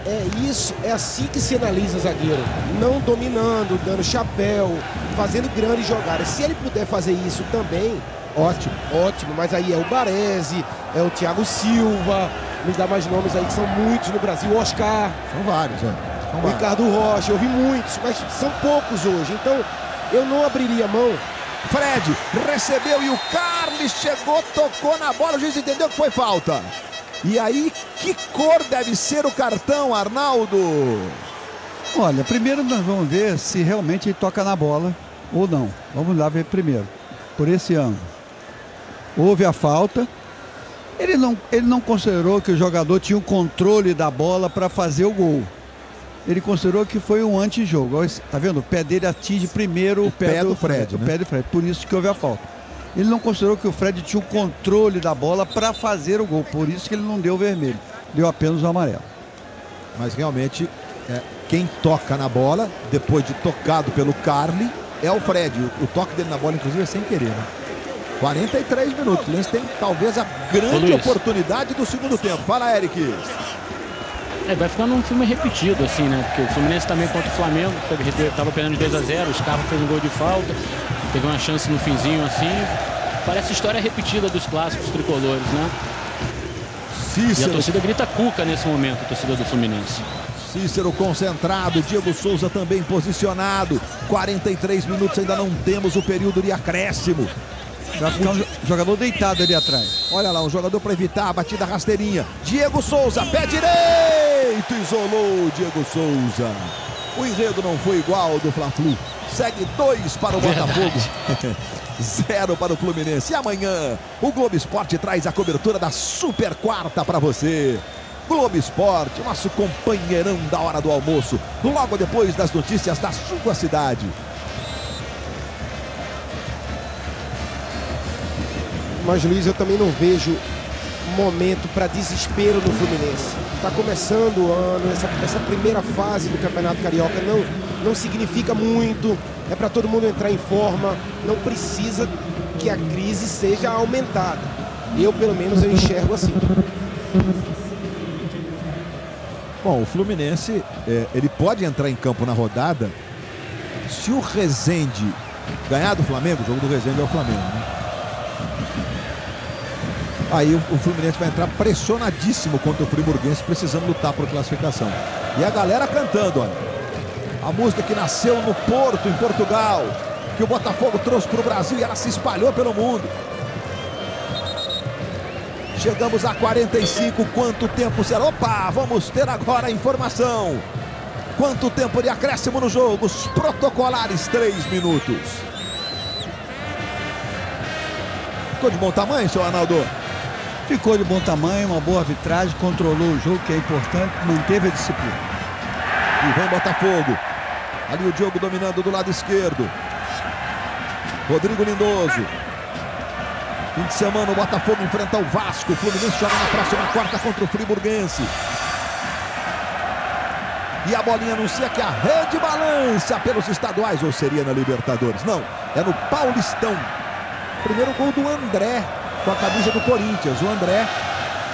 é assim que se analisa zagueiro. Não dominando, dando chapéu, fazendo grandes jogadas. Se ele puder fazer isso também, ótimo, ótimo. Mas aí é o Baresi, é o Thiago Silva, me dá mais nomes aí que são muitos no Brasil. O Oscar. São vários, O Ricardo Rocha, eu vi muitos, mas são poucos hoje. Então, eu não abriria mão. Fred recebeu e o Carlos chegou, tocou na bola, o juiz entendeu que foi falta. E aí, que cor deve ser o cartão, Arnaldo? Olha, primeiro nós vamos ver se realmente ele toca na bola ou não. Vamos lá ver primeiro, por esse ângulo. Houve a falta. Ele não considerou que o jogador tinha o controle da bola para fazer o gol. Ele considerou que foi um antijogo. Tá vendo? O pé dele atinge primeiro o pé do Fred. O pé do Fred. Por isso que houve a falta. Ele não considerou que o Fred tinha o controle da bola para fazer o gol. Por isso que ele não deu o vermelho. Deu apenas o amarelo. Mas realmente, quem toca na bola, depois de tocado pelo Carli, é o Fred. O toque dele na bola, inclusive, é sem querer, né? 43 minutos. O Fluminense tem talvez a grande oportunidade do segundo tempo. Fala, Eric. Vai ficando um filme repetido, assim, né? Porque o Fluminense também contra o Flamengo, estava perdendo 2-0, o Scarpa fez um gol de falta, teve uma chance no finzinho, assim. Parece história repetida dos clássicos tricolores, né? Cícero. E a torcida grita Cuca nesse momento, a torcida do Fluminense. Cícero concentrado, Diego Souza também posicionado. 43 minutos, ainda não temos o período de acréscimo. Vai ficar um jogador deitado ali atrás. Olha lá, um jogador para evitar a batida rasteirinha. Diego Souza, pé direito, isolou o Diego Souza. O enredo não foi igual ao do Fla-Flu. Segue 2 para o Botafogo. 0 para o Fluminense. E amanhã, o Globo Esporte traz a cobertura da Super Quarta para você. Globo Esporte, nosso companheirão da hora do almoço. Logo depois das notícias da sua cidade. Mas, Luiz, eu também não vejo momento para desespero no Fluminense. Está começando o ano, essa primeira fase do Campeonato Carioca não significa muito. É para todo mundo entrar em forma. Não precisa que a crise seja aumentada. Eu, pelo menos, eu enxergo assim. Bom, o Fluminense, ele pode entrar em campo na rodada se o Rezende ganhar do Flamengo. O jogo do Rezende é o Flamengo, né? Aí o Fluminense vai entrar pressionadíssimo contra o Friburguense, precisando lutar por classificação. E a galera cantando, olha. A música que nasceu no Porto, em Portugal, que o Botafogo trouxe para o Brasil e ela se espalhou pelo mundo. Chegamos a 45, quanto tempo será? Opa, vamos ter agora a informação. Quanto tempo de acréscimo no jogo? Os protocolares 3 minutos. Ficou de bom tamanho, seu Arnaldo? Ficou de bom tamanho, uma boa arbitragem, controlou o jogo, que é importante, manteve a disciplina. E vem Botafogo. Ali o Diogo dominando do lado esquerdo. Rodrigo Lindoso. Fim de semana o Botafogo enfrenta o Vasco. O Fluminense joga na próxima quarta contra o Friburguense. E a bolinha anuncia que a rede balança pelos estaduais, ou seria na Libertadores? Não, é no Paulistão. Primeiro gol do André com a camisa do Corinthians. O André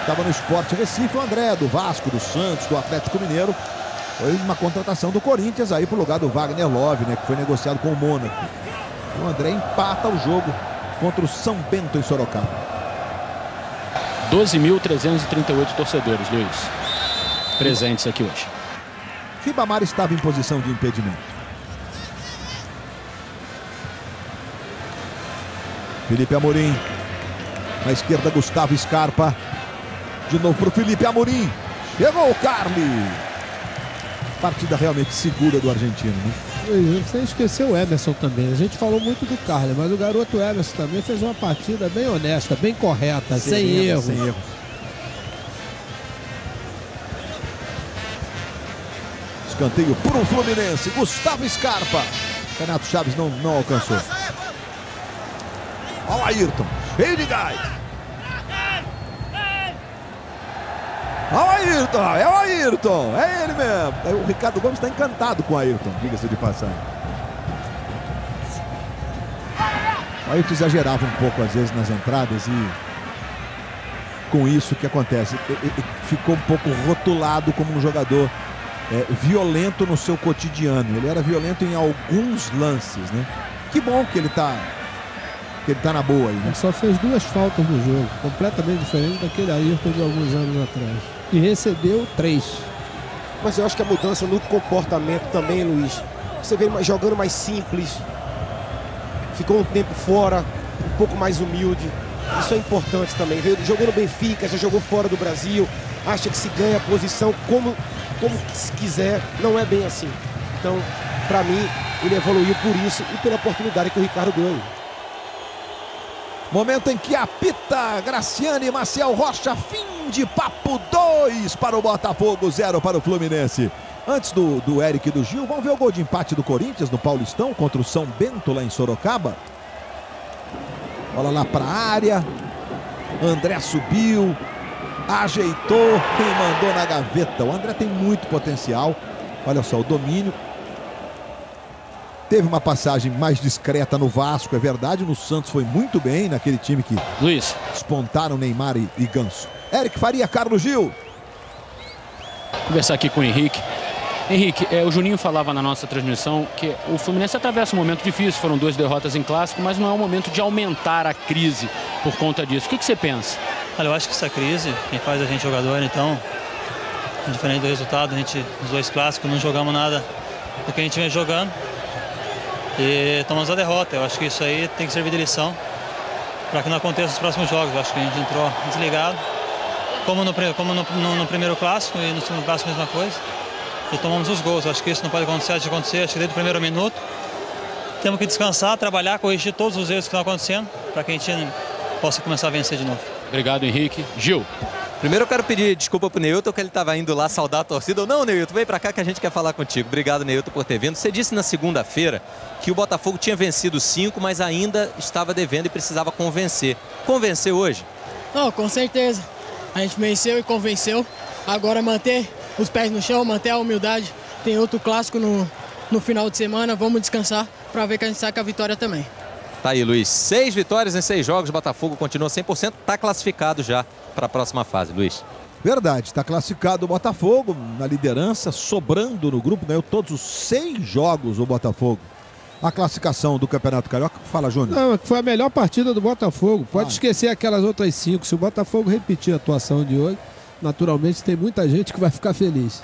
estava no Sport Recife. O André do Vasco, do Santos, do Atlético Mineiro. Foi uma contratação do Corinthians aí pro lugar do Wagner Love, né, que foi negociado com o Mônaco. O André empata o jogo contra o São Bento em Sorocaba. 12.338 torcedores, Luiz, presentes aqui hoje. Ribamar estava em posição de impedimento. Felipe Amorim. Na esquerda, Gustavo Scarpa. De novo para o Felipe Amorim. Pegou o Carli. Partida realmente segura do argentino, né? Você esqueceu o Emerson também. A gente falou muito do Carli, mas o garoto Emerson também fez uma partida bem honesta, bem correta, sem erros. Sem erros. Escanteio por um Fluminense. Gustavo Scarpa. Renato Chaves não alcançou. Olha o Ayrton. Cheio de gás. Olha o Ayrton. É o Ayrton. É ele mesmo. O Ricardo Gomes está encantado com o Ayrton, diga-se de passagem. O Ayrton exagerava um pouco às vezes nas entradas e com isso o que acontece? Ficou um pouco rotulado como um jogador violento no seu cotidiano. Ele era violento em alguns lances, né? Que bom que ele tá na boa aí, né? Ele só fez 2 faltas no jogo, completamente diferente daquele Ayrton de alguns anos atrás. E recebeu 3. Mas eu acho que a mudança no comportamento também, Luiz. Você vê ele jogando mais simples. Ficou um tempo fora, um pouco mais humilde. Isso é importante também. Jogou no Benfica, já jogou fora do Brasil. Acha que se ganha a posição como se quiser. Não é bem assim. Então, para mim, ele evoluiu por isso e pela oportunidade que o Ricardo deu aí. Momento em que apita Graciane e Maciel Rocha. Fim de papo. 2 para o Botafogo, 0 para o Fluminense. Antes do Eric e do Gil, vamos ver o gol de empate do Corinthians no Paulistão contra o São Bento lá em Sorocaba. Bola lá para a área. André subiu, ajeitou e mandou na gaveta. O André tem muito potencial. Olha só o domínio. Teve uma passagem mais discreta no Vasco, é verdade. No Santos foi muito bem, naquele time que Luiz despontaram Neymar e Ganso. Eric Faria, Carlos Gil. Vou conversar aqui com o Henrique. Henrique, o Juninho falava na nossa transmissão que o Fluminense atravessa um momento difícil. Foram 2 derrotas em clássico, mas não é o momento de aumentar a crise por conta disso. O que você pensa? Olha, eu acho que essa crise, quem faz a gente jogador, então, diferente do resultado, a gente, nos 2 clássicos, não jogamos nada do que a gente vem jogando. E tomamos a derrota. Eu acho que isso aí tem que servir de lição para que não aconteça nos próximos jogos. Eu acho que a gente entrou desligado, como no primeiro clássico, e no segundo clássico a mesma coisa. E tomamos os gols. Eu acho que isso não pode acontecer antes de acontecer. Acho que desde o primeiro minuto temos que descansar, trabalhar, corrigir todos os erros que estão acontecendo para que a gente possa começar a vencer de novo. Obrigado, Henrique. Gil. Primeiro eu quero pedir desculpa pro Neilton, que ele estava indo lá saudar a torcida. Não, Neilton, vem pra cá que a gente quer falar contigo. Obrigado, Neilton, por ter vindo. Você disse na segunda-feira que o Botafogo tinha vencido 5, mas ainda estava devendo e precisava convencer. Convenceu hoje? Não, com certeza. A gente venceu e convenceu. Agora manter os pés no chão, manter a humildade. Tem outro clássico no final de semana. Vamos descansar para ver que a gente saca a vitória também. Tá aí, Luiz. 6 vitórias em 6 jogos. Botafogo continua 100%. Tá classificado já para a próxima fase, Luiz. Verdade, está classificado o Botafogo na liderança, sobrando no grupo, ganhou todos os 6 jogos o Botafogo. a classificação do Campeonato Carioca. Fala, Júnior. Não, foi a melhor partida do Botafogo. Pode esquecer aquelas outras 5. Se o Botafogo repetir a atuação de hoje, naturalmente tem muita gente que vai ficar feliz.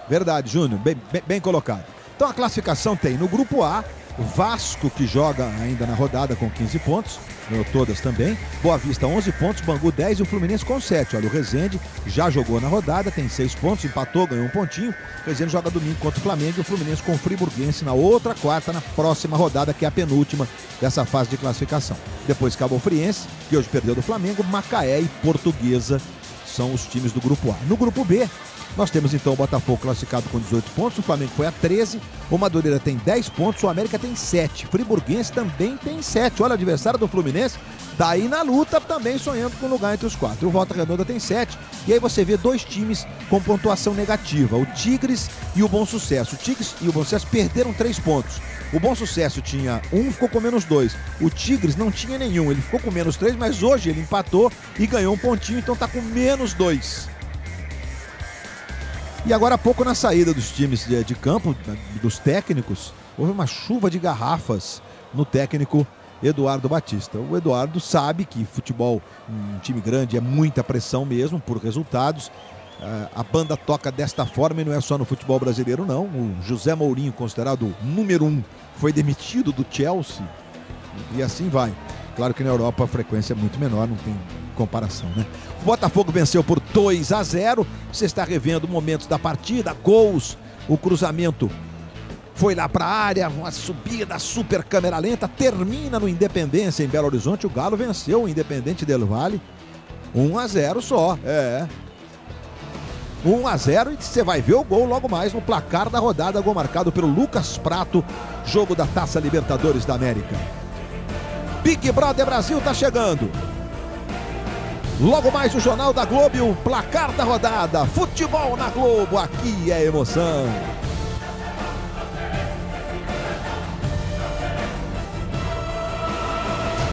Verdade, Júnior. Bem colocado. Então a classificação tem no grupo A, Vasco, que joga ainda na rodada com 15 pontos, ganhou todas também. Boa Vista 11 pontos, Bangu 10 e o Fluminense com 7. Olha, o Resende já jogou na rodada, tem 6 pontos, empatou, ganhou um pontinho. O Resende joga domingo contra o Flamengo e o Fluminense com o Friburguense na outra quarta, na próxima rodada, que é a penúltima dessa fase de classificação. Depois Cabo Friense, que hoje perdeu do Flamengo, Macaé e Portuguesa são os times do grupo A. No grupo B, nós temos então o Botafogo classificado com 18 pontos, o Flamengo foi a 13, o Madureira tem 10 pontos, o América tem 7, Friburguense também tem 7, olha o adversário do Fluminense, tá aí na luta também sonhando com um lugar entre os 4, o Volta Redonda tem 7, e aí você vê 2 times com pontuação negativa, o Tigres e o Bom Sucesso. O Tigres e o Bom Sucesso perderam 3 pontos, o Bom Sucesso tinha 1, ficou com menos 2, o Tigres não tinha nenhum, ele ficou com menos 3, mas hoje ele empatou e ganhou um pontinho, então tá com menos 2. E agora há pouco, na saída dos times de campo, dos técnicos, houve uma chuva de garrafas no técnico Eduardo Batista. O Eduardo sabe que futebol, um time grande, é muita pressão mesmo por resultados. A banda toca desta forma e não é só no futebol brasileiro, não. O José Mourinho, considerado o número 1, foi demitido do Chelsea e assim vai. Claro que na Europa a frequência é muito menor, não tem comparação, né? O Botafogo venceu por 2-0. Você está revendo momentos da partida, gols, o cruzamento foi lá para a área, uma subida super câmera lenta, termina no Independência em Belo Horizonte. O Galo venceu o Independente del Valle 1-0 só, 1-0, e você vai ver o gol logo mais no placar da rodada, gol marcado pelo Lucas Prato, jogo da Taça Libertadores da América. Big Brother Brasil tá chegando. Logo mais o Jornal da Globo e o placar da rodada. Futebol na Globo, aqui é emoção.